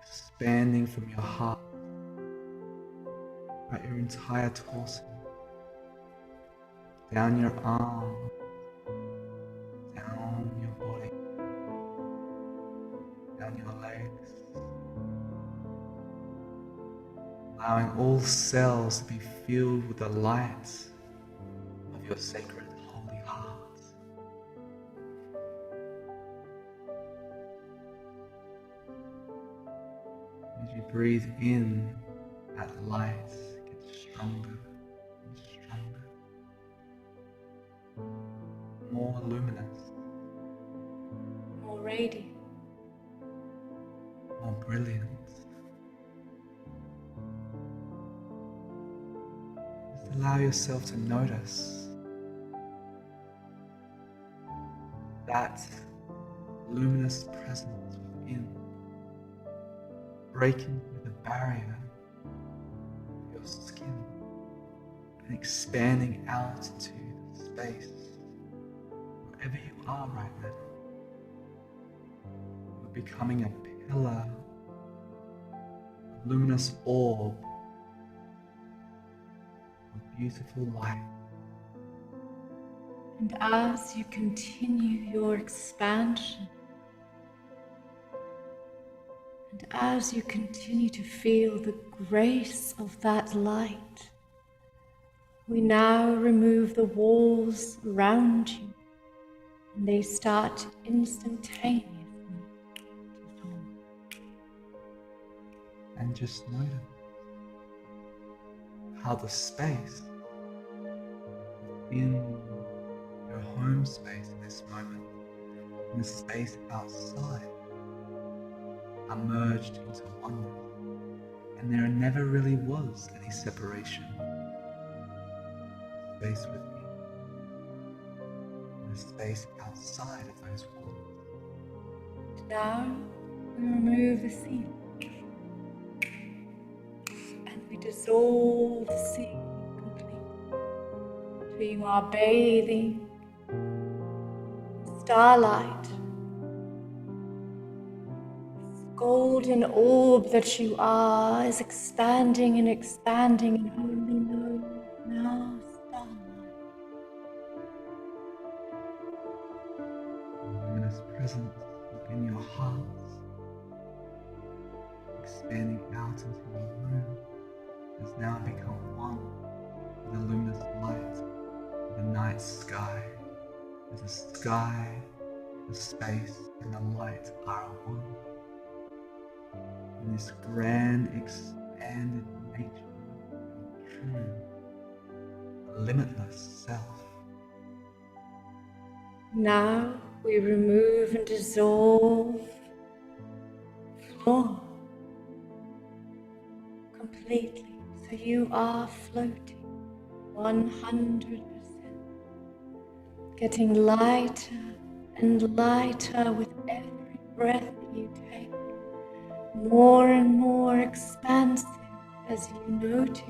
Speaker 7: expanding from your heart, right, your entire torso, down your arms, down your body, down your legs, allowing all cells to be filled with the light of your sacred holy heart. As you breathe in, that light gets stronger and stronger, more luminous,
Speaker 4: More radiant.
Speaker 7: more brilliant. Just allow yourself to notice that luminous presence within, breaking through the barrier of your skin and expanding out into the space. Wherever you are right now, you're becoming a pillar, a luminous orb of beautiful light.
Speaker 4: And as you continue your expansion, and as you continue to feel the grace of that light, we now remove the walls around you, and they start instantaneously to dissolve.
Speaker 7: And just notice how the space in your home space in this moment and the space outside are merged into oneness, and there never really was any separation. Space within and the space outside of those walls.
Speaker 4: Now we remove the ceiling and we dissolve the ceiling completely. So you are bathing in starlight. This golden orb that you are is expanding and expanding and only knows now starlight.
Speaker 7: Luminous presence within your hearts, expanding out into your room, has now become one with the luminous light of the night sky. As the sky, the space, and the light are one. In this grand, expanded nature, true, limitless self.
Speaker 4: Now we remove and dissolve floor completely. So you are floating 100%, getting lighter and lighter with every breath you take, more and more expansive as you notice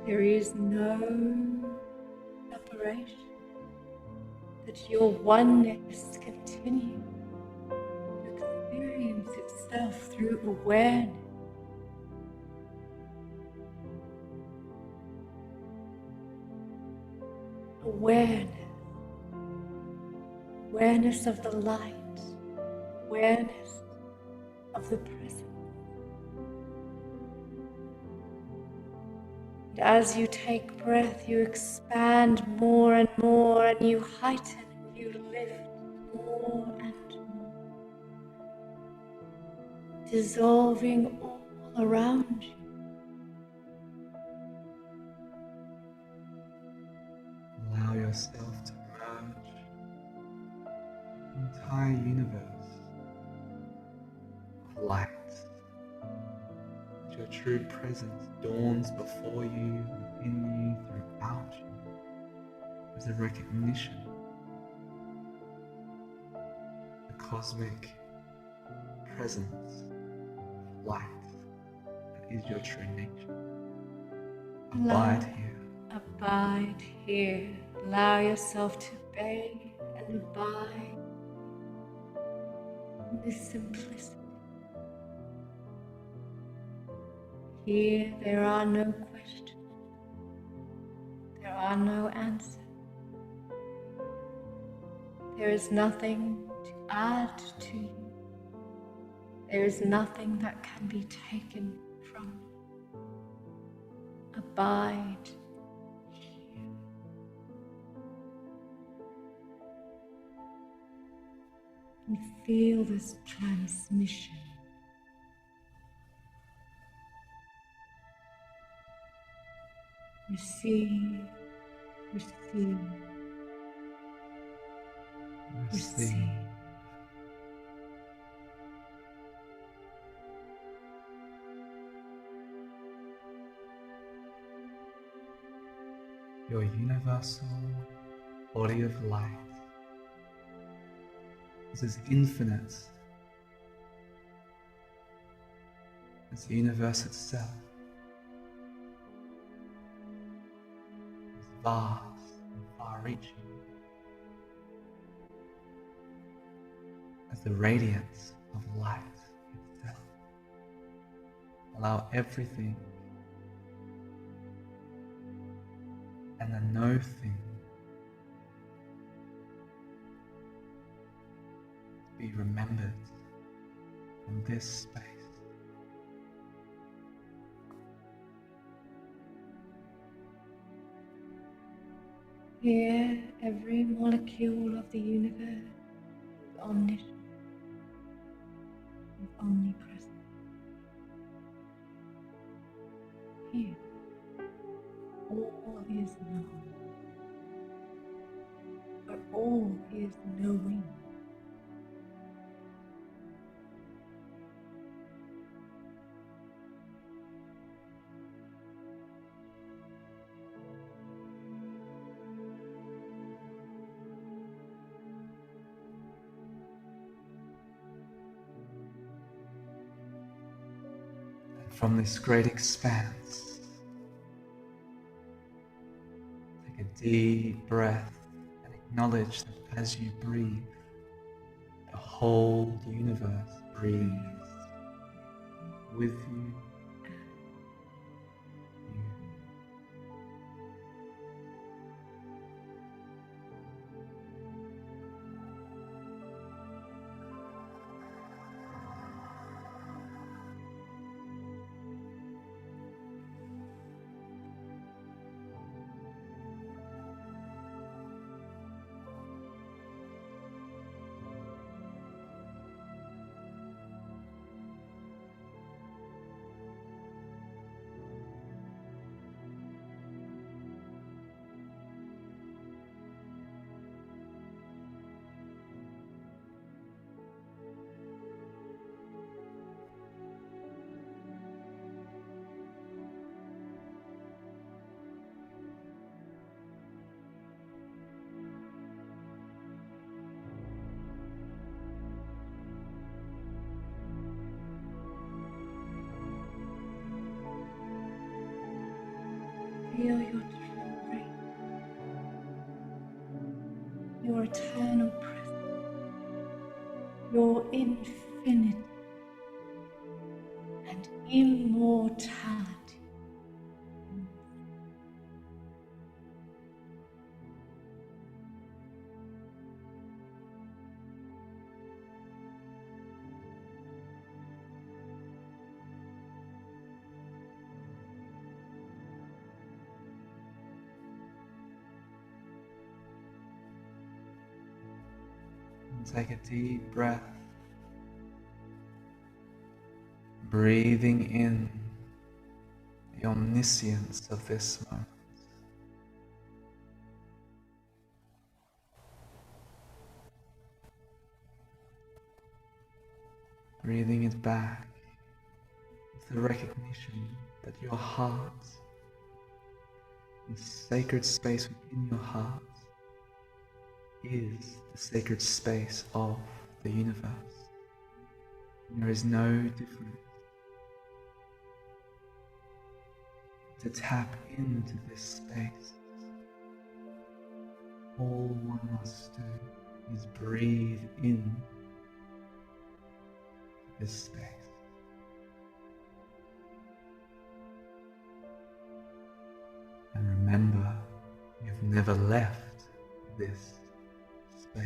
Speaker 4: there is no separation, that your oneness continues to experience itself through awareness. Awareness of the light, awareness of the presence. And as you take breath, you expand more and more, and you heighten, you lift more and more, dissolving all around you.
Speaker 7: Allow yourself to merge the entire universe light. Your true presence dawns before you, within you, throughout you. There's a recognition, the cosmic presence of light that is your true nature. Abide here.
Speaker 4: Abide here. Allow yourself to bathe and abide in this simplicity. Here there are no questions. There are no answers. There is nothing to add to you. There is nothing that can be taken from you. Abide here. And feel this transmission. Receive, receive, receive.
Speaker 7: Your universal body of light is as infinite as the universe itself. Vast and far-reaching as the radiance of light itself. Allow everything and the no thing to be remembered from this space.
Speaker 4: Here, every molecule of the universe is omniscient, is omnipresent. Here, all is known, but all is knowing.
Speaker 7: From this great expanse, take a deep breath and acknowledge that as you breathe, the whole universe breathes with you.
Speaker 4: Feel your true grace, your eternal presence, your infinity and immortality.
Speaker 7: Take a deep breath, breathing in the omniscience of this moment. breathing it back with the recognition that your heart, the sacred space within your heart, is the sacred space of the universe. There is no difference. To tap into this space, all one must do is breathe in this space. And remember, you've never left this space.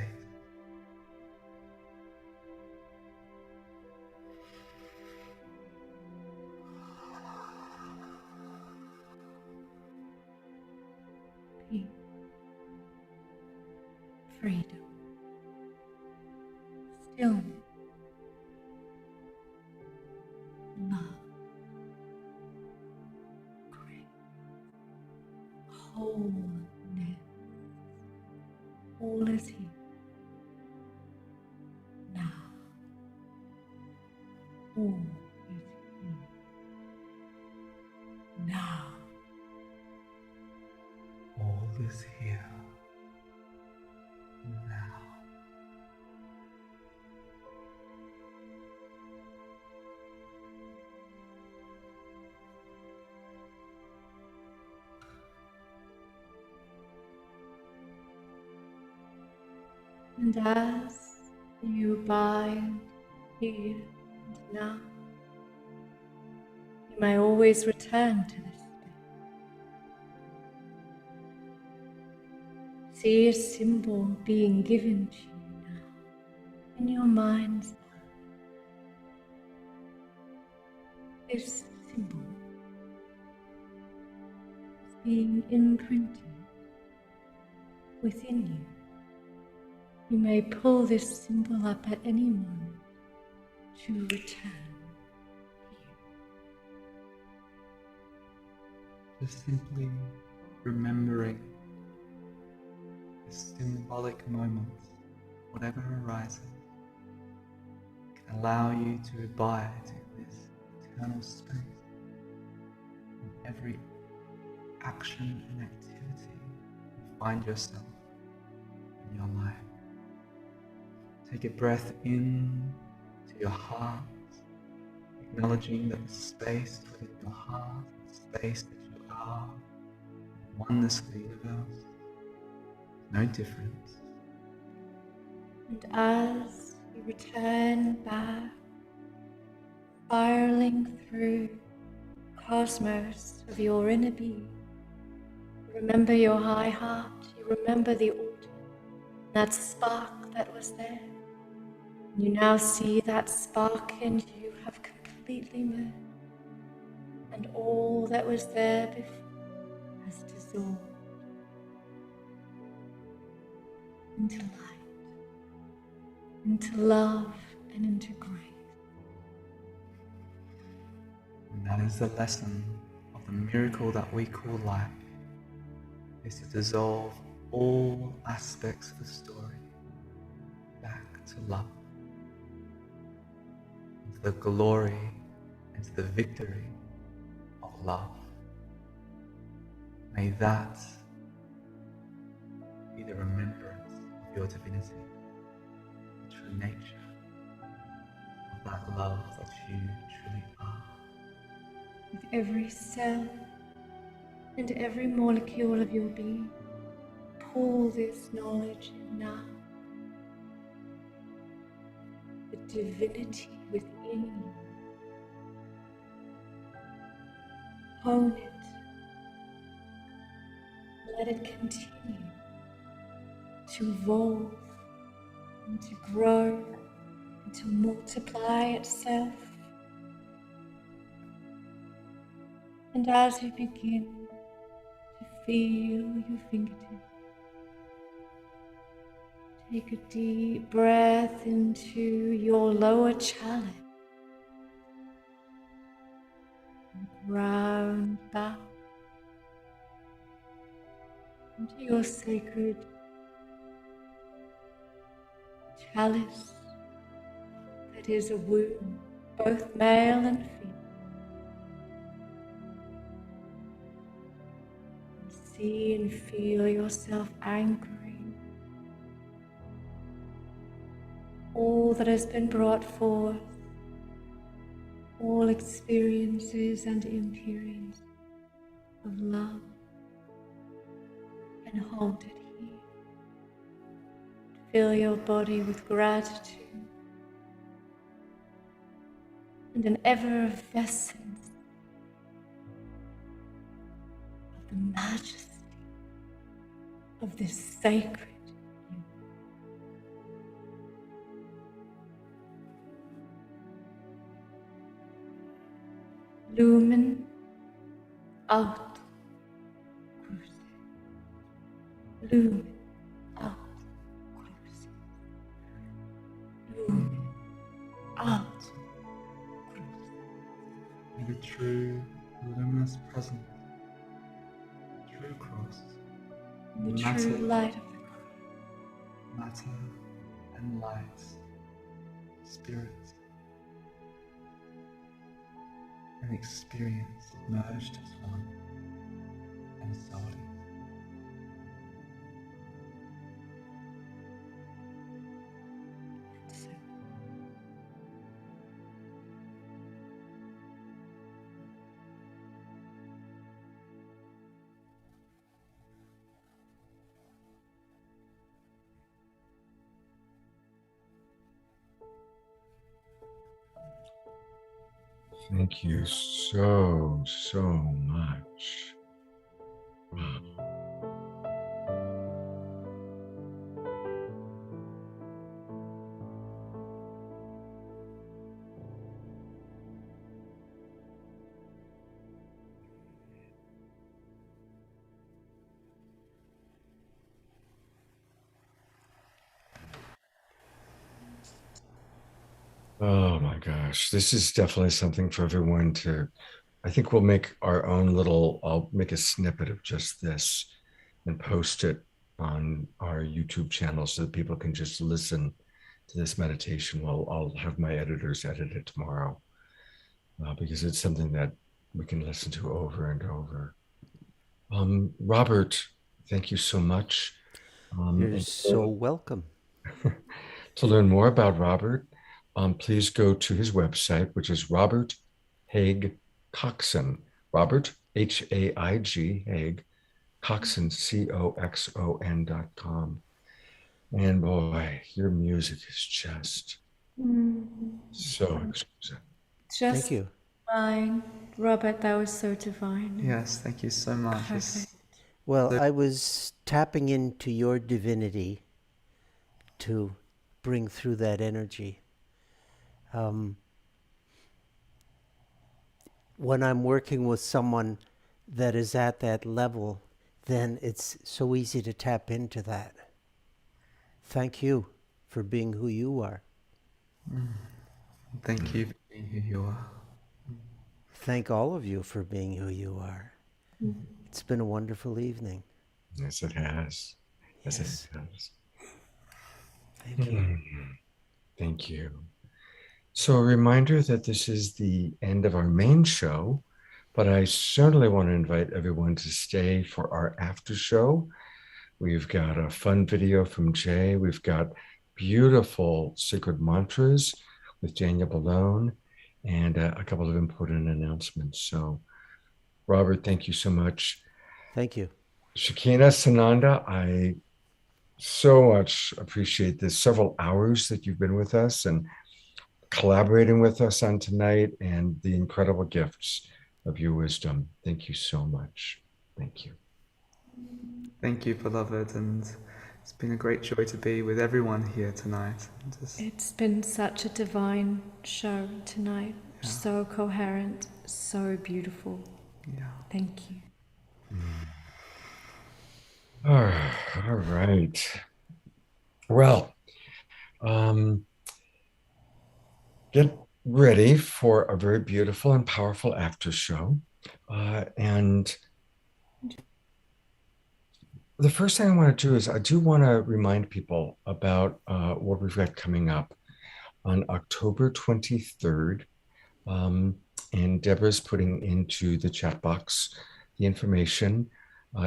Speaker 4: Peace, freedom, stillness, love, grace, wholeness. All is here now. All is here now.
Speaker 7: All is here now.
Speaker 4: And as you abide here and now, you may always return to this space. See a symbol being given to you now in your mind's eye. This symbol is being imprinted within you. You may pull this symbol up at any moment to return here.
Speaker 7: Just simply remembering the symbolic moments, whatever arises, can allow you to abide in this eternal space. In every action and activity you find yourself in your life. Take a breath in to your heart, acknowledging that the space within your heart, the space that you are, the oneness of the universe, no difference.
Speaker 4: And as you return back, spiraling through the cosmos of your inner being, you remember your high heart, you remember the autumn, that spark that was there. You now see that spark and you have completely merged, and all that was there before has dissolved into light, into love, and into grace.
Speaker 7: And that is the lesson of the miracle that we call life, is to dissolve all aspects of the story back to love, into the glory and to the victory of love. May that be the remembrance of your divinity, the true nature of that love that you truly are.
Speaker 4: With every cell and every molecule of your being, pull this knowledge in now. The divinity within you. Hone it. Let it continue to evolve and to grow and to multiply itself. And as you begin to feel your fingertips, take a deep breath into your lower chalice and ground back into your sacred chalice that spirit is a womb, both male and female. See and feel yourself anchoring all that has been brought forth, all experiences and imperience of love, and hold it here. Fill your body with gratitude and an effervescence of the majesty of this sacred lumen out crucis, lumen out crucis, lumen out crucis.
Speaker 7: May the true luminous presence, true cross,
Speaker 4: The
Speaker 7: matter,
Speaker 4: true light of the cross,
Speaker 7: matter and light, spirit and experience merged as one and solid.
Speaker 1: Thank you so much. Wow. Oh my gosh, this is definitely something for everyone to, I think we'll make our own little, I'll make a snippet of just this and post it on our YouTube channel so that people can just listen to this meditation. While I'll have my editors edit it tomorrow because it's something that we can listen to over and over. Robert, thank you so much.
Speaker 11: You're so welcome.
Speaker 1: To learn more about Robert, please go to his website, which is Robert Haig Coxson. Robert, Haig, Haig, Coxson, COXON.com. And boy, your music is just so exquisite.
Speaker 4: Just
Speaker 11: Thank you.
Speaker 4: divine. Robert, that was so divine.
Speaker 7: Yes, thank you so much.
Speaker 4: Perfect.
Speaker 11: Well, I was tapping into your divinity to bring through that energy. When I'm working with someone that is at that level, then it's so easy to tap into that. Thank you for being who you are.
Speaker 7: Thank you for being who you are.
Speaker 11: Thank all of you for being who you are. It's been a wonderful evening.
Speaker 1: Yes, it has. Yes,
Speaker 11: Yes.
Speaker 1: it has.
Speaker 11: Thank you.
Speaker 1: Thank you. So a reminder that this is the end of our main show, but I certainly want to invite everyone to stay for our after show. We've got a fun video from Jay. We've got beautiful sacred mantras with Daniel Balone and a couple of important announcements. So Robert, thank you so much.
Speaker 11: Thank you.
Speaker 1: Shakina, Sananda, I so much appreciate the several hours that you've been with us and collaborating with us on tonight and the incredible gifts of your wisdom. Thank you so much. Thank you.
Speaker 7: Thank you, beloved, and it's been a great joy to be with everyone here tonight.
Speaker 4: It's been such a divine show tonight.
Speaker 7: Yeah.
Speaker 4: So coherent, so beautiful.
Speaker 7: Yeah.
Speaker 4: Thank you.
Speaker 1: All right. Well, get ready for a very beautiful and powerful after show. And the first thing I want to do is I do want to remind people about what we've got coming up. on October 23rd. And Deborah's putting into the chat box the information,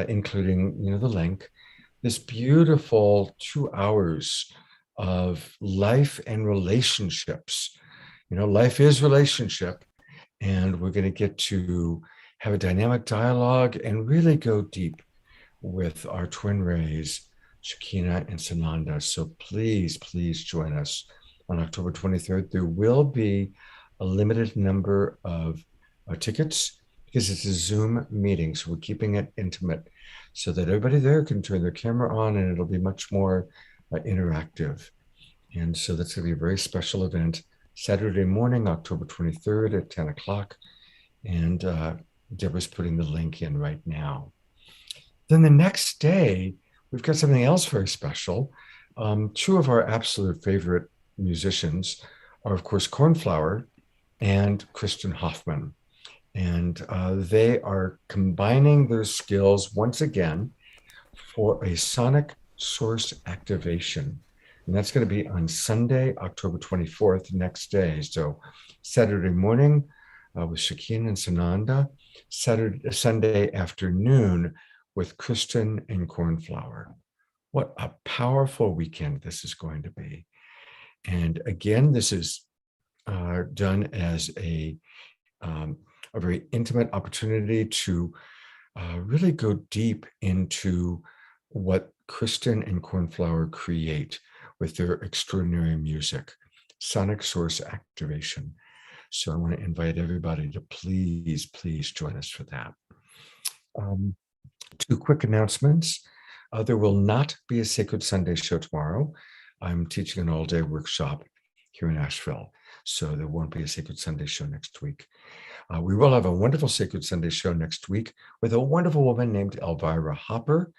Speaker 1: including, the link. This beautiful 2 hours of life and relationships. Life is relationship, and we're going to get to have a dynamic dialogue and really go deep with our twin rays, Shekinah and Sananda. So please join us on October 23rd. There will be a limited number of tickets because it's a Zoom meeting. So we're keeping it intimate so that everybody there can turn their camera on and it'll be much more interactive. And so that's going to be a very special event, Saturday morning, October 23rd at 10 o'clock. And Deborah's putting the link in right now. Then the next day, we've got something else very special. Two of our absolute favorite musicians are, of course, Cornflower and Kristen Hoffman. And they are combining their skills once again for a sonic source activation. And that's going to be on Sunday, October 24th, next day. So Saturday morning with Shekinah and Sananda, Sunday afternoon with Kristen and Cornflower. What a powerful weekend this is going to be. And again, this is done as a very intimate opportunity to really go deep into what Kristen and Cornflower create with their extraordinary music, sonic source activation. So I want to invite everybody to please join us for that. Two quick announcements. There will not be a Sacred Sunday show tomorrow. I'm teaching an all-day workshop here in Asheville, so there won't be a Sacred Sunday show next week. We will have a wonderful Sacred Sunday show next week with a wonderful woman named Elvira Hopper.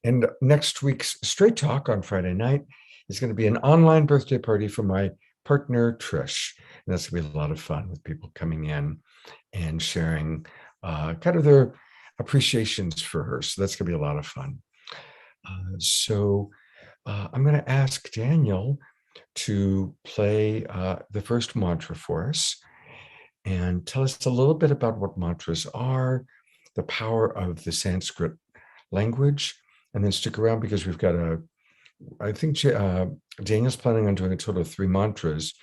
Speaker 1: And next week's Straight Talk on Friday night is going to be an online birthday party for my partner, Trish. And that's going to be a lot of fun with people coming in and sharing kind of their appreciations for her. So that's going to be a lot of fun. So I'm going to ask Daniel to play the first mantra for us and tell us a little bit about what mantras are, the power of the Sanskrit language, and then stick around because we've got I think Daniel's planning on doing a total of 3 mantras,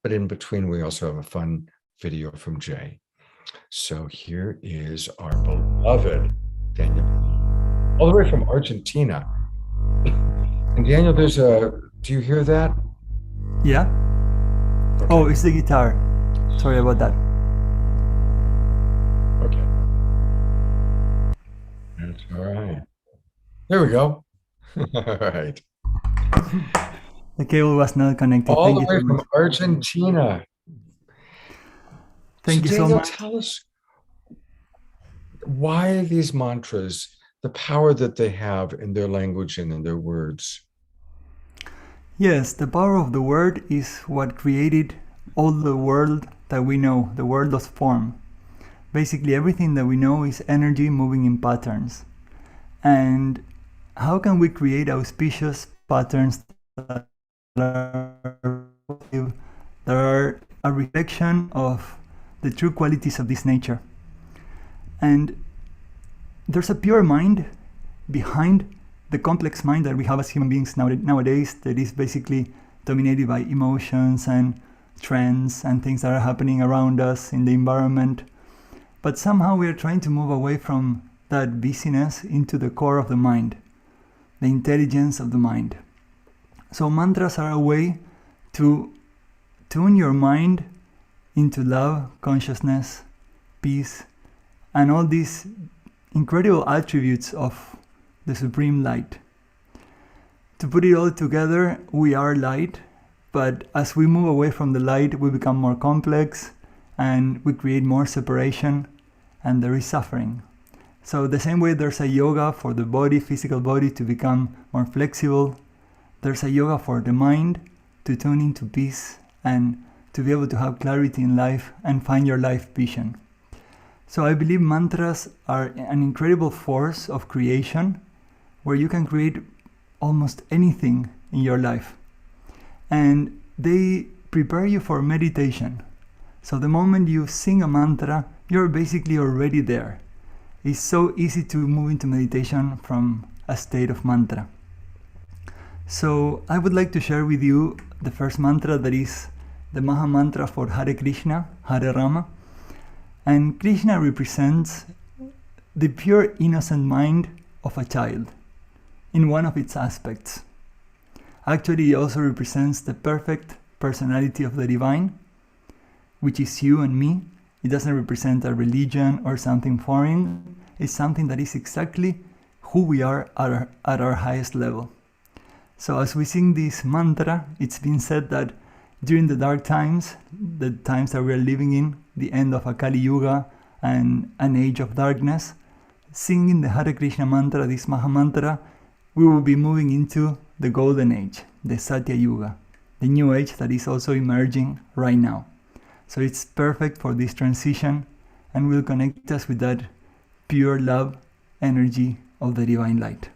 Speaker 1: but in between we also have a fun video from Jay. So here is our beloved Daniel, all the way from Argentina. And Daniel, do you hear that?
Speaker 6: Yeah.
Speaker 1: Okay.
Speaker 6: Oh, it's the guitar. Sorry about that.
Speaker 1: Okay. That's all right. There we go. All right.
Speaker 6: The cable was not connected.
Speaker 1: All
Speaker 6: Thank
Speaker 1: the
Speaker 6: you
Speaker 1: way
Speaker 6: so
Speaker 1: from
Speaker 6: much.
Speaker 1: Argentina.
Speaker 6: Thank you so
Speaker 1: Daniel,
Speaker 6: much.
Speaker 1: tell us why these mantras, the power that they have in their language and in their words.
Speaker 6: Yes, the power of the word is what created all the world that we know, the world of form. Basically, everything that we know is energy moving in patterns. And how can we create auspicious patterns that are a reflection of the true qualities of this nature? And there's a pure mind behind the complex mind that we have as human beings nowadays that is basically dominated by emotions and trends and things that are happening around us in the environment. But somehow we are trying to move away from that busyness into the core of the mind, the intelligence of the mind. So mantras are a way to tune your mind into love, consciousness, peace, and all these incredible attributes of the supreme light. To put it all together, we are light, but as we move away from the light, we become more complex and we create more separation and there is suffering. So the same way there's a yoga for the body, physical body, to become more flexible, there's a yoga for the mind to tune into peace and to be able to have clarity in life and find your life vision. So I believe mantras are an incredible force of creation where you can create almost anything in your life. And they prepare you for meditation. So the moment you sing a mantra, you're basically already there. It's so easy to move into meditation from a state of mantra. So I would like to share with you the first mantra, that is the Maha Mantra for Hare Krishna, Hare Rama. And Krishna represents the pure innocent mind of a child in one of its aspects. Actually, it also represents the perfect personality of the divine, which is you and me. It doesn't represent a religion or something foreign. It's something that is exactly who we are at our highest level. So as we sing this mantra, it's been said that during the dark times, the times that we are living in, the end of a Kali Yuga and an age of darkness, singing the Hare Krishna mantra, this Maha Mantra, we will be moving into the golden age, the Satya Yuga, the new age that is also emerging right now. So it's perfect for this transition and will connect us with that pure love energy of the divine light.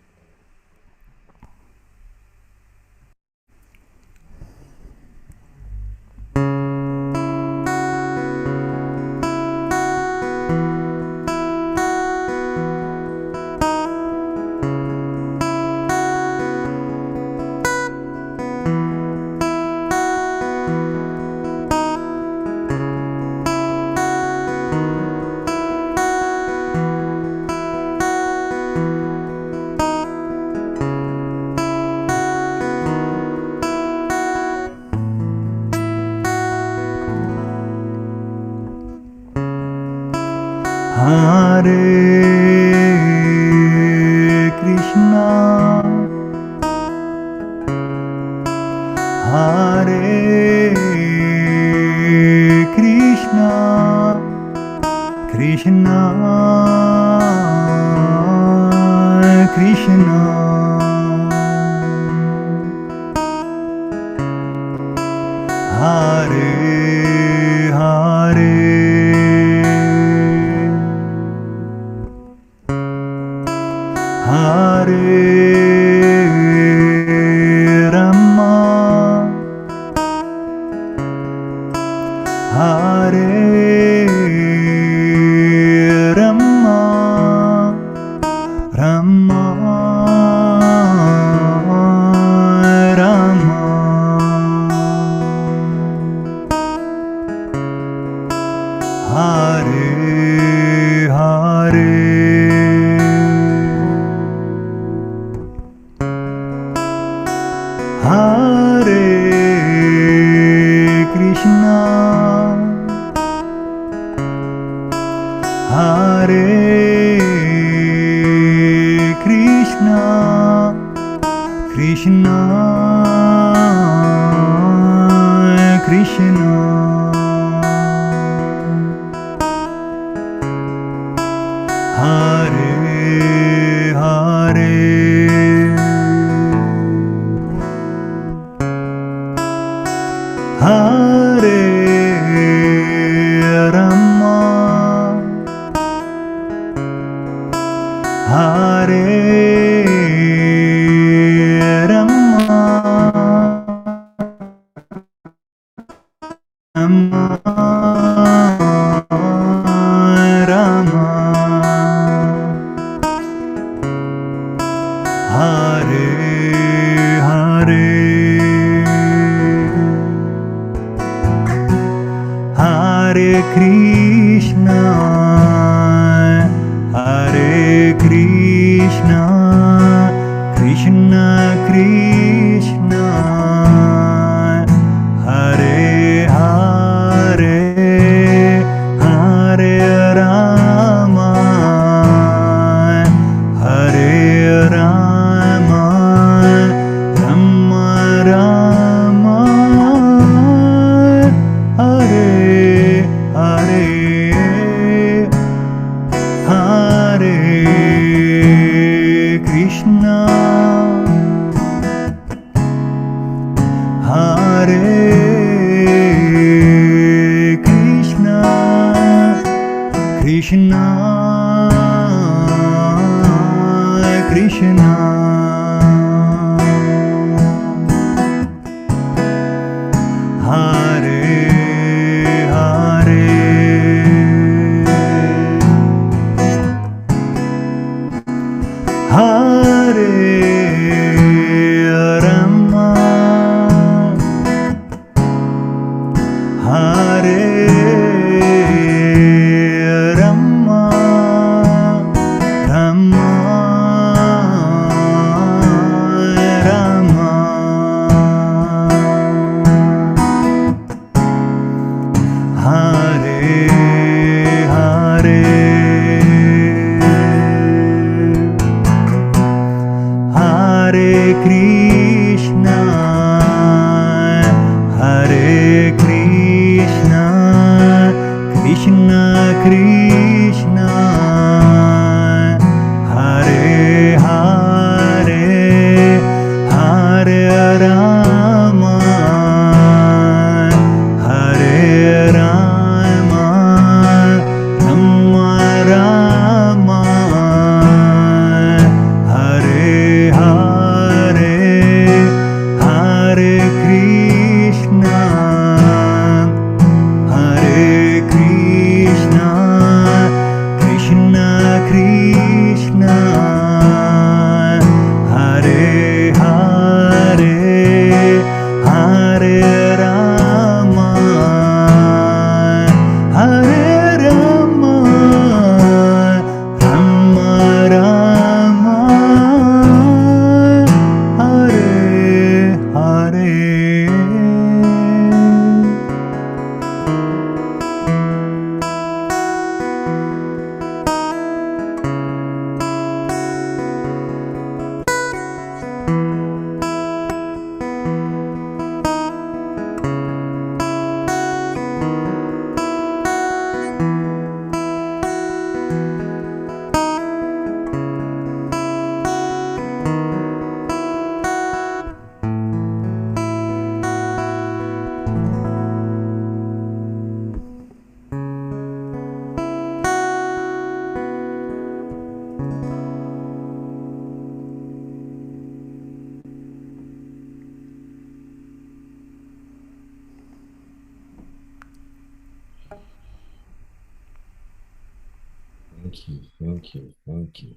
Speaker 1: Thank you. Thank you. Thank you.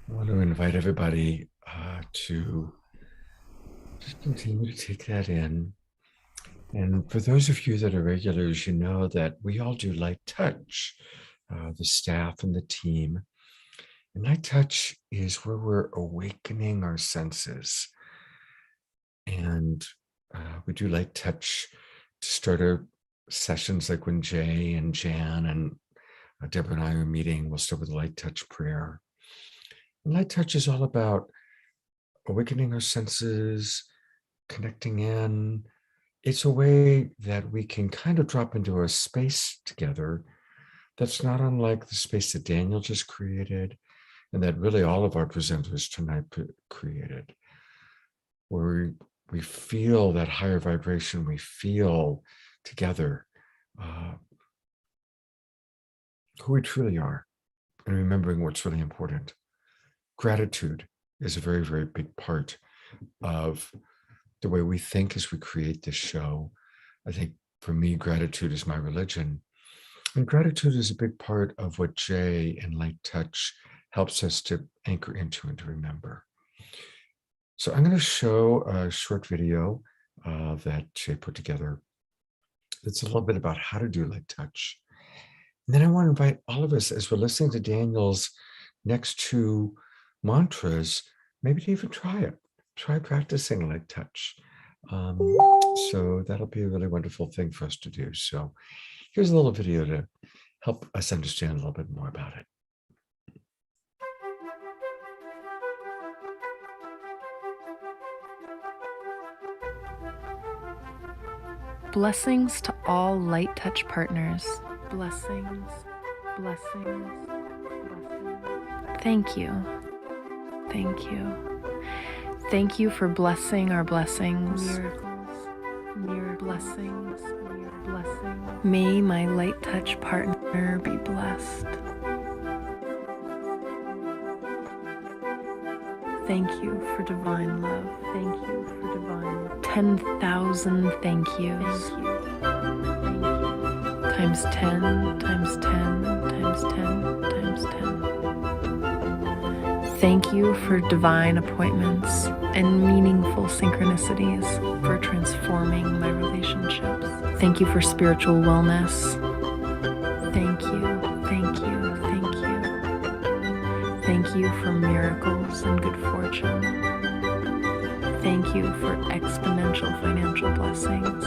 Speaker 1: I want to invite everybody to just continue to take that in. And for those of you that are regulars, you know that we all do light touch, the staff and the team. And light touch is where we're awakening our senses. And we do light touch to start our sessions, like when Jay and Jan and Deborah and I are meeting. We'll start with a light touch prayer. And light touch is all about awakening our senses, connecting in. It's a way that we can kind of drop into a space together that's not unlike the space that Daniel just created, and that really all of our presenters tonight created, where we feel that higher vibration, we feel together who we truly are, and remembering what's really important. Gratitude is a very, very big part of the way we think as we create this show. I think for me, gratitude is my religion. And gratitude is a big part of what Jay and Light Touch helps us to anchor into and to remember. So I'm going to show a short video that Jay put together. It's a little bit about how to do Light Touch. And then I want to invite all of us, as we're listening to Daniel's next two mantras, maybe to even try it. Try practicing Light Touch. So that'll be a really wonderful thing for us to do. So here's a little video to help us understand a little bit more about it.
Speaker 12: Blessings to all Light Touch partners. Blessings, blessings, blessings. Thank you. Thank you. Thank you for blessing our blessings. Miracles, blessings, blessings. May my Light Touch partner be blessed. Thank you for divine love. Thank you for divine love. 10,000 thank yous. Thank you. Times 10, times 10, times 10, times 10. Thank you for divine appointments and meaningful synchronicities for transforming my relationships. Thank you for spiritual wellness. Thank you, thank you, thank you. Thank you for miracles and good fortune. Thank you for exponential financial blessings.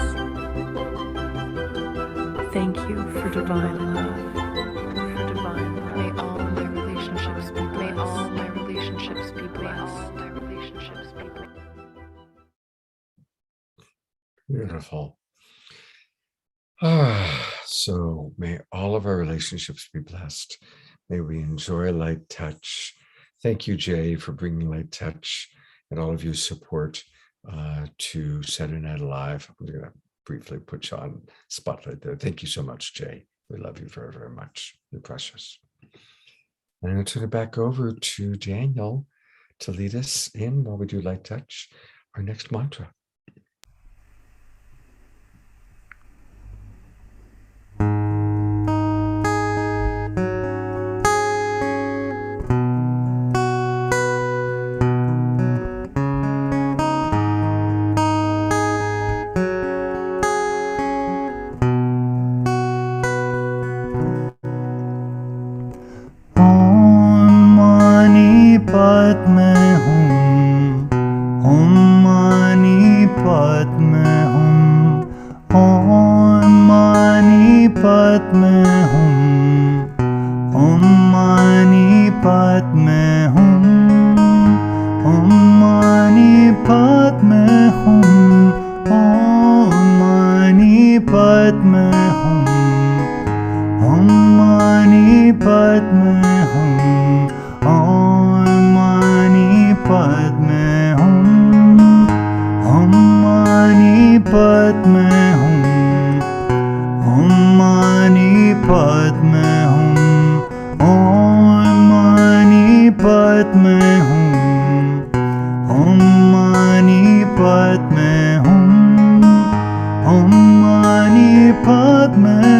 Speaker 12: Thank you for divine love. For divine love. May all my relationships be blessed. May all my relationships be blessed. May all my relationships be blessed.
Speaker 1: Beautiful. So may all of our relationships be blessed. May we enjoy Light Touch. Thank you, Jay, for bringing Light Touch and all of your support to Saturday Night Live. I'm going to briefly put you on spotlight there. Thank you so much, Jay. We love you very, very much. You're precious. And I'm going to turn it back over to Daniel to lead us in, while we do Light Touch, our next mantra.
Speaker 6: Padme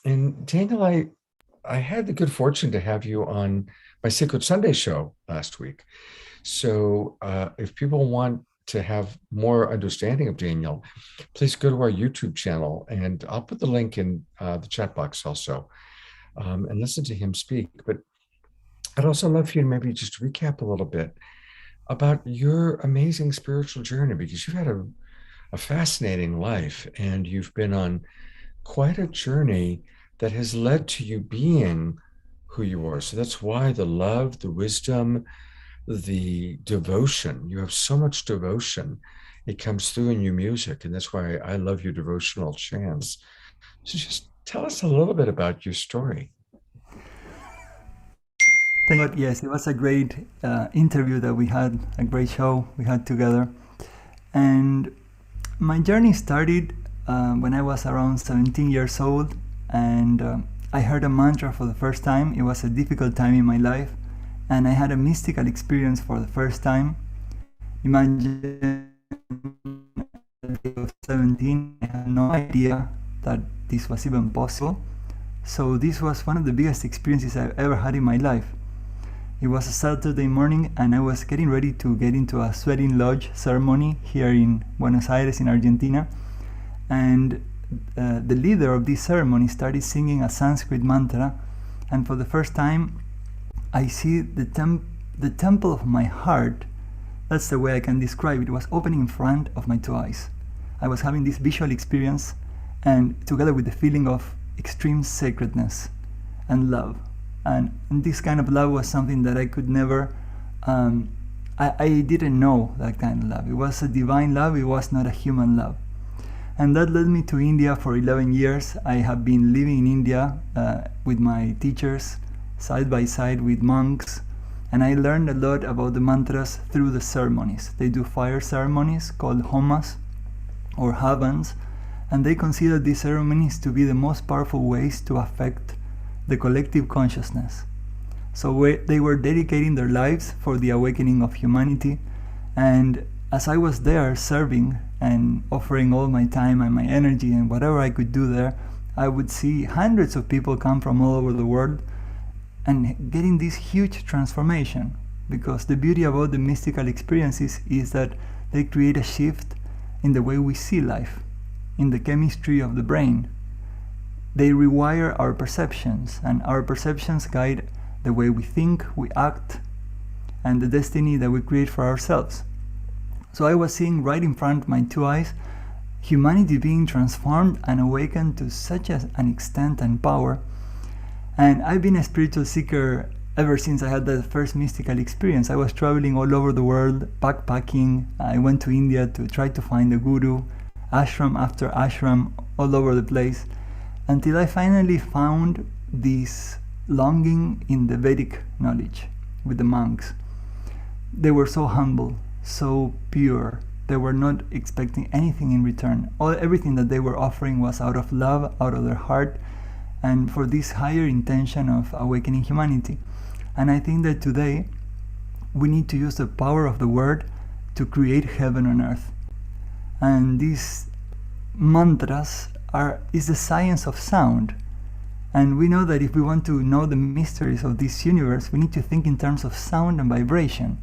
Speaker 1: And Daniel, I had the good fortune to have you on my Sacred Sunday show last week. So if people want to have more understanding of Daniel, please go to our YouTube channel, and I'll put the link in the chat box also, and listen to him speak. But I'd also love for you to maybe just recap a little bit about your amazing spiritual journey, because you've had a fascinating life, and you've been on quite a journey that has led to you being who you are. So that's why the love, the wisdom, the devotion, you have so much devotion. It comes through in your music, and that's why I love your devotional chants. So just tell us a little bit about your story.
Speaker 6: Thank God. Yes, it was a great interview that we had, a great show we had together. And my journey started when I was around 17 years old, and I heard a mantra for the first time. It was a difficult time in my life, and I had a mystical experience for the first time. Imagine at the age of 17, I had no idea that this was even possible. So this was one of the biggest experiences I've ever had in my life. It was a Saturday morning, and I was getting ready to get into a sweating lodge ceremony here in Buenos Aires in Argentina. And the leader of this ceremony started singing a Sanskrit mantra, and for the first time I see the temple of my heart. That's the way I can describe it. It was opening in front of my two eyes. I was having this visual experience, and together with the feeling of extreme sacredness and love. And this kind of love was something that I could never, I didn't know that kind of love. It was a divine love, it was not a human love. And that led me to India for 11 years. I have been living in India with my teachers, side by side with monks, and I learned a lot about the mantras through the ceremonies. They do fire ceremonies called homas or havans, and they consider these ceremonies to be the most powerful ways to affect the collective consciousness. So they were dedicating their lives for the awakening of humanity, and as I was there serving and offering all my time and my energy and whatever I could do there, I would see hundreds of people come from all over the world and getting this huge transformation, because the beauty about the mystical experiences is that they create a shift in the way we see life, in the chemistry of the brain. They rewire our perceptions, and our perceptions guide the way we think, we act, and the destiny that we create for ourselves. So I was seeing right in front of my two eyes humanity being transformed and awakened to such an extent and power. And I've been a spiritual seeker ever since I had that first mystical experience. I was traveling all over the world, backpacking. I went to India to try to find a guru, ashram after ashram, all over the place, until I finally found this longing in the Vedic knowledge with the monks. They were so humble, so pure. They were not expecting anything in return. Everything that they were offering was out of love, out of their heart, and for this higher intention of awakening humanity. And I think that today we need to use the power of the word to create heaven on earth. And these mantras is the science of sound. And we know that if we want to know the mysteries of this universe, we need to think in terms of sound and vibration.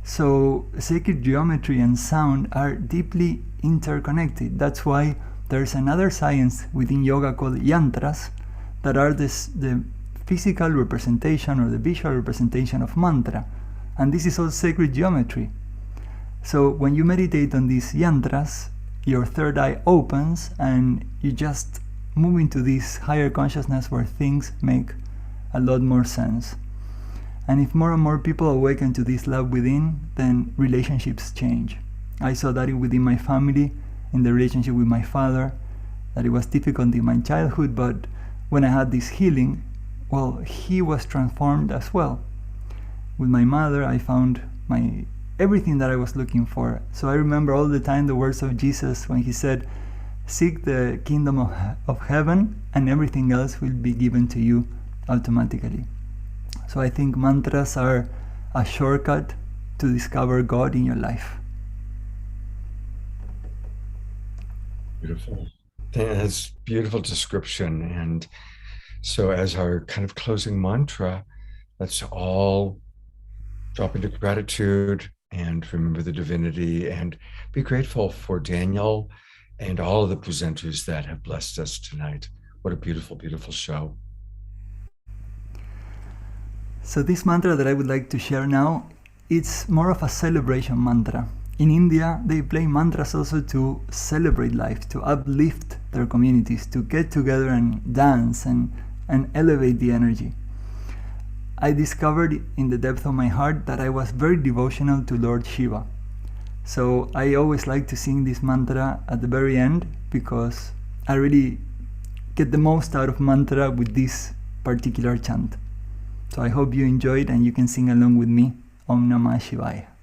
Speaker 6: So sacred geometry and sound are deeply interconnected. That's why there's another science within yoga called yantras that are the physical representation or the visual representation of mantra. And this is all sacred geometry. So when you meditate on these yantras, your third eye opens and you just move into this higher consciousness where things make a lot more sense. And if more and more people awaken to this love within, then relationships change. I saw that within my family, in the relationship with my father, that it was difficult in my childhood, but when I had this healing, well, he was transformed as well. With my mother, I found everything that I was looking for. So I remember all the time the words of Jesus when he said, "Seek the kingdom of heaven and everything else will be given to you automatically." So I think mantras are a shortcut to discover God in your life.
Speaker 1: Beautiful. That's beautiful description. And so as our kind of closing mantra, let's all drop into gratitude and remember the divinity and be grateful for Daniel and all of the presenters that have blessed us tonight. What a beautiful, beautiful show.
Speaker 6: So this mantra that I would like to share now, it's more of a celebration mantra. In India, they play mantras also to celebrate life, to uplift their communities, to get together and dance and elevate the energy. I discovered in the depth of my heart that I was very devotional to Lord Shiva. So I always like to sing this mantra at the very end because I really get the most out of mantra with this particular chant. So I hope you enjoyed and you can sing along with me. Om Namah Shivaya.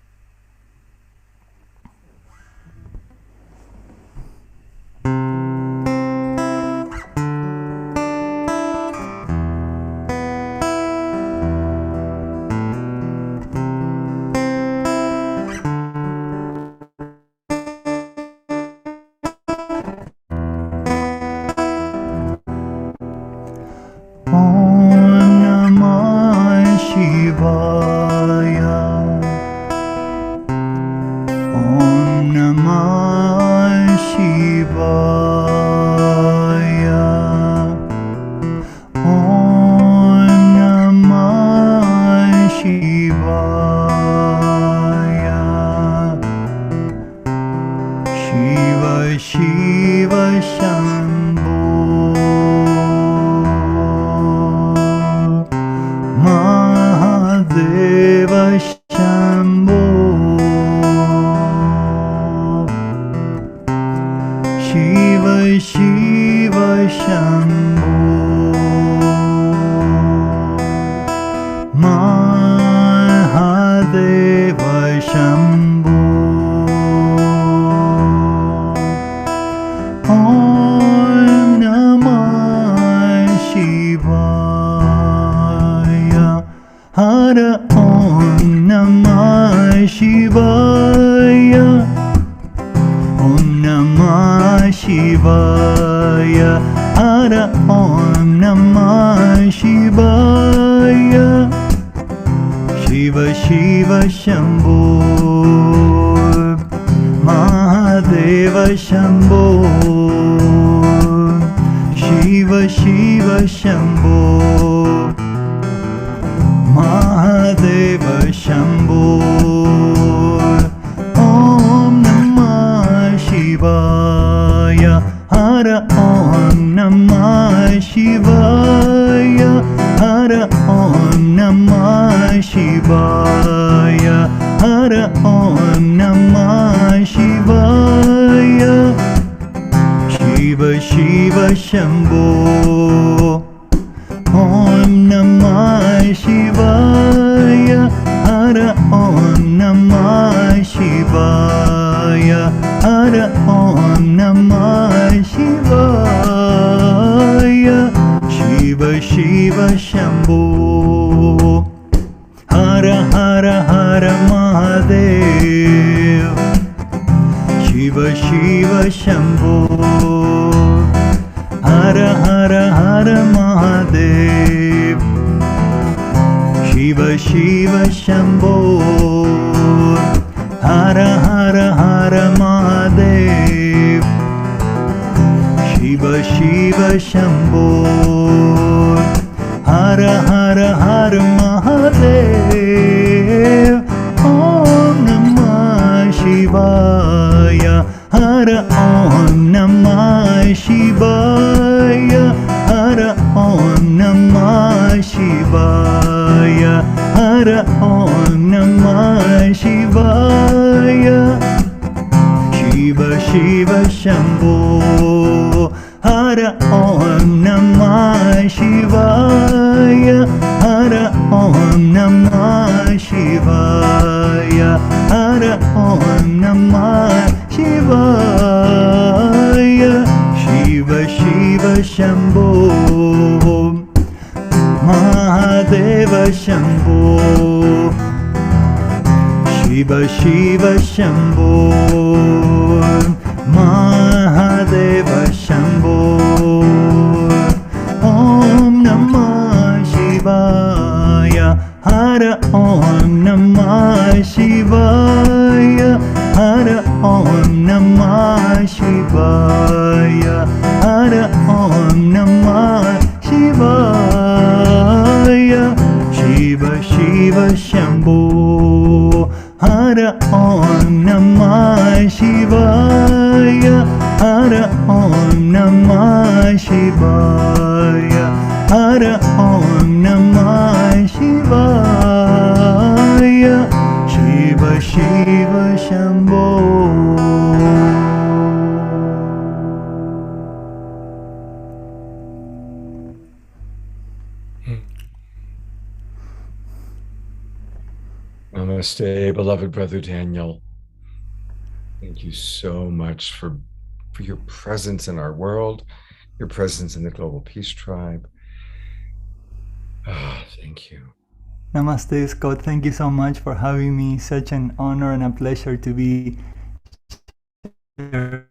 Speaker 6: Shambho, Mahadeva Shambho. Shivaya. Hara Om Namah Shivaya. Shiva Shiva Shambho. Hara Om Namah Shivaya. Hara Om Namah Shivaya. Hara Om Namah Shivaya. Shiva Shiva Shambho.
Speaker 1: Namaste, beloved brother Daniel. Thank you so much for your presence in our world, your presence in the Global Peace Tribe. Thank you.
Speaker 6: Namaste, Scott. Thank you so much for having me. Such an honor and a pleasure to be here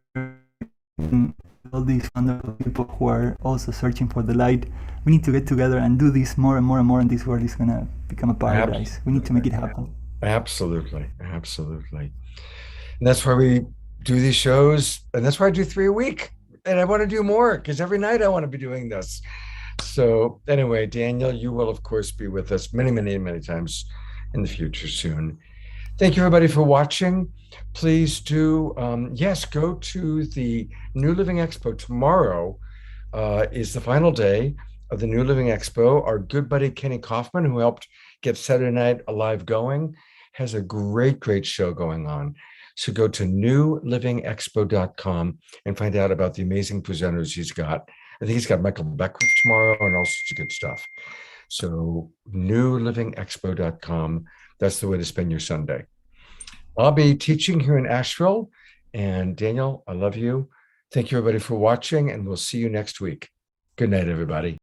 Speaker 6: with all these wonderful people who are also searching for the light. We need to get together and do this more and more and more, and this world is going to become a paradise. We need to make it happen.
Speaker 1: Absolutely. Absolutely. And that's why we do these shows. And that's why I do 3 a week. And I want to do more because every night I want to be doing this. So anyway, Daniel, you will, of course, be with us many, many, many times in the future soon. Thank you, everybody, for watching. Please do, yes, go to the New Living Expo. Tomorrow is the final day of the New Living Expo. Our good buddy, Kenny Kaufman, who helped get Saturday Night Alive going, has a great, great show going on. So go to newlivingexpo.com and find out about the amazing presenters he's got. I think he's got Michael Beckwith tomorrow and all sorts of good stuff. So newlivingexpo.com. That's the way to spend your Sunday. I'll be teaching here in Asheville. And Daniel, I love you. Thank you, everybody, for watching, and we'll see you next week. Good night, everybody.